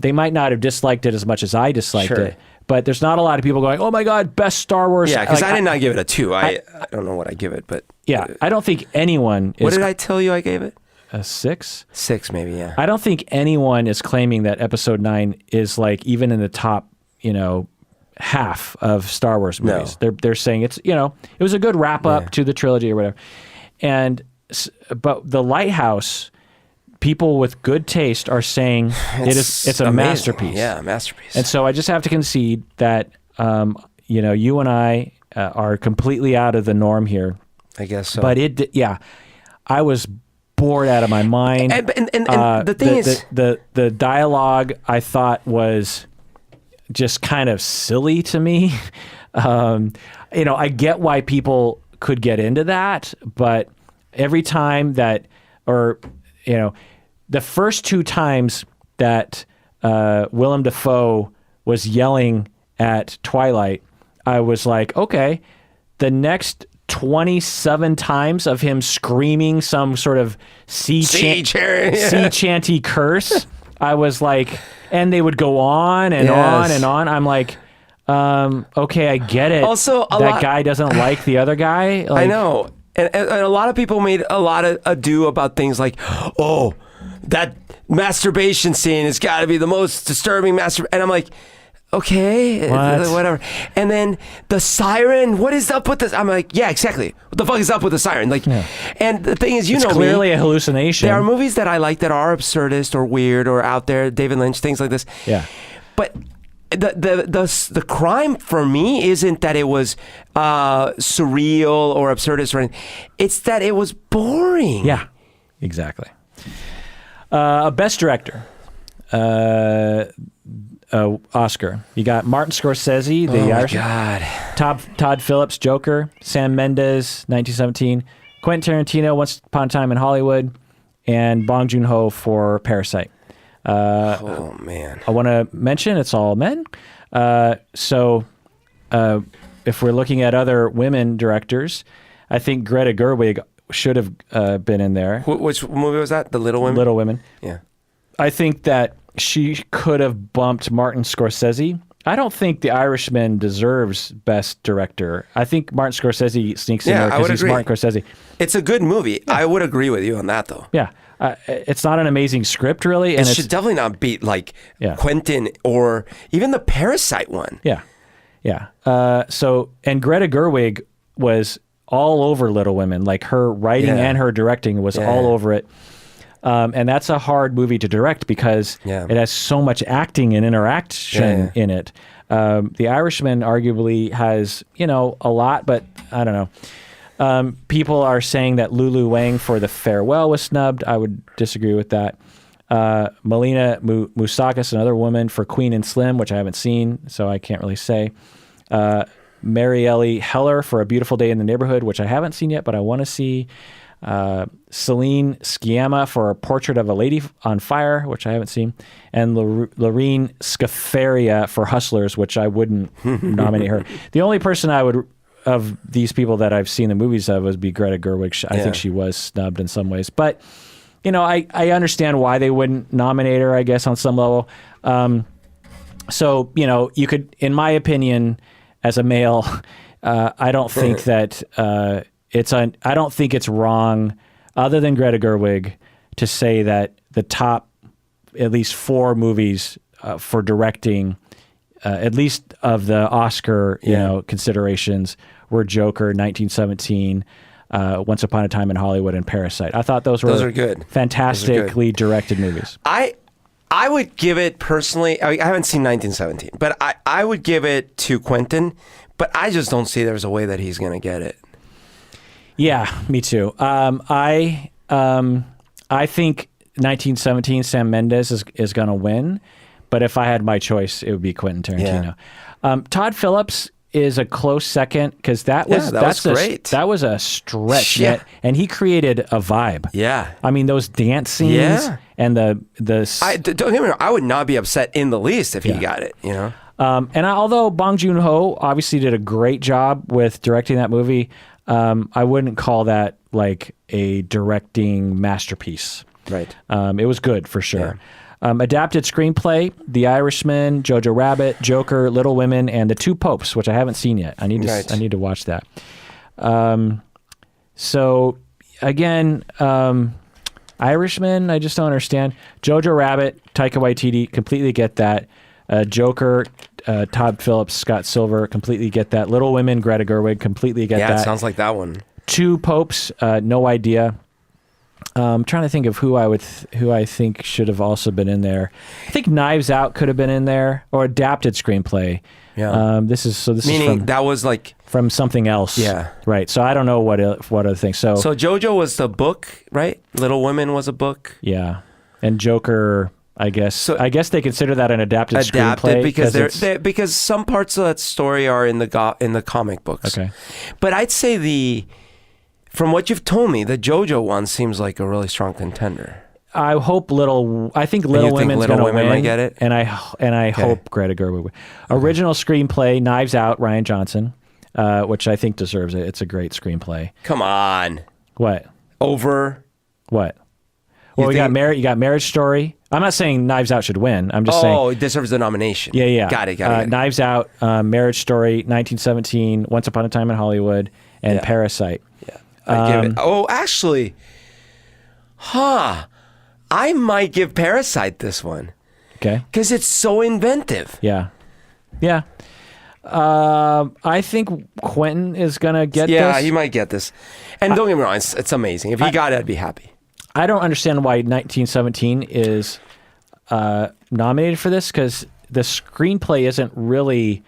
Speaker 1: They might not have disliked it as much as I disliked it, but there's not a lot of people going, "Oh my God, best Star Wars."
Speaker 2: Yeah, because I did not give it a 2. I don't know what I give it, but
Speaker 1: yeah, I don't think anyone.
Speaker 2: What did I tell you I gave it?
Speaker 1: A 6?
Speaker 2: 6, maybe. Yeah.
Speaker 1: I don't think anyone is claiming that Episode 9 is like even in the top, half of Star Wars movies.
Speaker 2: No.
Speaker 1: They're saying it's, it was a good wrap up to the trilogy or whatever. But The Lighthouse, people with good taste are saying it's a
Speaker 2: amazing.
Speaker 1: Masterpiece.
Speaker 2: Yeah, a masterpiece.
Speaker 1: And so I just have to concede that, you and I are completely out of the norm here.
Speaker 2: I guess so.
Speaker 1: But I was bored out of my mind.
Speaker 2: And the thing is,
Speaker 1: the dialogue I thought was just kind of silly to me. I get why people could get into that, but every time that, the first 2 times that Willem Dafoe was yelling at Twilight, I was like, okay, the next 27 times of him screaming some sort of sea chanty curse, I was like, and they would go on and on and on. I'm like, okay, I get it.
Speaker 2: Also,
Speaker 1: that guy doesn't like the other guy.
Speaker 2: I know. And a lot of people made a lot of ado about things like, oh, that masturbation scene has got to be the most disturbing and I'm like, okay, whatever. And then the siren, what is up with this? I'm like, yeah, exactly. What the fuck is up with the siren? And the thing is, it's
Speaker 1: clearly a hallucination.
Speaker 2: There are movies that I like that are absurdist or weird or out there, David Lynch, things like this.
Speaker 1: Yeah.
Speaker 2: But the crime for me isn't that it was surreal or absurdist or anything. It's that it was boring.
Speaker 1: Yeah, exactly. Best director. Oscar. You got Martin Scorsese, The Irishman.
Speaker 2: God.
Speaker 1: Todd Phillips, Joker. Sam Mendes, 1917. Quentin Tarantino, Once Upon a Time in Hollywood. And Bong Joon-ho for Parasite.
Speaker 2: Oh, man.
Speaker 1: I want to mention it's all men. So if we're looking at other women directors, I think Greta Gerwig should have been in there.
Speaker 2: Which movie was that? The Little Women?
Speaker 1: Little Women.
Speaker 2: Yeah.
Speaker 1: I think that she could have bumped Martin Scorsese. I don't think The Irishman deserves Best Director. I think Martin Scorsese sneaks in there because he's Martin Scorsese.
Speaker 2: It's a good movie. Yeah. I would agree with you on that, though.
Speaker 1: Yeah. It's not an amazing script, really. And
Speaker 2: it should definitely not beat Quentin or even the Parasite one.
Speaker 1: Yeah. Yeah. And Greta Gerwig was all over Little Women. Like her writing and her directing was all over it. And that's a hard movie to direct because it has so much acting and interaction in it. The Irishman arguably has, a lot, but I don't know. People are saying that Lulu Wang for The Farewell was snubbed. I would disagree with that. Melina Mousakis, another woman, for Queen and Slim, which I haven't seen, so I can't really say. Marielle Heller for A Beautiful Day in the Neighborhood, which I haven't seen yet, but I want to see. Celine Sciamma for A Portrait of a Lady on Fire, which I haven't seen, and Lorene Scafaria for Hustlers, which I wouldn't nominate her. The only person I would, of these people that I've seen the movies of, would be Greta Gerwig. I think she was snubbed in some ways, but I understand why they wouldn't nominate her, I guess, on some level. So you could, in my opinion, as a male, I don't think that I don't think it's wrong, other than Greta Gerwig, to say that the top at least 4 movies for directing, at least of the Oscar considerations, were Joker, 1917, Once Upon a Time in Hollywood, and Parasite. I thought those are good, fantastically directed movies.
Speaker 2: I would give it personally. I haven't seen 1917, but I would give it to Quentin. But I just don't see there's a way that he's going to get it.
Speaker 1: Yeah, me too. I think 1917, Sam Mendes is going to win, but if I had my choice, it would be Quentin Tarantino. Yeah. Todd Phillips is a close second because that was great. That was a stretch, and he created a vibe. Yeah, I mean those dance scenes and the.
Speaker 2: Don't get me wrong, I would not be upset in the least if he got it.
Speaker 1: Although Bong Joon-ho obviously did a great job with directing that movie. I wouldn't call that like a directing masterpiece.
Speaker 2: Right.
Speaker 1: It was good for sure. Adapted screenplay: The Irishman, Jojo Rabbit, Joker, Little Women, and The Two Popes, which I haven't seen yet. I need to watch that. So again, Irishman, I just don't understand. Jojo Rabbit, Taika Waititi, completely get that. Joker, Todd Phillips, Scott Silver, completely get that. Little Women, Greta Gerwig, completely get that.
Speaker 2: Yeah, it sounds like that one.
Speaker 1: Two Popes, no idea. I'm trying to think of who I think should have also been in there. I think Knives Out could have been in there, or adapted screenplay.
Speaker 2: Yeah.
Speaker 1: This is
Speaker 2: meaning that was like
Speaker 1: from something else.
Speaker 2: Yeah.
Speaker 1: Right. So I don't know what other things. So
Speaker 2: JoJo was the book, right? Little Women was a book.
Speaker 1: Yeah, and Joker. I guess they consider that an adapted screenplay
Speaker 2: because some parts of that story are in the comic books.
Speaker 1: Okay,
Speaker 2: but I'd say from what you've told me, the JoJo one seems like a really strong contender.
Speaker 1: I think Little Women's going to win.
Speaker 2: Might get it,
Speaker 1: and I hope Greta Gerwig would. Original screenplay: Knives Out, Rian Johnson, which I think deserves it. It's a great screenplay.
Speaker 2: Come on,
Speaker 1: what
Speaker 2: over
Speaker 1: what? Well, you got Marriage Story. I'm not saying Knives Out should win. I'm just saying.
Speaker 2: Oh, it deserves a nomination.
Speaker 1: Yeah.
Speaker 2: Got it.
Speaker 1: Knives Out, Marriage Story, 1917, Once Upon a Time in Hollywood, and Parasite.
Speaker 2: Yeah. I give it. Oh, actually, I might give Parasite this one.
Speaker 1: Okay.
Speaker 2: Because it's so inventive.
Speaker 1: Yeah. I think Quentin is gonna get this.
Speaker 2: Yeah, he might get this. And don't get me wrong, it's amazing. If he got it, I'd be happy.
Speaker 1: I don't understand why 1917 is nominated for this, because the screenplay isn't really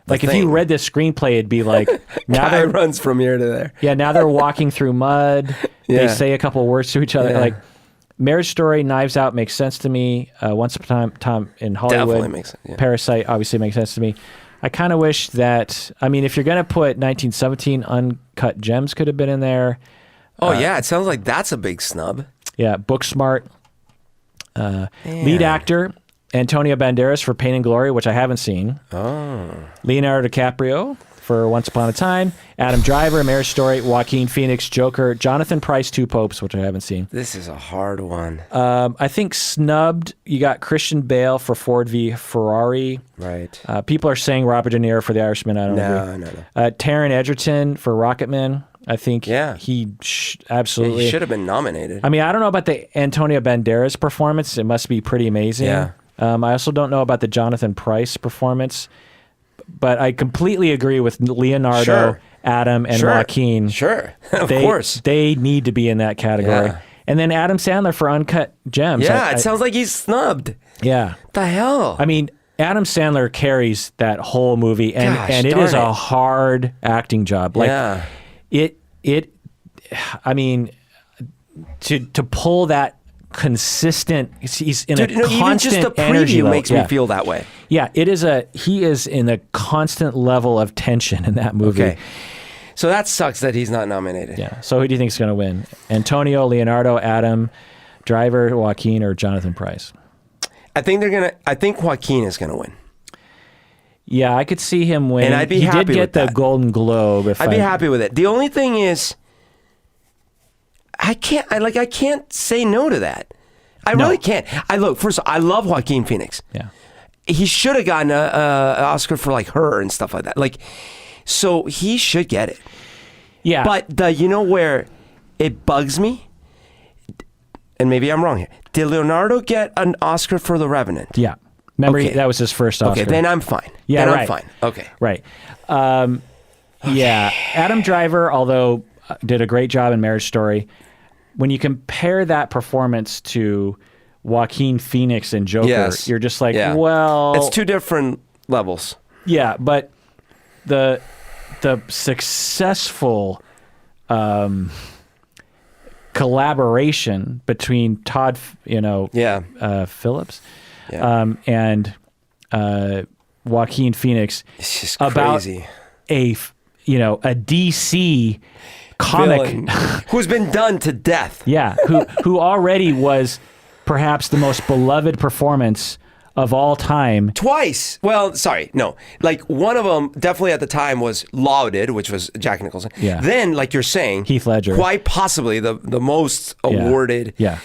Speaker 1: like, if you read this screenplay, it'd be like
Speaker 2: now guy runs from here to there.
Speaker 1: Yeah, now they're walking through mud. They say a couple words to each other. Like Marriage Story, Knives Out makes sense to me. Once Upon a Time in Hollywood,
Speaker 2: definitely makes sense. Yeah.
Speaker 1: Parasite obviously makes sense to me. I kind of wish that. I mean, if you're gonna put 1917, Uncut Gems could have been in there.
Speaker 2: Oh, yeah. It sounds like that's a big snub.
Speaker 1: Yeah. Booksmart. Lead actor, Antonio Banderas for Pain and Glory, which I haven't seen.
Speaker 2: Oh.
Speaker 1: Leonardo DiCaprio for Once Upon a Time. Adam Driver, Marriage Story. Joaquin Phoenix, Joker. Jonathan Pryce, Two Popes, which I haven't seen.
Speaker 2: This is a hard one.
Speaker 1: I think snubbed, you got Christian Bale for Ford v. Ferrari.
Speaker 2: Right.
Speaker 1: People are saying Robert De Niro for The Irishman. I don't agree.
Speaker 2: No.
Speaker 1: Taron Egerton for Rocketman. I think he absolutely
Speaker 2: he should have been nominated.
Speaker 1: I mean, I don't know about the Antonio Banderas performance. It must be pretty amazing.
Speaker 2: Yeah.
Speaker 1: I also don't know about the Jonathan Pryce performance, but I completely agree with Leonardo, Adam, and Joaquin.
Speaker 2: Sure, of course.
Speaker 1: They need to be in that category. Yeah. And then Adam Sandler for Uncut Gems.
Speaker 2: Yeah, it sounds like he's snubbed.
Speaker 1: Yeah.
Speaker 2: The hell?
Speaker 1: I mean, Adam Sandler carries that whole movie, and it is a hard acting job. Like, I mean, to pull that consistent, he's in a constant
Speaker 2: even just the
Speaker 1: energy
Speaker 2: preview
Speaker 1: level.
Speaker 2: makes me feel that way.
Speaker 1: Yeah, he is in a constant level of tension in that movie.
Speaker 2: Okay. So that sucks that he's not nominated.
Speaker 1: Yeah. So who do you think is going to win? Antonio, Leonardo, Adam Driver, Joaquin, or Jonathan Pryce?
Speaker 2: I think Joaquin is going to win.
Speaker 1: Yeah, I could see him win.
Speaker 2: And I'd be happy with that.
Speaker 1: He did get the Golden Globe.
Speaker 2: I'd be happy with it. The only thing is, I can't say no to that. I really can't. First of all, I love Joaquin Phoenix.
Speaker 1: Yeah.
Speaker 2: He should have gotten an Oscar for like Her and stuff like that. So he should get it.
Speaker 1: Yeah.
Speaker 2: But where it bugs me, and maybe I'm wrong here. Did Leonardo get an Oscar for The Revenant?
Speaker 1: Yeah. Remember, that was his first Oscar.
Speaker 2: Okay, then I'm fine.
Speaker 1: Yeah,
Speaker 2: then
Speaker 1: right.
Speaker 2: I'm fine. Okay.
Speaker 1: Right. Yeah. Adam Driver, although did a great job in Marriage Story, when you compare that performance to Joaquin Phoenix and Joker, you're just like, well...
Speaker 2: It's two different levels.
Speaker 1: Yeah, but the successful collaboration between Todd, Phillips, and Joaquin Phoenix
Speaker 2: about
Speaker 1: a DC comic
Speaker 2: villain who's been done to death.
Speaker 1: Yeah, who already was perhaps the most beloved performance of all time.
Speaker 2: Twice. Well, sorry, no. Like one of them definitely at the time was lauded, which was Jack Nicholson.
Speaker 1: Yeah.
Speaker 2: Then, like you're saying,
Speaker 1: Heath Ledger,
Speaker 2: quite possibly the most awarded.
Speaker 1: Yeah.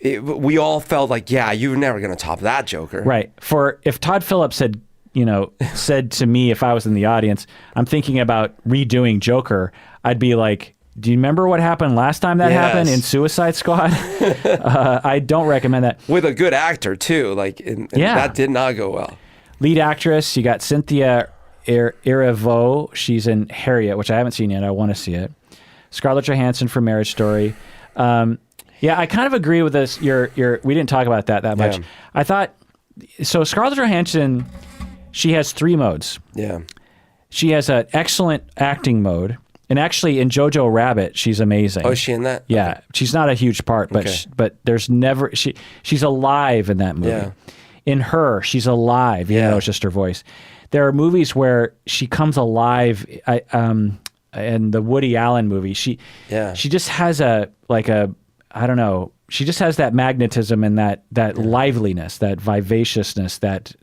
Speaker 2: we all felt like, yeah, you're never going to top that Joker.
Speaker 1: Right. For if Todd Phillips had, said to me if I was in the audience, I'm thinking about redoing Joker, I'd be like, do you remember what happened last time that happened in Suicide Squad? I don't recommend that.
Speaker 2: With a good actor, too. And that did not go well.
Speaker 1: Lead actress, you got Cynthia Erivo. She's in Harriet, which I haven't seen yet. I want to see it. Scarlett Johansson for Marriage Story. I kind of agree with this. We didn't talk about that much.
Speaker 2: Yeah.
Speaker 1: I thought, so Scarlett Johansson, she has 3 modes. Yeah. She has an excellent acting mode. And actually, in Jojo Rabbit, she's amazing.
Speaker 2: Oh, is she in that?
Speaker 1: Yeah,
Speaker 2: okay.
Speaker 1: She's not a huge part, but but there's never she's alive in that movie. Yeah. In Her, she's alive. You know, it's just her voice. There are movies where she comes alive. In the Woody Allen movie, she just has I don't know. She just has that magnetism and that liveliness, that vivaciousness, that.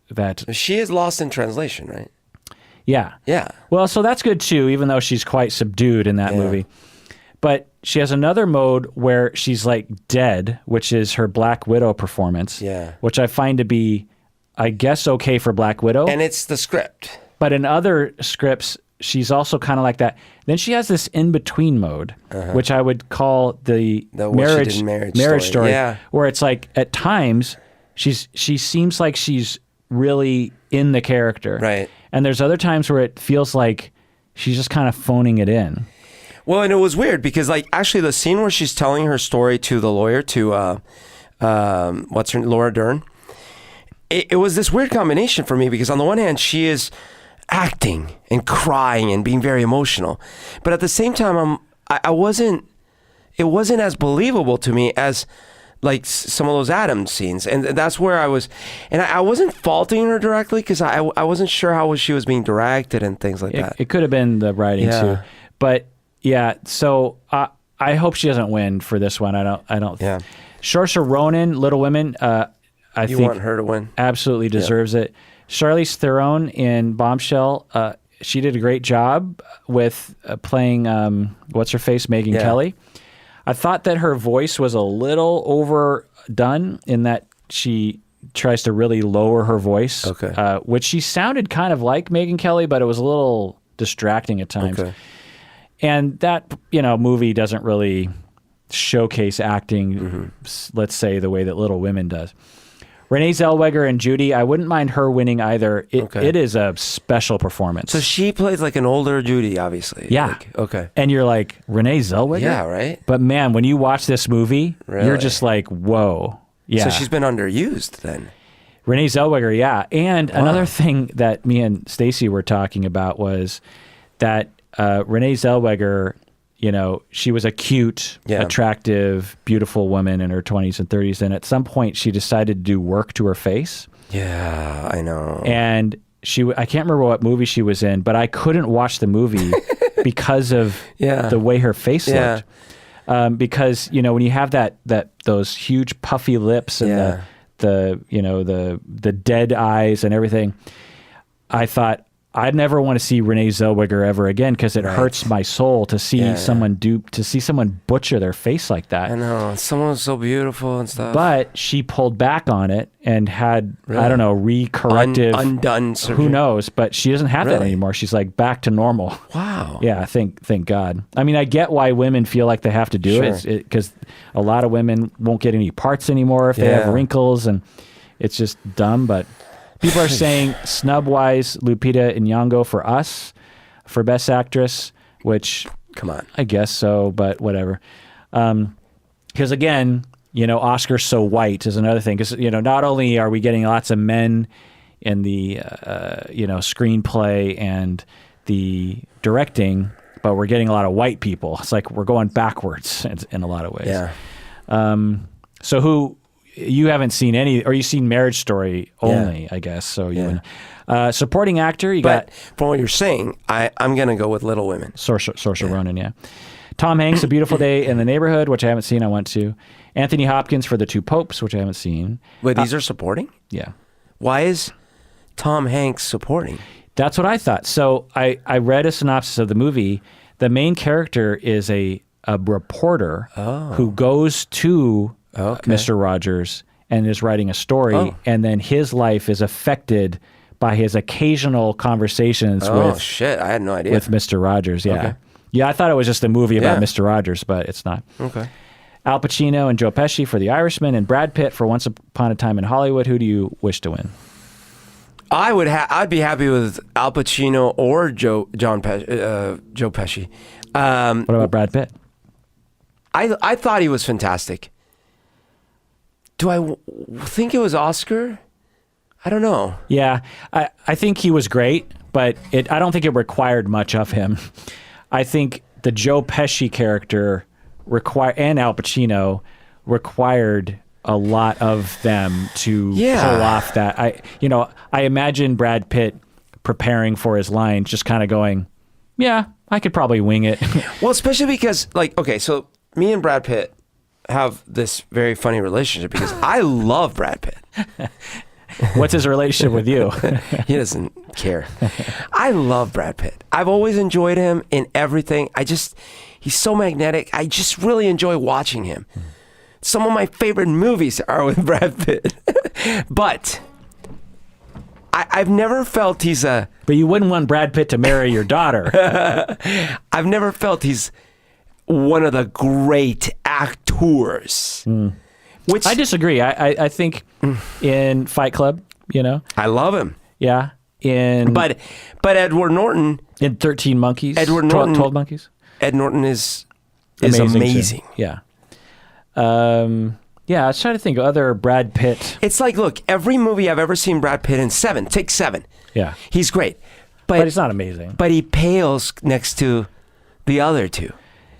Speaker 2: She is lost in translation, right?
Speaker 1: Yeah.
Speaker 2: Yeah.
Speaker 1: Well, so that's good too, even though she's quite subdued in that movie. But she has another mode where she's like dead, which is her Black Widow performance. Yeah. Which I find to be, I guess, okay for Black Widow.
Speaker 2: And it's the script.
Speaker 1: But in other scripts, she's also kind of like that. Then she has this in-between mode, which I would call the marriage story. Yeah. Where it's like, at times, she seems like she's really in the character.
Speaker 2: Right.
Speaker 1: And there's other times where it feels like she's just kind of phoning it in.
Speaker 2: Well, and it was weird because, actually, the scene where she's telling her story to the lawyer, to Laura Dern, it was this weird combination for me because on the one hand, she is acting and crying and being very emotional, but at the same time, it wasn't as believable to me as some of those Adam scenes. And that's where I was, and I wasn't faulting her directly because I wasn't sure how she was being directed and things like that.
Speaker 1: It could have been the writing too, but so I hope she doesn't win for this one. I don't. Yeah. Saoirse Ronan, Little Women. I think
Speaker 2: want her to win.
Speaker 1: Absolutely deserves it. Charlize Theron in Bombshell. She did a great job with playing what's her face, Megyn Kelly. I thought that her voice was a little overdone in that she tries to really lower her voice, which she sounded kind of like Megyn Kelly, but it was a little distracting at times. Okay. And that movie doesn't really showcase acting, let's say, the way that Little Women does. Renee Zellweger and Judy, I wouldn't mind her winning either. It is a special performance.
Speaker 2: So she plays like an older Judy, obviously.
Speaker 1: Yeah. And you're like, Renee Zellweger?
Speaker 2: Yeah, right?
Speaker 1: But man, when you watch this movie, you're just like, whoa. Yeah.
Speaker 2: So she's been underused then.
Speaker 1: Renee Zellweger, yeah. And another thing that me and Stacy were talking about was that Renee Zellweger, she was a cute, attractive, beautiful woman in her 20s and 30s. And at some point, she decided to do work to her face.
Speaker 2: Yeah, I know.
Speaker 1: And I can't remember what movie she was in, but I couldn't watch the movie because of the way her face looked. Because, when you have those huge puffy lips and the dead eyes and everything, I thought, I'd never want to see Renee Zellweger ever again because it hurts my soul to see someone butcher their face like that.
Speaker 2: I know. Someone was so beautiful and stuff.
Speaker 1: But she pulled back on it and had, I don't know, re-corrective.
Speaker 2: Undone surgery.
Speaker 1: Who knows? But she doesn't have that anymore. She's like back to normal.
Speaker 2: Wow.
Speaker 1: Yeah, thank God. I mean, I get why women feel like they have to do it because a lot of women won't get any parts anymore if they have wrinkles, and it's just dumb, but... People are saying snub-wise, Lupita Nyong'o for Us for Best Actress, which...
Speaker 2: Come on.
Speaker 1: I guess so, but whatever. Because again, Oscar's so white is another thing. Because, not only are we getting lots of men in the, screenplay and the directing, but we're getting a lot of white people. It's like we're going backwards in a lot of ways.
Speaker 2: Yeah.
Speaker 1: So you haven't seen any, or you've seen Marriage Story only, I guess. So supporting actor,
Speaker 2: but from what you're saying, I'm going to go with Little Women.
Speaker 1: Saoirse Ronan, yeah. Tom Hanks, A Beautiful Day in the Neighborhood, which I haven't seen. I want to. Anthony Hopkins for The Two Popes, which I haven't seen.
Speaker 2: Wait, these are supporting?
Speaker 1: Yeah.
Speaker 2: Why is Tom Hanks supporting?
Speaker 1: That's what I thought. So I read a synopsis of the movie. The main character is a reporter who goes to Mr. Rogers and is writing a story, and then his life is affected by his occasional conversations with
Speaker 2: shit, I had no idea.
Speaker 1: with Mr. Rogers. Yeah.
Speaker 2: Okay.
Speaker 1: Yeah, I thought it was just a movie about Mr. Rogers, but it's not.
Speaker 2: Okay.
Speaker 1: Al Pacino and Joe Pesci for The Irishman, and Brad Pitt for Once Upon a Time in Hollywood. Who do you wish to win?
Speaker 2: I'd be happy with Al Pacino or Joe Pesci.
Speaker 1: What about Brad Pitt?
Speaker 2: I thought he was fantastic. Do I think it was Oscar? I don't know.
Speaker 1: Yeah, I think he was great, but I don't think it required much of him. I think the Joe Pesci character and Al Pacino required a lot of them to pull off that. I imagine Brad Pitt preparing for his lines, just kind of going, yeah, I could probably wing it.
Speaker 2: Well, especially because, so me and Brad Pitt have this very funny relationship because I love Brad Pitt.
Speaker 1: What's his relationship with you?
Speaker 2: He doesn't care. I love Brad Pitt. I've always enjoyed him in everything. He's so magnetic. I just really enjoy watching him. Some of my favorite movies are with Brad Pitt. But I've never felt he's a...
Speaker 1: But you wouldn't want Brad Pitt to marry your daughter.
Speaker 2: I've never felt he's one of the great actors. Which
Speaker 1: I disagree. I think in Fight Club,
Speaker 2: I love him.
Speaker 1: Yeah.
Speaker 2: But Edward Norton...
Speaker 1: In 13 Monkeys.
Speaker 2: Edward Norton...
Speaker 1: 12 Monkeys.
Speaker 2: Ed Norton is amazing.
Speaker 1: Yeah. Yeah, I was trying to think of other Brad Pitt.
Speaker 2: It's like, look, every movie I've ever seen Brad Pitt in, take Seven.
Speaker 1: Yeah.
Speaker 2: He's great.
Speaker 1: But it's not amazing.
Speaker 2: But he pales next to the other two.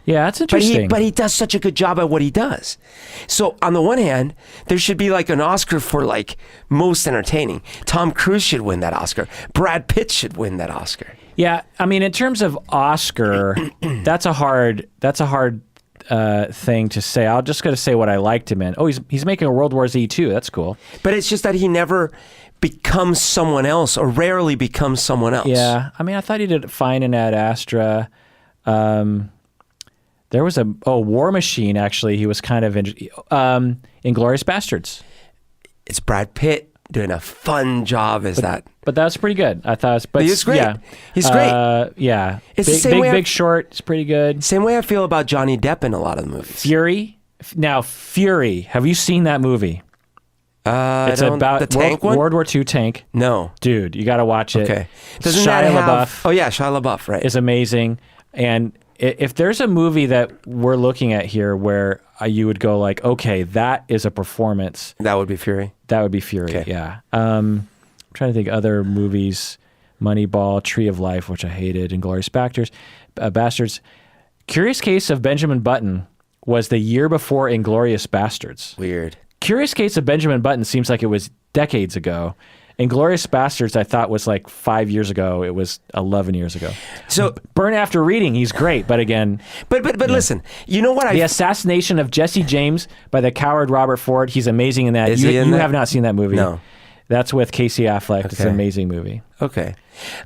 Speaker 1: Yeah, that's interesting.
Speaker 2: But he does such a good job at what he does. So on the one hand, there should be like an Oscar for like most entertaining. Tom Cruise should win that Oscar. Brad Pitt should win that Oscar.
Speaker 1: Yeah, I mean, in terms of Oscar, that's a hard thing to say. I'll just gotta say what I liked him in. Oh, he's making a World War Z too. That's cool.
Speaker 2: But it's just that he never becomes someone else, or rarely becomes someone else.
Speaker 1: Yeah, I mean, I thought he did fine in Ad Astra. There was War Machine. Actually, he was kind of Inglourious Bastards.
Speaker 2: It's Brad Pitt doing a fun job as that.
Speaker 1: But that was pretty good. I thought. But
Speaker 2: he's great.
Speaker 1: Yeah.
Speaker 2: He's great.
Speaker 1: Yeah.
Speaker 2: It's the same way.
Speaker 1: Big Short is pretty good.
Speaker 2: Same way I feel about Johnny Depp in a lot of the movies.
Speaker 1: Fury. Now, Fury. Have you seen that movie? It's about
Speaker 2: the tank one?
Speaker 1: World War II tank.
Speaker 2: No.
Speaker 1: Dude, you got to watch it.
Speaker 2: Okay.
Speaker 1: Doesn't Shia LaBeouf.
Speaker 2: Oh, yeah, Shia LaBeouf, right.
Speaker 1: Is amazing. And if there's a movie that we're looking at here where you would go like, okay, that is a performance.
Speaker 2: That would be Fury?
Speaker 1: That would be Fury,
Speaker 2: okay.
Speaker 1: Yeah. I'm trying to think other movies. Moneyball, Tree of Life, which I hated, Inglourious Bastards. Curious Case of Benjamin Button was the year before Inglourious Bastards.
Speaker 2: Weird.
Speaker 1: Curious Case of Benjamin Button seems like it was decades ago. Inglourious Bastards, I thought, was like 5 years ago. It was 11 years ago. So Burn After Reading, he's great, but again...
Speaker 2: But listen, you know what
Speaker 1: The Assassination of Jesse James by the coward Robert Ford, he's amazing in that. You have not seen that movie.
Speaker 2: No.
Speaker 1: That's with Casey Affleck. Okay. It's an amazing movie.
Speaker 2: Okay.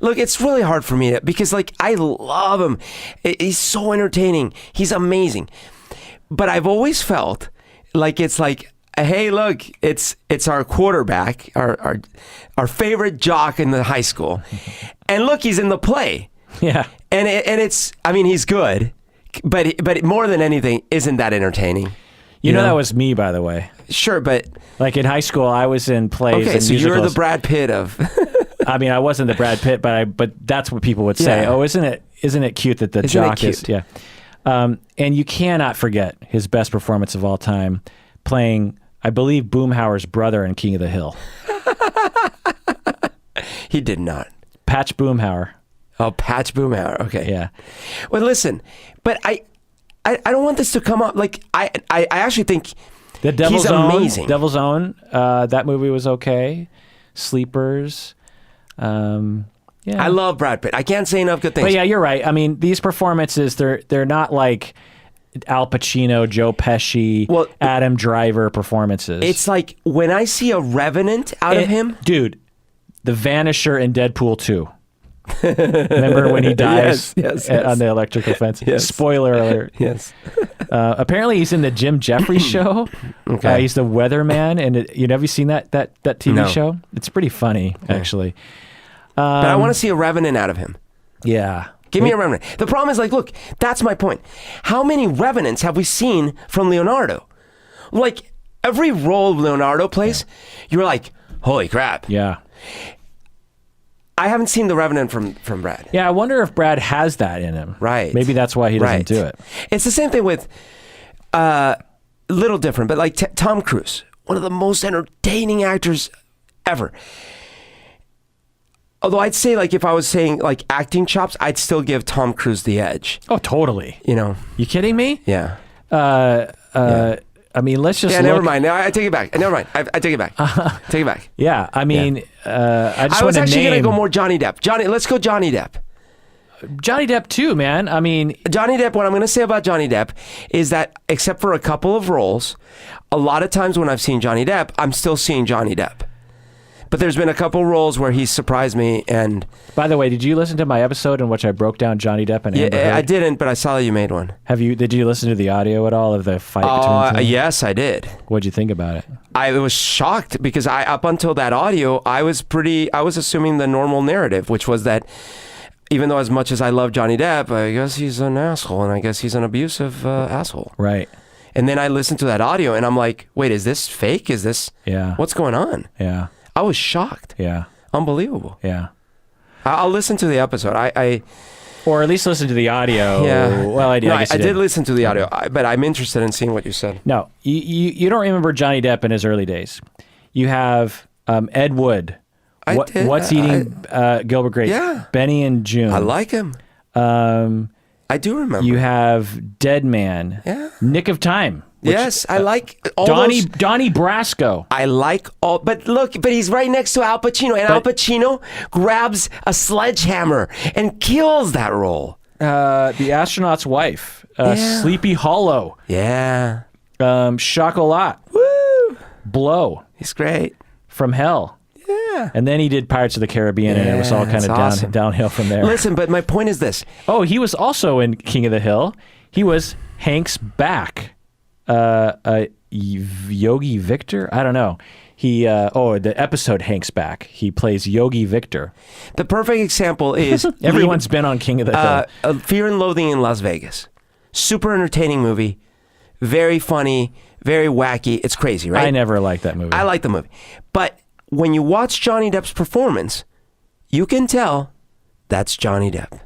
Speaker 2: Look, it's really hard for me because like I love him. He's so entertaining. He's amazing. But I've always felt like it's like, hey, look, it's our quarterback, our favorite jock in the high school. And look, he's in the play.
Speaker 1: Yeah.
Speaker 2: And it's, I mean, he's good, but more than anything, isn't that entertaining?
Speaker 1: You know that was me, by the way.
Speaker 2: Sure, but...
Speaker 1: Like in high school, I was in plays and
Speaker 2: so
Speaker 1: musicals.
Speaker 2: you're the Brad Pitt of...
Speaker 1: I mean, I wasn't the Brad Pitt, but that's what people would say. Yeah. Oh, isn't it cute that the jock is... Yeah. And you cannot forget his best performance of all time, playing, I believe, Boomhauer's brother in King of the Hill.
Speaker 2: He did not.
Speaker 1: Patch Boomhauer.
Speaker 2: Oh, Patch Boomhauer. Okay.
Speaker 1: Yeah.
Speaker 2: Well, listen, but I don't want this to come up. Like, I actually think...
Speaker 1: The Devil's
Speaker 2: he's
Speaker 1: Own,
Speaker 2: amazing.
Speaker 1: Devil's Own, that movie was okay. Sleepers, yeah.
Speaker 2: I love Brad Pitt. I can't say enough good things.
Speaker 1: But yeah, you're right. I mean, these performances, they're not like Al Pacino, Joe Pesci, Adam Driver performances.
Speaker 2: It's like when I see a Revenant out of him.
Speaker 1: Dude, The Vanisher in Deadpool 2. Remember when he dies
Speaker 2: yes.
Speaker 1: on the electrical fence?
Speaker 2: Yes.
Speaker 1: Spoiler alert.
Speaker 2: Yes.
Speaker 1: Apparently, he's in the Jim Jeffries show.
Speaker 2: Okay.
Speaker 1: He's the weatherman, and have you seen that TV
Speaker 2: No.
Speaker 1: show? It's pretty funny, actually.
Speaker 2: But I want to see a Revenant out of him.
Speaker 1: Yeah.
Speaker 2: Give me a Revenant. The problem is, like, look, that's my point. How many Revenants have we seen from Leonardo? Like, every role Leonardo plays, you're like, holy crap.
Speaker 1: Yeah.
Speaker 2: I haven't seen the Revenant from Brad.
Speaker 1: Yeah, I wonder if Brad has that in him.
Speaker 2: Right.
Speaker 1: Maybe that's why he doesn't do it.
Speaker 2: It's the same thing with, little different, but like Tom Cruise, one of the most entertaining actors ever. Although I'd say, like, if I was saying, like, acting chops, I'd still give Tom Cruise the edge.
Speaker 1: Oh, totally.
Speaker 2: You know?
Speaker 1: You kidding me?
Speaker 2: Yeah.
Speaker 1: I mean, let's just
Speaker 2: never mind. No, I take it back. Never mind. I take it back. Take it back.
Speaker 1: Yeah, I mean, I just
Speaker 2: I was
Speaker 1: want to
Speaker 2: actually going
Speaker 1: name
Speaker 2: to go more Johnny Depp. Let's go Johnny Depp.
Speaker 1: Johnny Depp too, man. I mean,
Speaker 2: Johnny Depp, what I'm going to say about Johnny Depp is that, except for a couple of roles, a lot of times when I've seen Johnny Depp, I'm still seeing Johnny Depp. But there's been a couple roles where he's surprised me. And
Speaker 1: by the way, did you listen to my episode in which I broke down Johnny Depp and Amber Heard?
Speaker 2: I didn't, but I saw that you made one.
Speaker 1: Did you listen to the audio at all of the fight between them?
Speaker 2: Yes, I did.
Speaker 1: What'd you think about it?
Speaker 2: I was shocked because up until that audio, I was assuming the normal narrative, which was that even though as much as I love Johnny Depp, I guess he's an asshole, and I guess he's an abusive asshole.
Speaker 1: Right.
Speaker 2: And then I listened to that audio, and I'm like, wait, is this fake? Is this?
Speaker 1: Yeah.
Speaker 2: What's going on?
Speaker 1: Yeah.
Speaker 2: I was shocked.
Speaker 1: Yeah.
Speaker 2: Unbelievable.
Speaker 1: Yeah.
Speaker 2: I'll listen to the episode.
Speaker 1: Or at least listen to the audio.
Speaker 2: Yeah.
Speaker 1: Well, I
Speaker 2: did listen to the audio, but I'm interested in seeing what you said.
Speaker 1: No, you don't remember Johnny Depp in his early days. You have Ed Wood. What's Eating Gilbert Grape?
Speaker 2: Yeah.
Speaker 1: Benny and June.
Speaker 2: I like him. I do remember.
Speaker 1: You have Dead Man.
Speaker 2: Yeah.
Speaker 1: Nick of Time.
Speaker 2: Yes, I like all
Speaker 1: Donnie
Speaker 2: those.
Speaker 1: Brasco.
Speaker 2: I like all, but he's right next to Al Pacino, and Al Pacino grabs a sledgehammer and kills that role.
Speaker 1: The Astronaut's Wife. Sleepy Hollow.
Speaker 2: Yeah.
Speaker 1: Chocolat.
Speaker 2: Woo!
Speaker 1: Blow.
Speaker 2: He's great.
Speaker 1: From Hell.
Speaker 2: Yeah.
Speaker 1: And then he did Pirates of the Caribbean, and it was all kind of
Speaker 2: awesome.
Speaker 1: downhill from there.
Speaker 2: Listen, but my point is this.
Speaker 1: Oh, he was also in King of the Hill. He was Hank's back. Yogi Victor? I don't know. The episode Hank's back. He plays Yogi Victor.
Speaker 2: The perfect example is
Speaker 1: everyone's been on King of the Hill.
Speaker 2: Fear and Loathing in Las Vegas. Super entertaining movie. Very funny. Very wacky. It's crazy, right?
Speaker 1: I never liked that movie.
Speaker 2: I like the movie. But when you watch Johnny Depp's performance, you can tell that's Johnny Depp.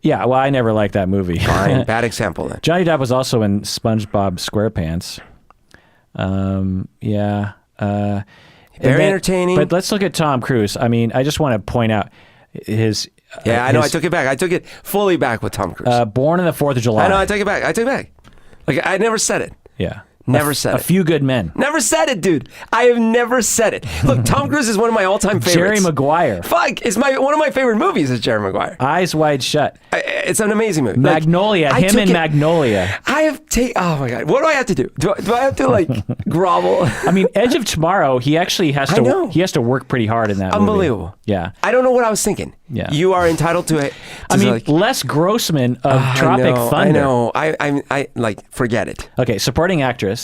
Speaker 1: Yeah, well, I never liked that movie.
Speaker 2: Fine, bad example then.
Speaker 1: Johnny Depp was also in SpongeBob SquarePants.
Speaker 2: Very entertaining.
Speaker 1: But let's look at Tom Cruise. I mean, I just want to point out his...
Speaker 2: I know, I took it back. I took it fully back with Tom Cruise.
Speaker 1: Born on the 4th of July.
Speaker 2: I know, I take it back. Like, I never said it.
Speaker 1: Yeah.
Speaker 2: Never said it.
Speaker 1: A Few Good Men.
Speaker 2: Never said it, dude. I have never said it. Look, Tom Cruise is one of my all-time favorites.
Speaker 1: Jerry Maguire.
Speaker 2: Fuck, it's one of my favorite movies is Jerry Maguire.
Speaker 1: Eyes Wide Shut.
Speaker 2: It's an amazing movie.
Speaker 1: Magnolia.
Speaker 2: Like,
Speaker 1: him in Magnolia.
Speaker 2: Oh my God. What do I have to do? Do I have to, like, grovel?
Speaker 1: I mean, Edge of Tomorrow, he actually has to...
Speaker 2: know.
Speaker 1: He has to work pretty hard in that
Speaker 2: Unbelievable.
Speaker 1: movie. Yeah.
Speaker 2: I don't know what I was thinking.
Speaker 1: Yeah.
Speaker 2: You are entitled to it.
Speaker 1: I mean, Les Grossman of Tropic Thunder.
Speaker 2: I know. I like, forget it.
Speaker 1: Okay, supporting actress...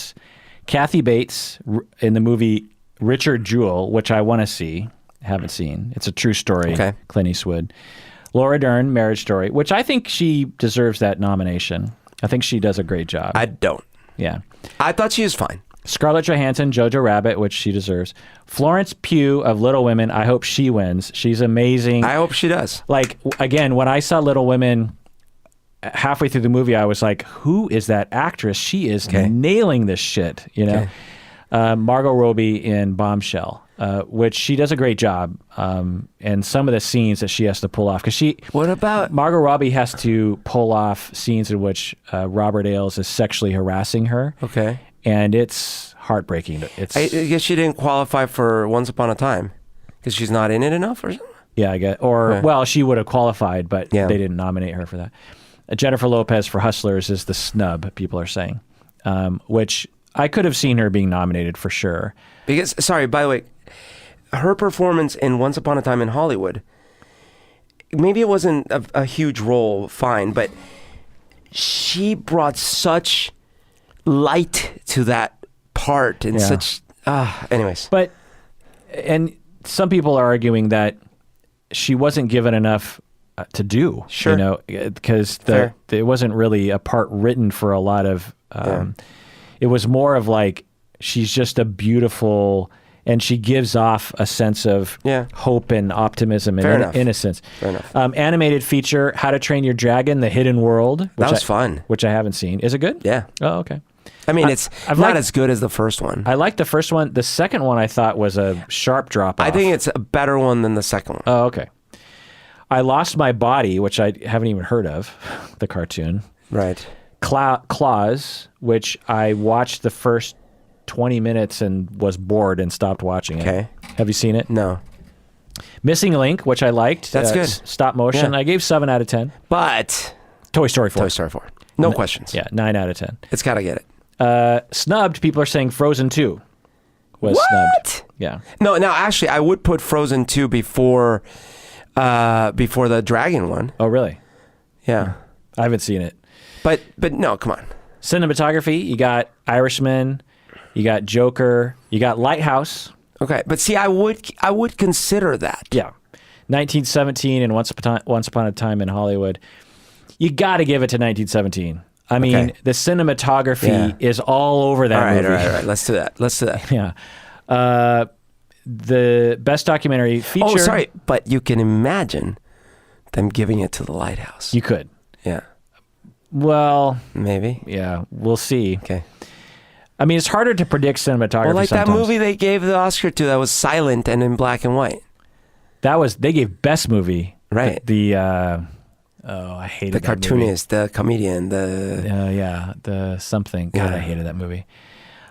Speaker 1: Kathy Bates in the movie Richard Jewell, which I want to see. Haven't seen. It's a true story.
Speaker 2: Okay.
Speaker 1: Clint Eastwood. Laura Dern, Marriage Story, which I think she deserves that nomination. I think she does a great job.
Speaker 2: I don't.
Speaker 1: Yeah.
Speaker 2: I thought she was fine.
Speaker 1: Scarlett Johansson, Jojo Rabbit, which she deserves. Florence Pugh of Little Women, I hope she wins. She's amazing.
Speaker 2: I hope she does.
Speaker 1: Like, again, when I saw Little Women... halfway through the movie, I was like, who is that actress? She is nailing this shit, you know? Margot Robbie in Bombshell, which she does a great job. And some of the scenes that she has to pull off. Because
Speaker 2: what about...
Speaker 1: Margot Robbie has to pull off scenes in which Robert Ailes is sexually harassing her.
Speaker 2: Okay.
Speaker 1: And it's heartbreaking.
Speaker 2: I guess she didn't qualify for Once Upon a Time. Because she's not in it enough or something?
Speaker 1: Yeah, I guess. Or, well, she would have qualified, but
Speaker 2: they
Speaker 1: didn't nominate her for that. Jennifer Lopez for Hustlers is the snub, people are saying, which I could have seen her being nominated for sure. Because,
Speaker 2: sorry, by the way, her performance in Once Upon a Time in Hollywood maybe it wasn't a huge role, fine, but she brought such light to that part and such. Anyways,
Speaker 1: and some people are arguing that she wasn't given enough to do.
Speaker 2: Sure.
Speaker 1: You know, because it wasn't really a part written for a lot of. It was more of like she's just a beautiful. And she gives off a sense of hope and optimism and innocence.
Speaker 2: Fair enough.
Speaker 1: Animated feature, How to Train Your Dragon, The Hidden World.
Speaker 2: That was fun.
Speaker 1: Which I haven't seen. Is it good?
Speaker 2: Yeah.
Speaker 1: Oh, okay.
Speaker 2: I mean, it's not as good as the first one.
Speaker 1: I liked the first one. The second one I thought was a sharp drop off.
Speaker 2: I think it's a better one than the second one.
Speaker 1: Oh, okay. I Lost My Body, which I haven't even heard of, the cartoon.
Speaker 2: Right.
Speaker 1: Claws, which I watched the first 20 minutes and was bored and stopped watching it.
Speaker 2: Okay.
Speaker 1: Have you seen it?
Speaker 2: No.
Speaker 1: Missing Link, which I liked.
Speaker 2: That's good.
Speaker 1: Stop motion.
Speaker 2: Yeah.
Speaker 1: I gave 7 out of 10.
Speaker 2: But
Speaker 1: Toy Story 4.
Speaker 2: Toy Story 4. No questions.
Speaker 1: Yeah, 9 out of 10.
Speaker 2: It's got to get it.
Speaker 1: Snubbed, people are saying Frozen 2 was snubbed. Yeah.
Speaker 2: No, now actually I would put Frozen 2 before the Dragon one.
Speaker 1: Oh, really?
Speaker 2: Yeah.
Speaker 1: I haven't seen it.
Speaker 2: But no, come on.
Speaker 1: Cinematography, you got Irishman, you got Joker, you got Lighthouse.
Speaker 2: Okay, but see, I would consider that.
Speaker 1: Yeah, 1917 and Once Upon a Time in Hollywood. You got to give it to 1917. I mean, the cinematography is all over that movie.
Speaker 2: All right. Let's do that.
Speaker 1: Yeah. The best documentary feature.
Speaker 2: Oh, sorry, but you can imagine them giving it to the Lighthouse.
Speaker 1: You could.
Speaker 2: Yeah.
Speaker 1: Well,
Speaker 2: maybe.
Speaker 1: Yeah, we'll see.
Speaker 2: Okay.
Speaker 1: I mean, it's harder to predict cinematography.
Speaker 2: Well, like
Speaker 1: sometimes.
Speaker 2: that movie they gave the Oscar to that was silent and in black and white.
Speaker 1: They gave best movie.
Speaker 2: Right.
Speaker 1: I hated
Speaker 2: the
Speaker 1: that
Speaker 2: cartoonist,
Speaker 1: movie.
Speaker 2: the comedian,
Speaker 1: the something. God, I hated that movie.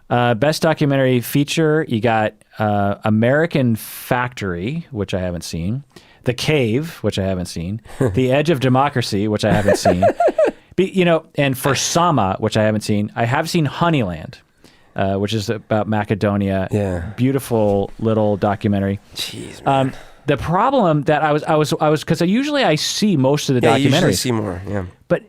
Speaker 1: Best documentary feature, you got American Factory, which I haven't seen. The Cave, which I haven't seen. The Edge of Democracy, which I haven't seen. And for Sama, which I haven't seen. I have seen Honeyland, which is about Macedonia.
Speaker 2: Yeah.
Speaker 1: Beautiful little documentary.
Speaker 2: Jeez, man.
Speaker 1: The problem that I was because usually I see most of the documentaries.
Speaker 2: You usually see more. Yeah.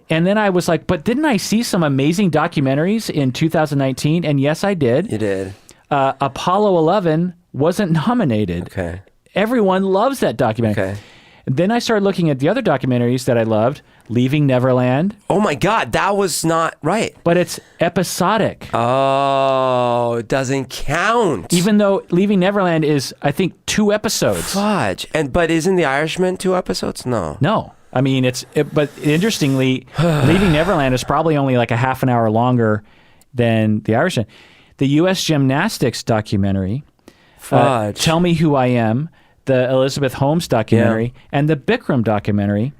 Speaker 1: And then I was like, but didn't I see some amazing documentaries in 2019? And yes, I did.
Speaker 2: You did.
Speaker 1: Apollo 11 wasn't nominated.
Speaker 2: Okay.
Speaker 1: Everyone loves that documentary.
Speaker 2: Okay.
Speaker 1: Then I started looking at the other documentaries that I loved. Leaving Neverland.
Speaker 2: Oh my God, that was not right.
Speaker 1: But it's episodic.
Speaker 2: Oh, it doesn't count.
Speaker 1: Even though Leaving Neverland is, I think, 2 episodes.
Speaker 2: Fudge. But isn't The Irishman 2 episodes? No.
Speaker 1: No. I mean, but interestingly, Leaving Neverland is probably only like a half an hour longer than The Irishman. The U.S. Gymnastics documentary, Tell Me Who I Am, the Elizabeth Holmes documentary, and the Bikram documentary,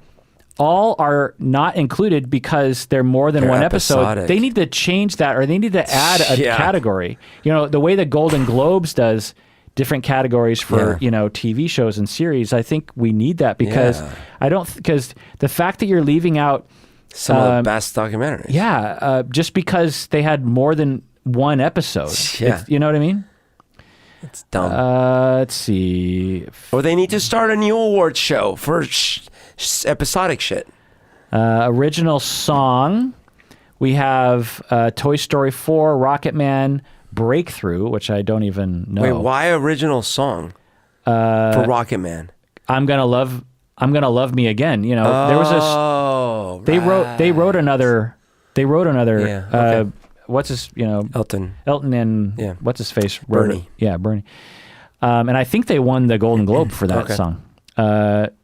Speaker 1: all are not included because they're more than one
Speaker 2: episodic.
Speaker 1: episode. They need to change that, or they need to add a category. The way the Golden Globes does different categories for TV shows and series. I think we need that because because the fact that you're leaving out
Speaker 2: some of the best documentaries.
Speaker 1: Just because they had more than one episode.
Speaker 2: Yeah.
Speaker 1: You know what I mean?
Speaker 2: It's dumb.
Speaker 1: Let's see.
Speaker 2: Or they need to start a new award show for episodic shit.
Speaker 1: Original song. We have Toy Story 4, Rocket Man, Breakthrough, which I don't even know.
Speaker 2: Wait, why original song for Rocket Man?
Speaker 1: I'm gonna love me again. There was they wrote another.
Speaker 2: Okay.
Speaker 1: What's his?
Speaker 2: Elton
Speaker 1: and what's his face?
Speaker 2: Bernie.
Speaker 1: Bernie. And I think they won the Golden Globe for that song.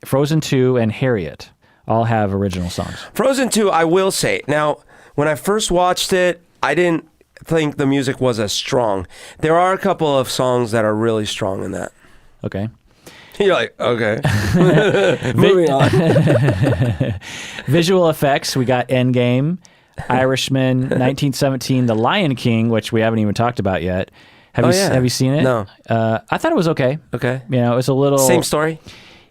Speaker 1: Frozen 2 and Harriet all have original songs.
Speaker 2: Frozen 2, I will say. Now, when I first watched it, I didn't think the music was as strong. There are a couple of songs that are really strong in that.
Speaker 1: Okay.
Speaker 2: You're like, okay. Moving on.
Speaker 1: Visual effects, we got Endgame, Irishman, 1917, The Lion King, which we haven't even talked about yet. Have you seen it?
Speaker 2: No.
Speaker 1: I thought it was okay.
Speaker 2: Okay.
Speaker 1: It was a little...
Speaker 2: Same story?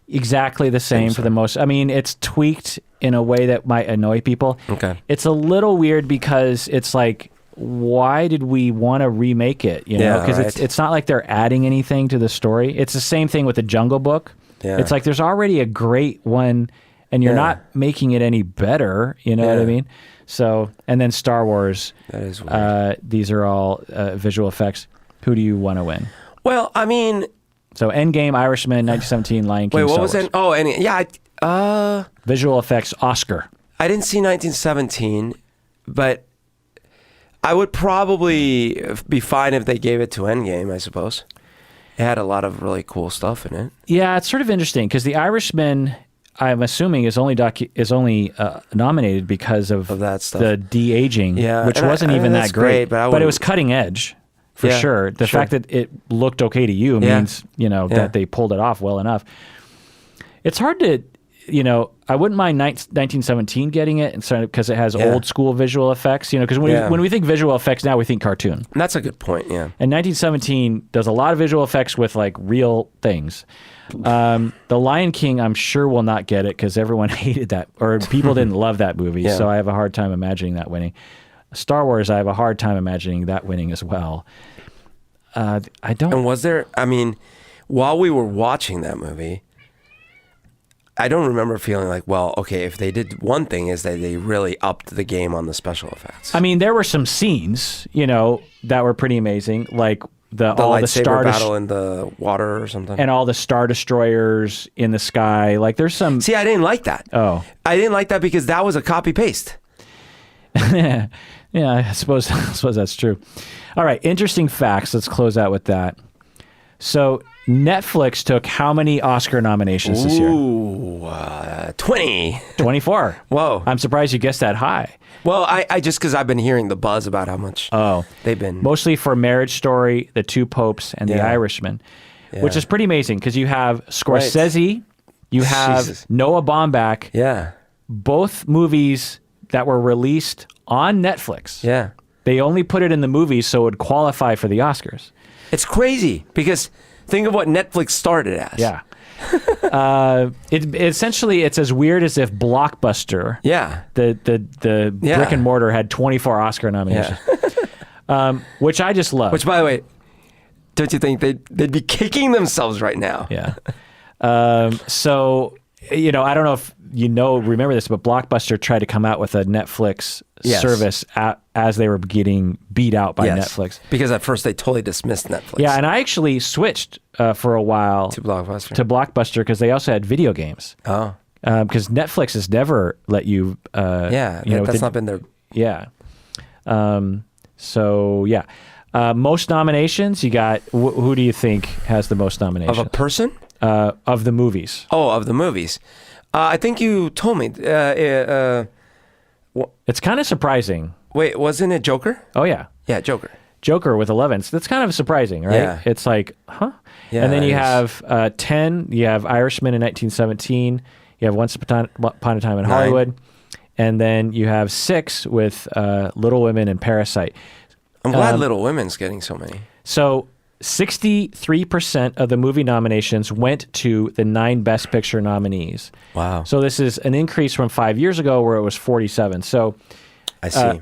Speaker 1: Exactly the same for the most... I mean, it's tweaked in a way that might annoy people.
Speaker 2: Okay.
Speaker 1: It's a little weird because it's like, why did we want to remake it? Because it's not like they're adding anything to the story. It's the same thing with The Jungle Book.
Speaker 2: Yeah.
Speaker 1: It's like there's already a great one, and you're not making it any better. You know what I mean? So, and then Star Wars.
Speaker 2: That is weird.
Speaker 1: These are all visual effects. Who do you want to win?
Speaker 2: Well, I mean...
Speaker 1: So Endgame, Irishman, 1917, Lion King,
Speaker 2: Wait, what
Speaker 1: Star
Speaker 2: was
Speaker 1: Wars.
Speaker 2: it? Oh, and yeah,
Speaker 1: Visual effects, Oscar.
Speaker 2: I didn't see 1917, but I would probably be fine if they gave it to Endgame, I suppose. It had a lot of really cool stuff in it.
Speaker 1: Yeah, it's sort of interesting because The Irishman, I'm assuming, is only nominated because of
Speaker 2: that stuff.
Speaker 1: the de-aging,
Speaker 2: Yeah,
Speaker 1: which
Speaker 2: and
Speaker 1: wasn't even
Speaker 2: that's
Speaker 1: that great.
Speaker 2: but
Speaker 1: it was cutting edge, for sure. The fact that it looked okay to you means, that they pulled it off well enough. It's hard to, I wouldn't mind 1917 getting it because it has old school visual effects, because when we think visual effects now, we think cartoon.
Speaker 2: That's a good point, yeah.
Speaker 1: And 1917 does a lot of visual effects with like real things. The Lion King, I'm sure will not get it because everyone hated that, or people didn't love that movie. So I have a hard time imagining that winning. Star Wars, I have a hard time imagining that winning as well. I don't.
Speaker 2: And was there? I mean, while we were watching that movie, I don't remember feeling like, well, okay, if they did one thing is that they really upped the game on the special effects.
Speaker 1: I mean, there were some scenes, that were pretty amazing, like all the
Speaker 2: lightsaber battle in the water or something,
Speaker 1: and all the Star Destroyers in the sky. Like, there's some.
Speaker 2: See, I didn't like that.
Speaker 1: Oh,
Speaker 2: I didn't like that because that was a copy paste.
Speaker 1: Yeah, I suppose that's true. All right, interesting facts. Let's close out with that. So Netflix took how many Oscar nominations this year?
Speaker 2: Ooh, 20.
Speaker 1: 24.
Speaker 2: Whoa.
Speaker 1: I'm surprised you guessed that high.
Speaker 2: Well, I just because I've been hearing the buzz about how much they've been.
Speaker 1: Mostly for Marriage Story, The Two Popes, and The Irishman, which is pretty amazing because you have Scorsese, you have Noah Baumbach, both movies that were released on Netflix.
Speaker 2: Yeah.
Speaker 1: They only put it in the movies so it would qualify for the Oscars.
Speaker 2: It's crazy because think of what Netflix started as.
Speaker 1: Yeah. Essentially, it's as weird as if Blockbuster, the brick and mortar, had 24 Oscar nominations, which I just love.
Speaker 2: Which, by the way, don't you think they'd be kicking themselves right now?
Speaker 1: Yeah. So, I don't know if remember this, but Blockbuster tried to come out with a Netflix service as they were getting beat out by Netflix.
Speaker 2: Because at first they totally dismissed Netflix.
Speaker 1: Yeah, and I actually switched for a while
Speaker 2: to Blockbuster
Speaker 1: because they also had video games.
Speaker 2: Oh.
Speaker 1: Because Netflix has never let you.
Speaker 2: That's not been their.
Speaker 1: Yeah. Most nominations. You got. Who do you think has the most nominations?
Speaker 2: Of a person?
Speaker 1: Of the movies.
Speaker 2: Oh, of the movies. I think you told me.
Speaker 1: It's kind of surprising.
Speaker 2: Wait, wasn't it Joker?
Speaker 1: Oh, yeah.
Speaker 2: Yeah, Joker.
Speaker 1: Joker with 11. That's kind of surprising, right?
Speaker 2: Yeah.
Speaker 1: It's like, huh?
Speaker 2: Yeah,
Speaker 1: and then you have 10. You have Irishman in 1917. You have Once Upon a Time in Hollywood. And then you have 6 with Little Women and Parasite.
Speaker 2: I'm glad Little Women's getting so many.
Speaker 1: So 63% of the movie nominations went to the 9 Best Picture nominees.
Speaker 2: Wow.
Speaker 1: So this is an increase from 5 years ago where it was 47. So
Speaker 2: I see.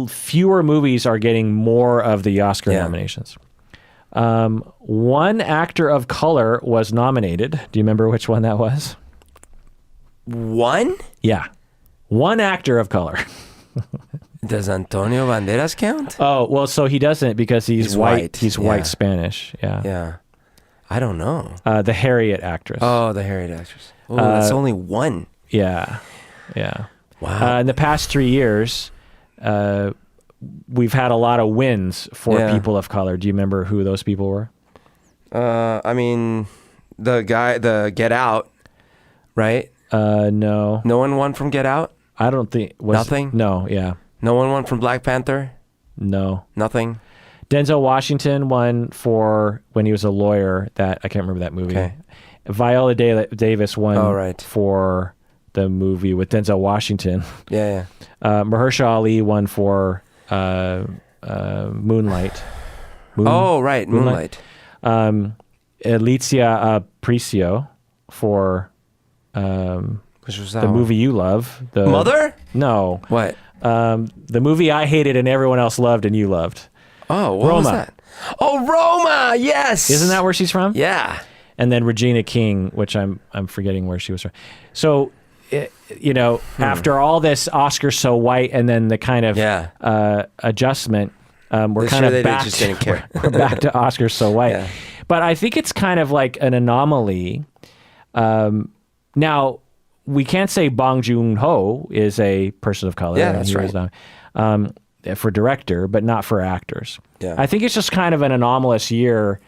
Speaker 1: Fewer movies are getting more of the Oscar nominations. One actor of color was nominated. Do you remember which one that was?
Speaker 2: One?
Speaker 1: Yeah. One actor of color.
Speaker 2: Does Antonio Banderas count?
Speaker 1: Oh, well, so he doesn't because he's white. He's white Spanish. Yeah.
Speaker 2: Yeah. I don't know.
Speaker 1: The Harriet actress.
Speaker 2: Oh, the Harriet actress. Oh, that's only one.
Speaker 1: Yeah. Yeah.
Speaker 2: Wow.
Speaker 1: In the past 3 years, we've had a lot of wins for people of color. Do you remember who those people were?
Speaker 2: I mean, the Get Out, right?
Speaker 1: No.
Speaker 2: No one won from Get Out?
Speaker 1: I don't think.
Speaker 2: Nothing?
Speaker 1: No, yeah.
Speaker 2: No one won from Black Panther?
Speaker 1: No.
Speaker 2: Nothing?
Speaker 1: Denzel Washington won for when he was a lawyer. That I can't remember that movie.
Speaker 2: Okay.
Speaker 1: Viola Davis won for the movie with Denzel Washington.
Speaker 2: Yeah.
Speaker 1: Mahershala Ali won for Moonlight.
Speaker 2: Moonlight.
Speaker 1: Alicia Aparicio for
Speaker 2: which was that
Speaker 1: the
Speaker 2: one?
Speaker 1: movie you love. The
Speaker 2: Mother?
Speaker 1: No.
Speaker 2: What?
Speaker 1: The movie I hated and everyone else loved and you loved.
Speaker 2: Oh, what was that? Oh, Roma! Yes!
Speaker 1: Isn't that where she's from?
Speaker 2: Yeah.
Speaker 1: and then Regina King, which I'm forgetting where she was from. So, after all this Oscar so white, and then the kind of adjustment, we're kind of back.
Speaker 2: Just didn't care.
Speaker 1: We're back to Oscar so white.
Speaker 2: Yeah.
Speaker 1: But I think it's kind of like an anomaly. Now, we can't say Bong Joon-ho is a person of color.
Speaker 2: Yeah, that's right.
Speaker 1: For director, but not for actors.
Speaker 2: Yeah.
Speaker 1: I think it's just kind of an anomalous year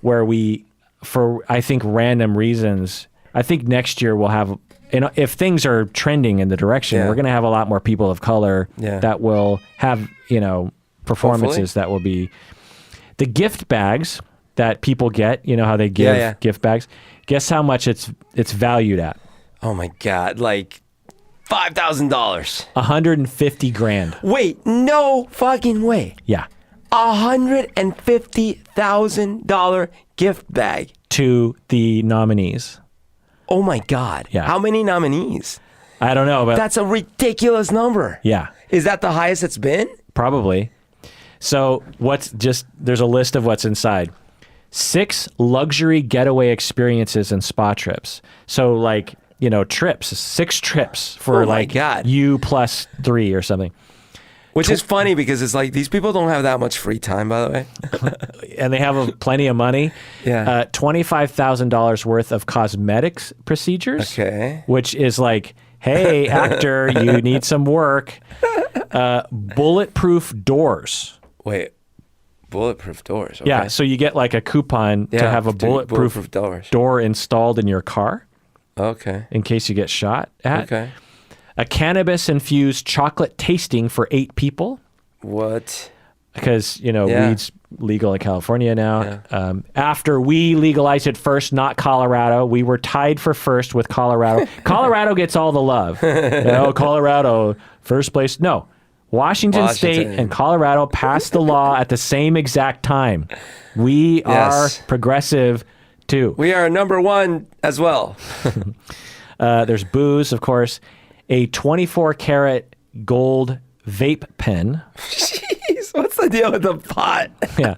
Speaker 1: where we, for I think random reasons, I think next year we'll have, if things are trending in the direction, we're going to have a lot more people of color that will have, performances that will be the gift bags that people get, how they give gift bags. Guess how much it's valued at?
Speaker 2: Oh my God. Like $5,000.
Speaker 1: $150,000.
Speaker 2: Wait, no fucking way.
Speaker 1: Yeah.
Speaker 2: $150,000 gift bag
Speaker 1: to the nominees.
Speaker 2: Oh my God.
Speaker 1: Yeah.
Speaker 2: How many nominees?
Speaker 1: I don't know, but
Speaker 2: that's a ridiculous number.
Speaker 1: Yeah.
Speaker 2: Is that the highest it's been?
Speaker 1: Probably. So there's a list of what's inside. 6 luxury getaway experiences and spa trips. So like, trips, 6 trips for
Speaker 2: God.
Speaker 1: you plus 3 or something.
Speaker 2: Which is funny because it's like these people don't have that much free time, by the way.
Speaker 1: And they have plenty of money.
Speaker 2: Yeah.
Speaker 1: $25,000 worth of cosmetics procedures.
Speaker 2: Okay.
Speaker 1: Which is like, hey, actor, you need some work. Bulletproof doors.
Speaker 2: Wait. Bulletproof doors. Okay.
Speaker 1: Yeah. So you get like a coupon to have a bulletproof door installed in your car.
Speaker 2: Okay.
Speaker 1: In case you get shot at.
Speaker 2: Okay.
Speaker 1: A cannabis-infused chocolate tasting for 8 people.
Speaker 2: What?
Speaker 1: Because, weed's legal in California now. Yeah. After we legalized it first, not Colorado. We were tied for first with Colorado. Colorado gets all the love. Colorado, first place. No. Washington State and Colorado passed the law at the same exact time. We are progressive, too.
Speaker 2: We are number 1 as well.
Speaker 1: There's booze, of course. A 24-karat gold vape pen.
Speaker 2: Jeez, what's the deal with the pot?
Speaker 1: Yeah.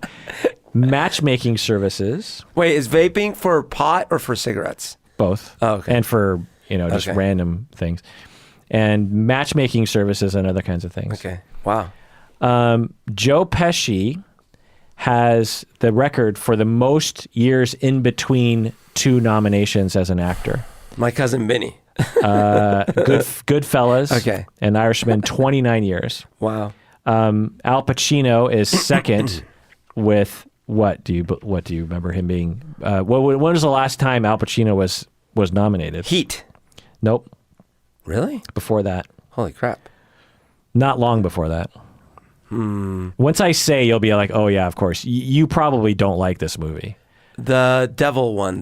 Speaker 1: Matchmaking services.
Speaker 2: Wait, is vaping for pot or for cigarettes?
Speaker 1: Both.
Speaker 2: Oh, okay.
Speaker 1: And for, just random things. And matchmaking services and other kinds of things.
Speaker 2: Okay. Wow.
Speaker 1: Joe Pesci has the record for the most years in between 2 nominations as an actor.
Speaker 2: My cousin Vinny.
Speaker 1: Goodfellas.
Speaker 2: Okay.
Speaker 1: And Irishman, 29 years.
Speaker 2: Wow.
Speaker 1: Al Pacino is second with what do you remember him being? When was the last time Al Pacino was nominated?
Speaker 2: Heat.
Speaker 1: Nope.
Speaker 2: Really?
Speaker 1: Before that.
Speaker 2: Holy crap.
Speaker 1: Not long before that. Once I say, you'll be like, oh yeah, of course. You probably don't like this movie.
Speaker 2: The devil one.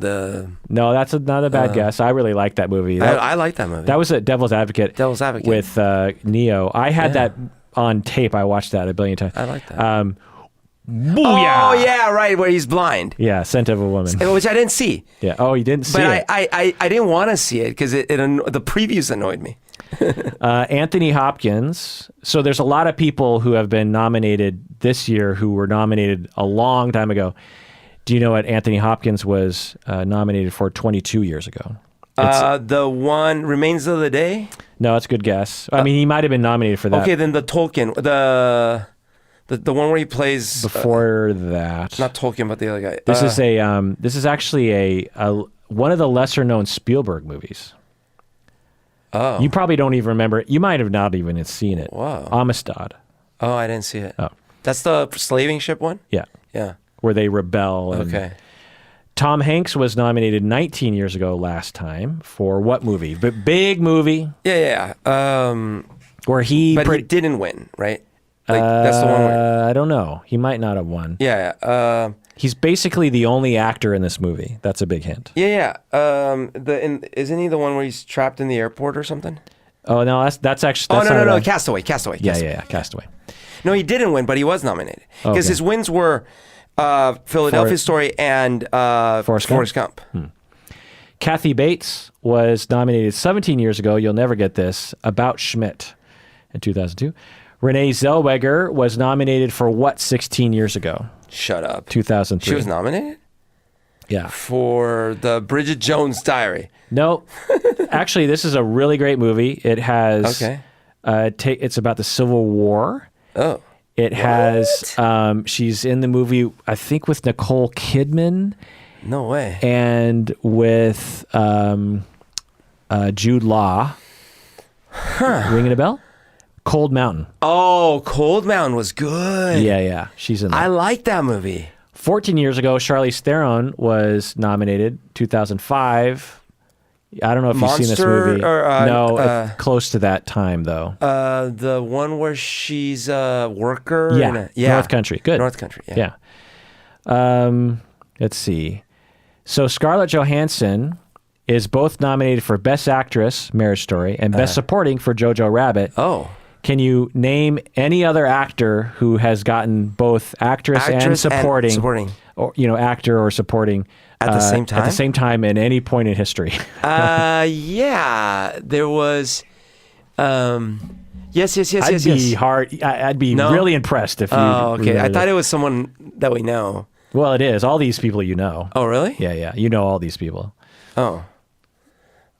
Speaker 1: No, that's not a bad guess. I really like that movie.
Speaker 2: I like that movie.
Speaker 1: That was a Devil's Advocate.
Speaker 2: Devil's Advocate.
Speaker 1: With Neo. I had that on tape. I watched that a billion times.
Speaker 2: I like that.
Speaker 1: Booyah!
Speaker 2: Oh, yeah, right, where he's blind.
Speaker 1: Yeah, Scent of a Woman.
Speaker 2: Which I didn't see.
Speaker 1: Yeah. Oh, you didn't see it?
Speaker 2: But I didn't want to see it because the previews annoyed me.
Speaker 1: Anthony Hopkins. So there's a lot of people who have been nominated this year who were nominated a long time ago. Do you know what Anthony Hopkins was nominated for 22 years ago?
Speaker 2: The one Remains of the Day?
Speaker 1: No, that's a good guess. I mean, he might have been nominated for that.
Speaker 2: Okay, then the Tolkien, the one where he plays
Speaker 1: before that.
Speaker 2: Not Tolkien, but the other guy.
Speaker 1: This is actually a one of the lesser known Spielberg movies.
Speaker 2: Oh.
Speaker 1: You probably don't even remember it. You might have not even seen it.
Speaker 2: Wow.
Speaker 1: Amistad.
Speaker 2: Oh, I didn't see it.
Speaker 1: Oh.
Speaker 2: That's the slaving ship one?
Speaker 1: Yeah.
Speaker 2: Yeah.
Speaker 1: Where they rebel.
Speaker 2: Okay.
Speaker 1: Tom Hanks was nominated 19 years ago last time for what movie? Big movie.
Speaker 2: Yeah.
Speaker 1: Where he...
Speaker 2: But he didn't win, right? That's the one where...
Speaker 1: I don't know. He might not have won.
Speaker 2: Yeah.
Speaker 1: He's basically the only actor in this movie. That's a big hint.
Speaker 2: Yeah. Isn't he the one where he's trapped in the airport or something?
Speaker 1: Oh, no, that's actually... That's
Speaker 2: no. Castaway.
Speaker 1: Yeah, Castaway.
Speaker 2: No, he didn't win, but he was nominated. Because his wins were Philadelphia Story and Forrest Gump.
Speaker 1: Kathy Bates was nominated 17 years ago. You'll never get this. About Schmidt in 2002. Renee Zellweger was nominated for what 16 years ago?
Speaker 2: Shut up.
Speaker 1: 2003.
Speaker 2: She was nominated?
Speaker 1: Yeah.
Speaker 2: For the Bridget Jones Diary.
Speaker 1: No. Actually, this is a really great movie. It has...
Speaker 2: Okay.
Speaker 1: It's about the Civil War.
Speaker 2: Oh.
Speaker 1: It has... she's in the movie, I think, with Nicole Kidman.
Speaker 2: No way.
Speaker 1: And with Jude Law. Ringing a bell? Cold Mountain.
Speaker 2: Oh, Cold Mountain was good.
Speaker 1: Yeah. She's in that.
Speaker 2: I like that movie.
Speaker 1: 14 years ago, Charlize Theron was nominated, 2005. I don't know if you've seen this movie. No, close to that time, though.
Speaker 2: The one where she's a worker?
Speaker 1: Yeah. North Country. Good.
Speaker 2: North Country, yeah.
Speaker 1: Let's see. So Scarlett Johansson is both nominated for Best Actress, Marriage Story, and Best Supporting for Jojo Rabbit.
Speaker 2: Oh.
Speaker 1: Can you name any other actor who has gotten both actress and supporting, or actor or supporting
Speaker 2: at the same time?
Speaker 1: At the same time in any point in history.
Speaker 2: Yeah, there was. Yes.
Speaker 1: I'd be really impressed if you.
Speaker 2: Oh, okay. I thought it was someone that we know.
Speaker 1: Well, it is. All these people you know.
Speaker 2: Oh, really?
Speaker 1: Yeah. You know all these people.
Speaker 2: Oh.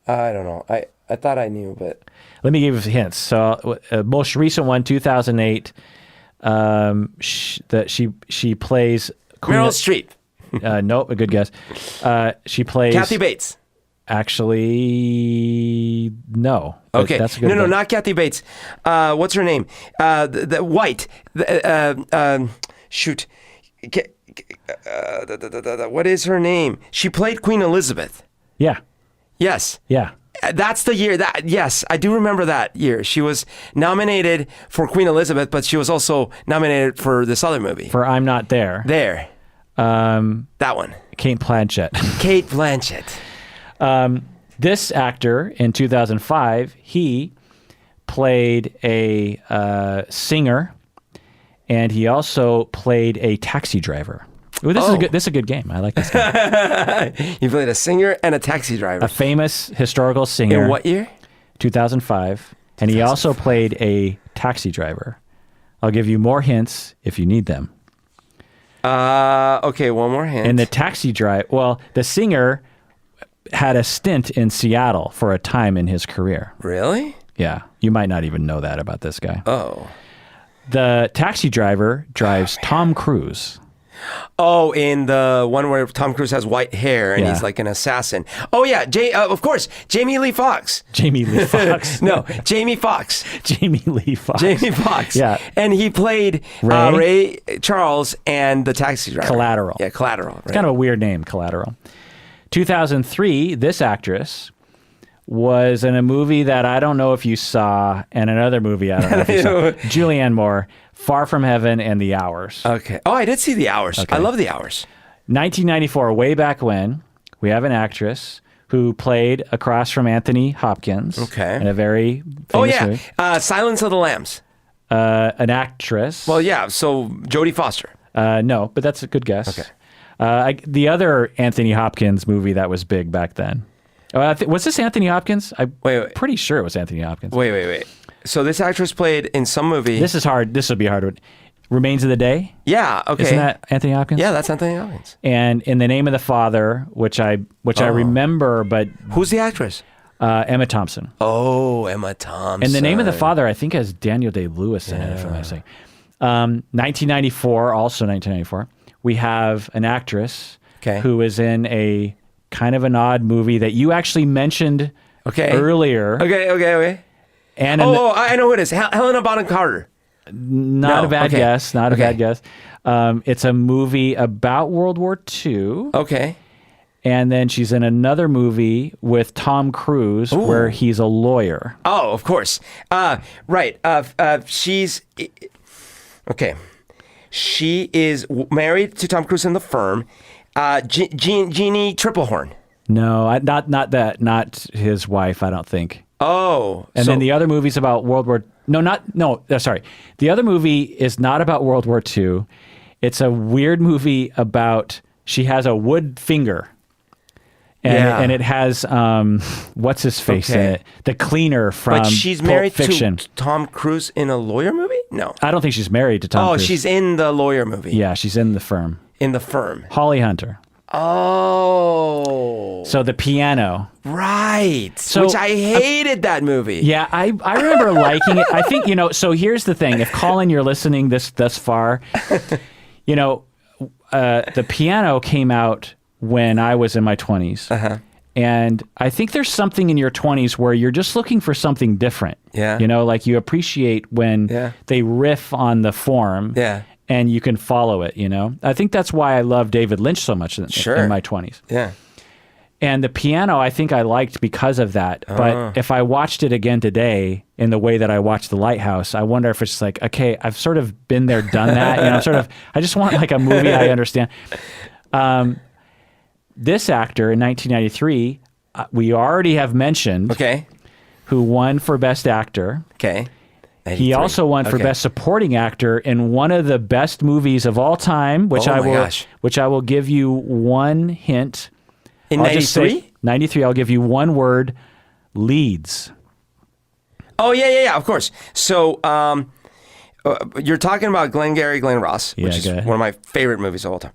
Speaker 2: I don't know. I thought I knew, but.
Speaker 1: Let me give you hints. So, most recent one, 2008. She plays
Speaker 2: Meryl Streep.
Speaker 1: Nope, a good guess. She plays
Speaker 2: Kathy Bates.
Speaker 1: Actually, no.
Speaker 2: Okay,
Speaker 1: that's a good
Speaker 2: no, not Kathy Bates. What's her name? The White. Shoot. What is her name? She played Queen Elizabeth.
Speaker 1: Yeah.
Speaker 2: Yes.
Speaker 1: Yeah.
Speaker 2: That's the year yes, I do remember that year. She was nominated for Queen Elizabeth, but she was also nominated for this other movie.
Speaker 1: For I'm Not There.
Speaker 2: There. That one.
Speaker 1: Kate Blanchett.
Speaker 2: Kate Blanchett.
Speaker 1: This actor in 2005, he played a singer, and he also played a taxi driver. Ooh, this is a good game. I like this game.
Speaker 2: You played a singer and a taxi driver.
Speaker 1: A famous historical singer.
Speaker 2: In what year?
Speaker 1: 2005. And he also played a taxi driver. I'll give you more hints if you need them.
Speaker 2: Okay, one more hint.
Speaker 1: And the singer had a stint in Seattle for a time in his career.
Speaker 2: Really?
Speaker 1: Yeah. You might not even know that about this guy.
Speaker 2: Oh.
Speaker 1: The taxi driver drives Tom Cruise.
Speaker 2: Oh, in the one where Tom Cruise has white hair and he's like an assassin. Oh, yeah. of course. Jamie Lee Fox.
Speaker 1: Jamie Lee Fox.
Speaker 2: No, Jamie Fox.
Speaker 1: Jamie Lee Fox.
Speaker 2: Jamie Fox.
Speaker 1: Yeah.
Speaker 2: And he played Ray Charles and the taxi driver.
Speaker 1: Collateral.
Speaker 2: Yeah, Collateral.
Speaker 1: It's kind of a weird name, Collateral. 2003, this actress was in a movie that I don't know if you saw, and another movie I don't know if you saw. Julianne Moore, Far From Heaven and The Hours.
Speaker 2: Okay. Oh, I did see The Hours.
Speaker 1: Okay.
Speaker 2: I love The Hours.
Speaker 1: 1994, way back when, we have an actress who played across from Anthony Hopkins.
Speaker 2: Okay.
Speaker 1: In a very famous movie.
Speaker 2: Silence of the Lambs.
Speaker 1: An actress.
Speaker 2: Well, yeah. So Jodie Foster.
Speaker 1: No, but that's a good guess.
Speaker 2: Okay.
Speaker 1: The other Anthony Hopkins movie that was big back then. Was this Anthony Hopkins?
Speaker 2: Wait.
Speaker 1: Pretty sure it was Anthony Hopkins.
Speaker 2: Wait. So this actress played in some movie.
Speaker 1: This is hard. This would be hard. Remains of the Day?
Speaker 2: Yeah, okay.
Speaker 1: Isn't that Anthony Hopkins?
Speaker 2: Yeah, that's Anthony Hopkins.
Speaker 1: And In the Name of the Father, which I remember, but...
Speaker 2: Who's the actress?
Speaker 1: Emma Thompson.
Speaker 2: Oh, Emma Thompson.
Speaker 1: And The Name of the Father, I think, has Daniel Day-Lewis in it, if I'm not mistaken. 1994, also 1994, we have an actress who is in a kind of an odd movie that you actually mentioned earlier.
Speaker 2: Okay.
Speaker 1: And
Speaker 2: I know who it is. Helena Bonham Carter.
Speaker 1: Not a bad guess. Not a bad guess. It's a movie about World War II.
Speaker 2: Okay.
Speaker 1: And then she's in another movie with Tom Cruise where he's a lawyer.
Speaker 2: Oh, of course. Right. She's... Okay. She is married to Tom Cruise in The Firm. Jeannie Triplehorn.
Speaker 1: No, not that. Not his wife, I don't think.
Speaker 2: Oh.
Speaker 1: And then the other movie's about World War... sorry. The other movie is not about World War II. It's a weird movie about... She has a wood finger. And it has... what's his face in it? The cleaner from
Speaker 2: But she's
Speaker 1: Pulp
Speaker 2: married
Speaker 1: Fiction.
Speaker 2: to Tom Cruise in a lawyer movie? No.
Speaker 1: I don't think she's married to Tom Cruise.
Speaker 2: Oh, she's in the lawyer movie.
Speaker 1: Yeah, she's in The Firm.
Speaker 2: In The Firm.
Speaker 1: Holly Hunter.
Speaker 2: Oh.
Speaker 1: So the piano.
Speaker 2: Right.
Speaker 1: So,
Speaker 2: which I hated that movie.
Speaker 1: Yeah, I remember liking it. I think, so here's the thing. If Colin, you're listening thus far, the piano came out when I was in my 20s.
Speaker 2: Uh-huh.
Speaker 1: And I think there's something in your 20s where you're just looking for something different.
Speaker 2: Yeah.
Speaker 1: Like you appreciate when they riff on the form.
Speaker 2: Yeah.
Speaker 1: And you can follow it, I think that's why I love David Lynch so much in my 20s.
Speaker 2: Yeah.
Speaker 1: And the piano, I think I liked because of that. But if I watched it again today in the way that I watched The Lighthouse, I wonder if it's like, okay, I've sort of been there, done that. I just want like a movie I understand. This actor in 1993, we already have mentioned, who won for Best Actor.
Speaker 2: Okay.
Speaker 1: He also won for Best Supporting Actor in one of the best movies of all time, which which I will give you one hint.
Speaker 2: In 93?
Speaker 1: 93, I'll give you one word, Leads.
Speaker 2: Oh, yeah, of course. So, you're talking about Glengarry Glen Ross, which is one of my favorite movies of all time.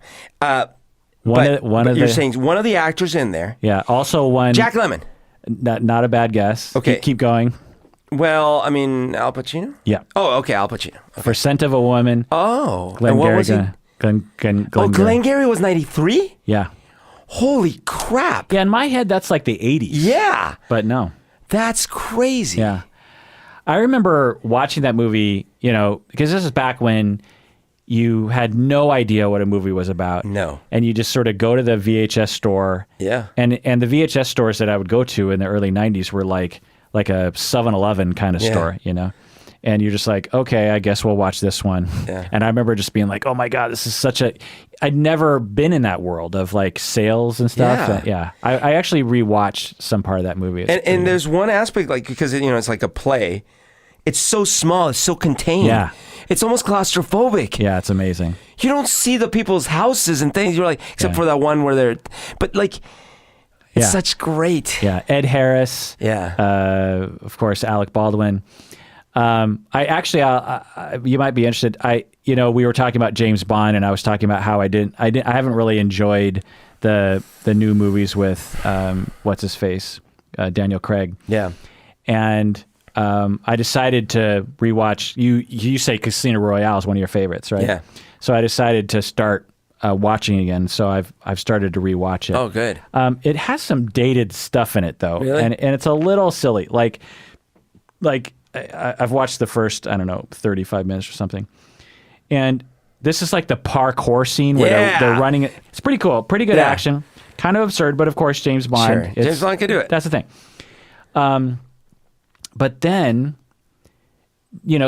Speaker 2: You're saying one of the actors in there.
Speaker 1: Yeah, also one.
Speaker 2: Jack Lemmon.
Speaker 1: Not a bad guess.
Speaker 2: Okay.
Speaker 1: Keep going.
Speaker 2: Well, I mean, Al Pacino?
Speaker 1: Yeah.
Speaker 2: Oh, okay, Al Pacino. Okay.
Speaker 1: For Scent of a Woman.
Speaker 2: Oh.
Speaker 1: Glengarry,
Speaker 2: and what was he? Glengarry was 93?
Speaker 1: Yeah.
Speaker 2: Holy crap.
Speaker 1: Yeah, in my head, that's like the 80s.
Speaker 2: Yeah.
Speaker 1: But no.
Speaker 2: That's crazy.
Speaker 1: Yeah. I remember watching that movie, because this is back when you had no idea what a movie was about.
Speaker 2: No.
Speaker 1: And you just sort of go to the VHS store.
Speaker 2: Yeah.
Speaker 1: And the VHS stores that I would go to in the early 90s were like a 7-Eleven kind of store, And you're just like, okay, I guess we'll watch this one.
Speaker 2: Yeah.
Speaker 1: And I remember just being like, oh my God, this is I'd never been in that world of like sales and stuff.
Speaker 2: Yeah.
Speaker 1: I actually rewatched some part of that movie.
Speaker 2: And there's one aspect, like, because, it's like a play. It's so small. It's so contained.
Speaker 1: Yeah.
Speaker 2: It's almost claustrophobic.
Speaker 1: Yeah, it's amazing.
Speaker 2: You don't see the people's houses and things. You're like, except for that one where but like, it's such great.
Speaker 1: Yeah. Ed Harris.
Speaker 2: Yeah.
Speaker 1: Of course, Alec Baldwin. I actually, you might be interested. We were talking about James Bond, and I was talking about how I haven't really enjoyed the new movies with what's his face, Daniel Craig.
Speaker 2: Yeah.
Speaker 1: And I decided to rewatch. You say Casino Royale is one of your favorites, right?
Speaker 2: Yeah.
Speaker 1: So I decided to start watching again. So I've started to rewatch it.
Speaker 2: Oh, good.
Speaker 1: It has some dated stuff in it though,
Speaker 2: really?
Speaker 1: and it's a little silly. Like I've watched the first, 35 minutes or something. And this is like the parkour scene where they're running it. It's pretty cool. Pretty good action. Kind of absurd, but of course, James Bond.
Speaker 2: Sure. James Bond can do it.
Speaker 1: That's the thing. But then,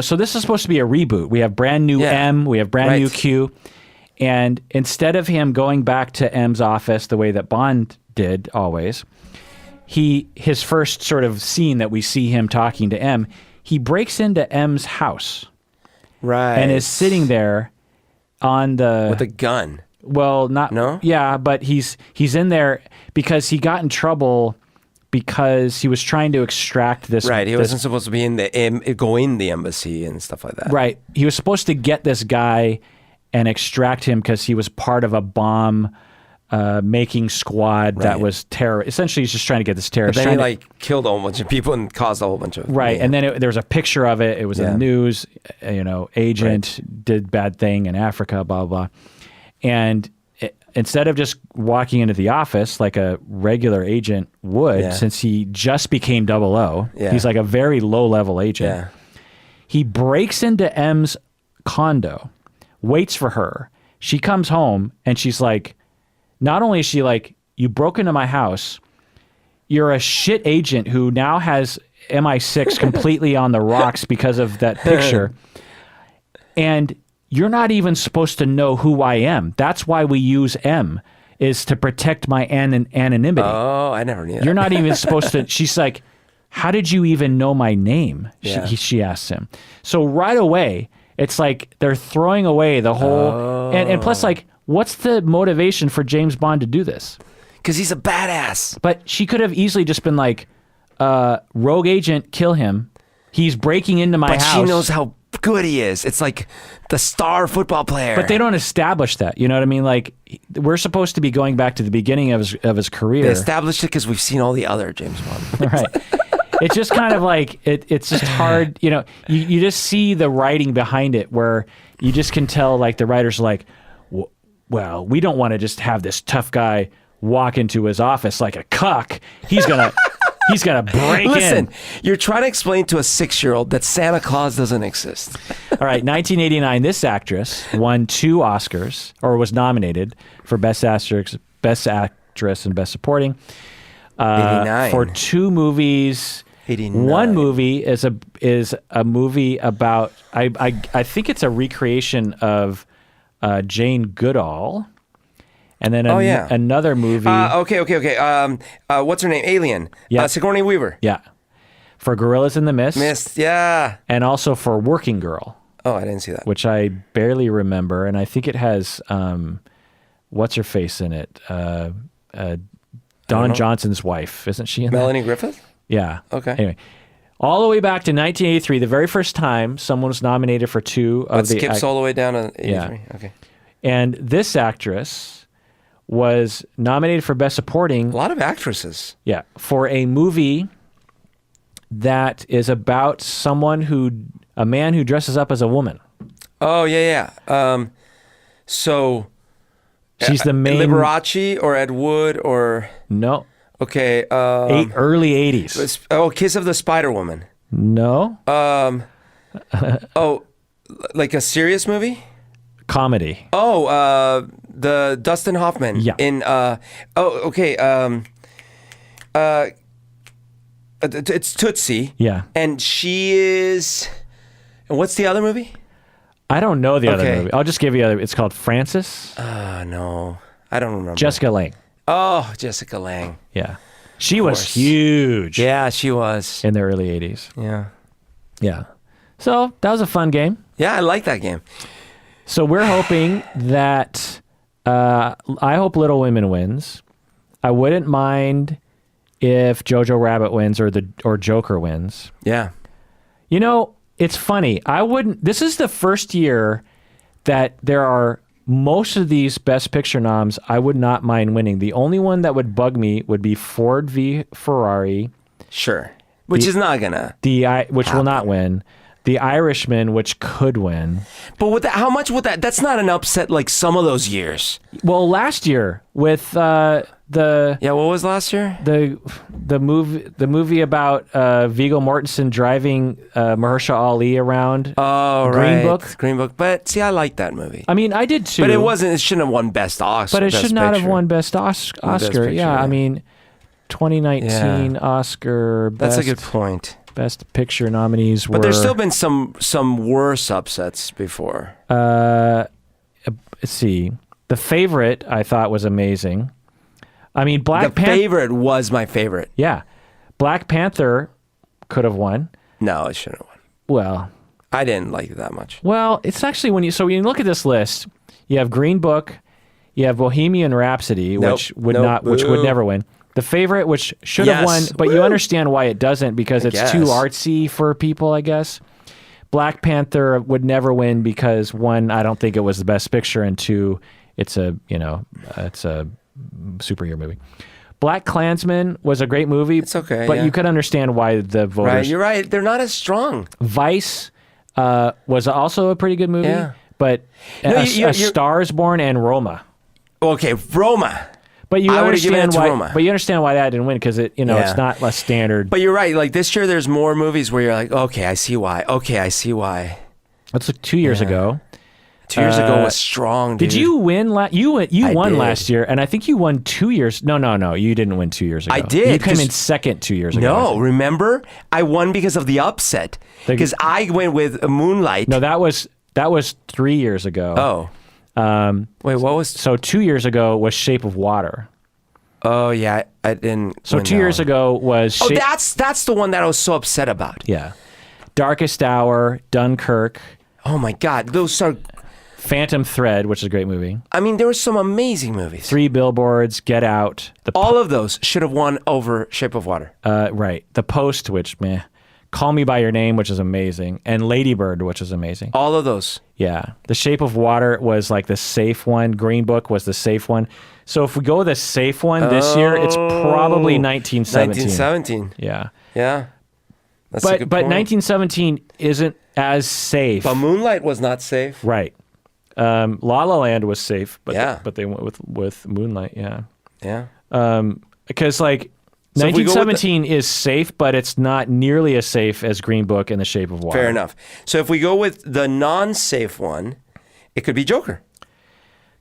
Speaker 1: so this is supposed to be a reboot. We have brand new M. We have brand new Q. And instead of him going back to M's office the way that Bond did always, his first sort of scene that we see him talking to M, he breaks into M's house,
Speaker 2: right,
Speaker 1: and is sitting there with
Speaker 2: a gun.
Speaker 1: Well, not yeah, but he's in there because he got in trouble because he was trying to extract this.
Speaker 2: Right, he wasn't supposed to be go in the embassy and stuff like that.
Speaker 1: Right, he was supposed to get this guy and extract him because he was part of a bomb making squad that was terror. Essentially, he's just trying to get this terrorist.
Speaker 2: But then he killed a whole bunch of people and caused a whole bunch of
Speaker 1: and then there was a picture of it. It was in the news. Agent did bad thing in Africa. Blah blah. And instead of just walking into the office like a regular agent would, since he just became 00, he's like a very low level agent.
Speaker 2: Yeah.
Speaker 1: He breaks into M's condo, waits for her. She comes home and she's like. Not only is she like, you broke into my house, you're a shit agent who now has MI6 completely on the rocks because of that picture, and you're not even supposed to know who I am. That's why we use M, is to protect my anonymity.
Speaker 2: Oh, I never knew that.
Speaker 1: You're not even supposed to. She's like, how did you even know my name?
Speaker 2: Yeah.
Speaker 1: She asks him. So right away, it's like they're throwing away the whole, and plus like, what's the motivation for James Bond to do this?
Speaker 2: Because he's a badass.
Speaker 1: But she could have easily just been like, rogue agent, kill him. He's breaking into my house.
Speaker 2: But she knows how good he is. It's like the star football player.
Speaker 1: But they don't establish that. You know what I mean? Like, we're supposed to be going back to the beginning of his career.
Speaker 2: They established it because we've seen all the other James Bond.
Speaker 1: Right. It's just kind of like, it's just hard. You know, you just see the writing behind it where you just can tell, like, the writers are like, well, we don't want to just have this tough guy walk into his office like a cuck. He's gonna break in.
Speaker 2: Listen, you're trying to explain to a 6-year-old that Santa Claus doesn't exist.
Speaker 1: All right, 1989, this actress won 2 Oscars, or was nominated for Best Actress, and Best Supporting
Speaker 2: 89.
Speaker 1: for 2 movies.
Speaker 2: 89.
Speaker 1: One movie is a movie about, I think it's a recreation of Jane Goodall. And then another movie.
Speaker 2: Okay. What's her name? Alien.
Speaker 1: Yeah.
Speaker 2: Sigourney Weaver.
Speaker 1: Yeah. For Gorillas in the Mist.
Speaker 2: Mist, yeah.
Speaker 1: And also for Working Girl.
Speaker 2: Oh, I didn't see that.
Speaker 1: Which I barely remember. And I think it has, what's her face in it? Don Johnson's wife. Isn't she in
Speaker 2: Melanie
Speaker 1: that?
Speaker 2: Griffith?
Speaker 1: Yeah.
Speaker 2: Okay.
Speaker 1: Anyway. All the way back to 1983, the very first time someone was nominated for 2 of the...
Speaker 2: Skips all the way down to 83?
Speaker 1: Yeah.
Speaker 2: Okay.
Speaker 1: And this actress was nominated for Best Supporting.
Speaker 2: A lot of actresses.
Speaker 1: Yeah, for a movie that is about a man who dresses up as a woman.
Speaker 2: Oh, yeah. So...
Speaker 1: She's the main...
Speaker 2: Liberace or Ed Wood or...
Speaker 1: No.
Speaker 2: Okay.
Speaker 1: Early 80s.
Speaker 2: Oh, Kiss of the Spider Woman.
Speaker 1: No.
Speaker 2: Like a serious movie?
Speaker 1: Comedy.
Speaker 2: Oh, the Dustin Hoffman.
Speaker 1: Yeah.
Speaker 2: In it's Tootsie.
Speaker 1: Yeah.
Speaker 2: And she is. And what's the other movie?
Speaker 1: I don't know the other movie. I'll just give you it's called Frances.
Speaker 2: No, I don't remember.
Speaker 1: Jessica Lange.
Speaker 2: Oh, Jessica Lange.
Speaker 1: Yeah. She was huge.
Speaker 2: Yeah, she was.
Speaker 1: In the early 80s.
Speaker 2: Yeah.
Speaker 1: Yeah. So that was a fun game.
Speaker 2: Yeah, I like that game.
Speaker 1: So we're hoping that I hope Little Women wins. I wouldn't mind if Jojo Rabbit wins or Joker wins.
Speaker 2: Yeah.
Speaker 1: You know, it's funny. This is the first year that there are most of these Best Picture noms I would not mind winning. The only one that would bug me would be Ford v Ferrari.
Speaker 2: Sure. Which is not gonna.
Speaker 1: Which will not win. The Irishman, which could win.
Speaker 2: But how much would that? That's not an upset like some of those years.
Speaker 1: Well, last year with what
Speaker 2: was last year?
Speaker 1: The movie about Viggo Mortensen driving Mahershala Ali around.
Speaker 2: Oh,
Speaker 1: Green
Speaker 2: right.
Speaker 1: Book.
Speaker 2: Green Book. But see, I like that movie.
Speaker 1: I mean, I did too.
Speaker 2: But it shouldn't have won Best Oscar.
Speaker 1: But it should not have won Best Oscar.
Speaker 2: Picture,
Speaker 1: yeah, I mean, 2019 Oscar.
Speaker 2: That's a good point.
Speaker 1: Best Picture nominees were...
Speaker 2: But there's still been some worse upsets before.
Speaker 1: Let's see. The Favorite, I thought, was amazing. I mean,
Speaker 2: The Favorite was my favorite.
Speaker 1: Yeah. Black Panther could have won.
Speaker 2: No, it shouldn't have won.
Speaker 1: Well...
Speaker 2: I didn't like it that much.
Speaker 1: Well, it's actually when you look at this list, you have Green Book, you have Bohemian Rhapsody, which would never win. The Favorite, which should have won, but you understand why it doesn't because it's too artsy for people, I guess. Black Panther would never win because 1, I don't think it was the Best Picture, and 2, it's a superhero movie. Black Klansman was a great movie. It's okay, but you could understand why the voters.
Speaker 2: Right, you're right. They're not as strong.
Speaker 1: Vice was also a pretty good movie, but A Star is Born and Roma.
Speaker 2: Okay, Roma.
Speaker 1: But you understand why. But you understand why that didn't win because it's not less standard.
Speaker 2: But you're right. Like this year, there's more movies where you're like, okay, I see why. Okay, I see why.
Speaker 1: That's like 2 years ago.
Speaker 2: 2 years ago was strong. Dude.
Speaker 1: Did you win? You won last year, and I think you won 2 years. No, you didn't win 2 years ago.
Speaker 2: I did.
Speaker 1: You came in second 2 years ago.
Speaker 2: No, remember? I won because of the upset. Because I went with Moonlight.
Speaker 1: No, that was 3 years ago.
Speaker 2: Oh. Wait, what was...
Speaker 1: So 2 years ago was Shape of Water.
Speaker 2: Oh, yeah, I didn't...
Speaker 1: So 2 years ago was...
Speaker 2: that's the one that I was so upset about.
Speaker 1: Yeah. Darkest Hour, Dunkirk.
Speaker 2: Oh, my God. Those are...
Speaker 1: Phantom Thread, which is a great movie.
Speaker 2: I mean, there were some amazing movies.
Speaker 1: 3 Billboards, Get Out.
Speaker 2: All of those should have won over Shape of Water.
Speaker 1: Right. The Post, which, meh. Call Me by Your Name, which is amazing, and Lady Bird, which is amazing.
Speaker 2: All of those.
Speaker 1: Yeah. The Shape of Water was like the safe one. Green Book was the safe one. So if we go with the safe one this year, it's probably 1917.
Speaker 2: 1917.
Speaker 1: Yeah.
Speaker 2: Yeah. That's a
Speaker 1: But
Speaker 2: good point.
Speaker 1: 1917 isn't as safe.
Speaker 2: But Moonlight was not safe.
Speaker 1: Right. La La Land was safe, but
Speaker 2: Yeah.
Speaker 1: but they went with Moonlight. Yeah.
Speaker 2: Yeah.
Speaker 1: Because like
Speaker 2: So if we go with
Speaker 1: 1917 is safe, but it's not nearly as safe as Green Book and The Shape of Water.
Speaker 2: Fair enough. So if we go with the non-safe one, it could be Joker.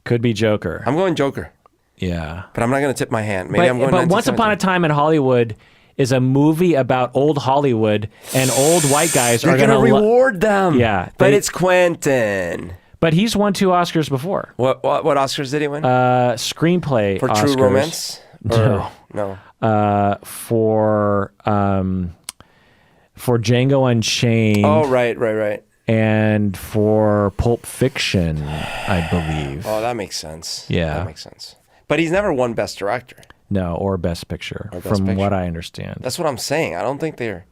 Speaker 1: Could be Joker.
Speaker 2: I'm going Joker,
Speaker 1: Yeah.
Speaker 2: but I'm not going to tip my hand. Maybe I'm going
Speaker 1: But Once Upon a
Speaker 2: 1917.
Speaker 1: Time in Hollywood is a movie about old Hollywood, and old white guys
Speaker 2: They're
Speaker 1: are
Speaker 2: going to
Speaker 1: going to
Speaker 2: reward them.
Speaker 1: Yeah,
Speaker 2: But
Speaker 1: they-
Speaker 2: it's Quentin.
Speaker 1: But he's won 2 Oscars before.
Speaker 2: What Oscars did he win?
Speaker 1: Screenplay
Speaker 2: For
Speaker 1: Oscars.
Speaker 2: True Romance?
Speaker 1: No.
Speaker 2: No.
Speaker 1: For Django Unchained.
Speaker 2: Oh, right.
Speaker 1: And for Pulp Fiction, I believe.
Speaker 2: Oh, that makes sense.
Speaker 1: Yeah.
Speaker 2: That makes sense. But he's never won Best Director.
Speaker 1: No, or Best Picture,
Speaker 2: Best
Speaker 1: from
Speaker 2: Picture.
Speaker 1: what I understand.
Speaker 2: That's what I'm saying. I don't think they're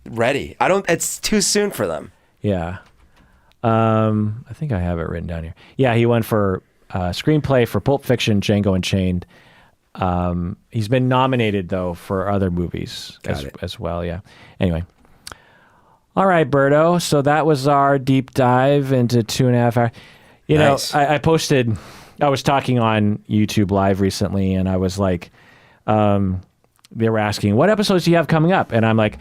Speaker 2: ready. It's too soon for them.
Speaker 1: Yeah. I think I have it written down here. Yeah, he won for screenplay for Pulp Fiction, Django Unchained. He's been nominated, though, for other movies as well. Yeah. Anyway. All right, Berto. So that was our deep dive into 2.5 hours. You
Speaker 2: Nice.
Speaker 1: know, I was talking on YouTube Live recently, and I was like, they were asking, what episodes do you have coming up? And I'm like,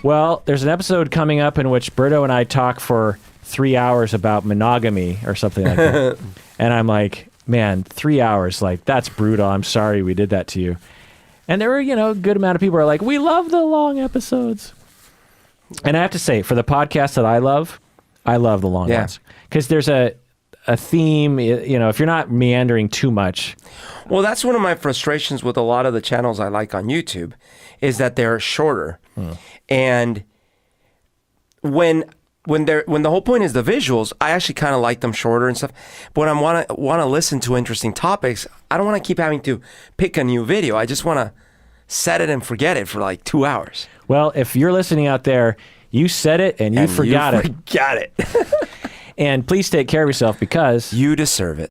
Speaker 1: well, there's an episode coming up in which Berto and I talk for 3 hours about monogamy or something like that. And I'm like, man, 3 hours, like, that's brutal. I'm sorry we did that to you. And there were, a good amount of people who are like, we love the long episodes. And I have to say, for the podcast that I love the long ones. Because there's a theme, if you're not meandering too much.
Speaker 2: Well, that's one of my frustrations with a lot of the channels I like on YouTube, is that they're shorter. And when the whole point is the visuals, I actually kind of like them shorter and stuff. But when I want to listen to interesting topics, I don't want to keep having to pick a new video. I just want to set it and forget it for like 2 hours.
Speaker 1: Well, if you're listening out there, you said it and you forgot it.
Speaker 2: Forgot it.
Speaker 1: And please take care of yourself because
Speaker 2: You deserve it.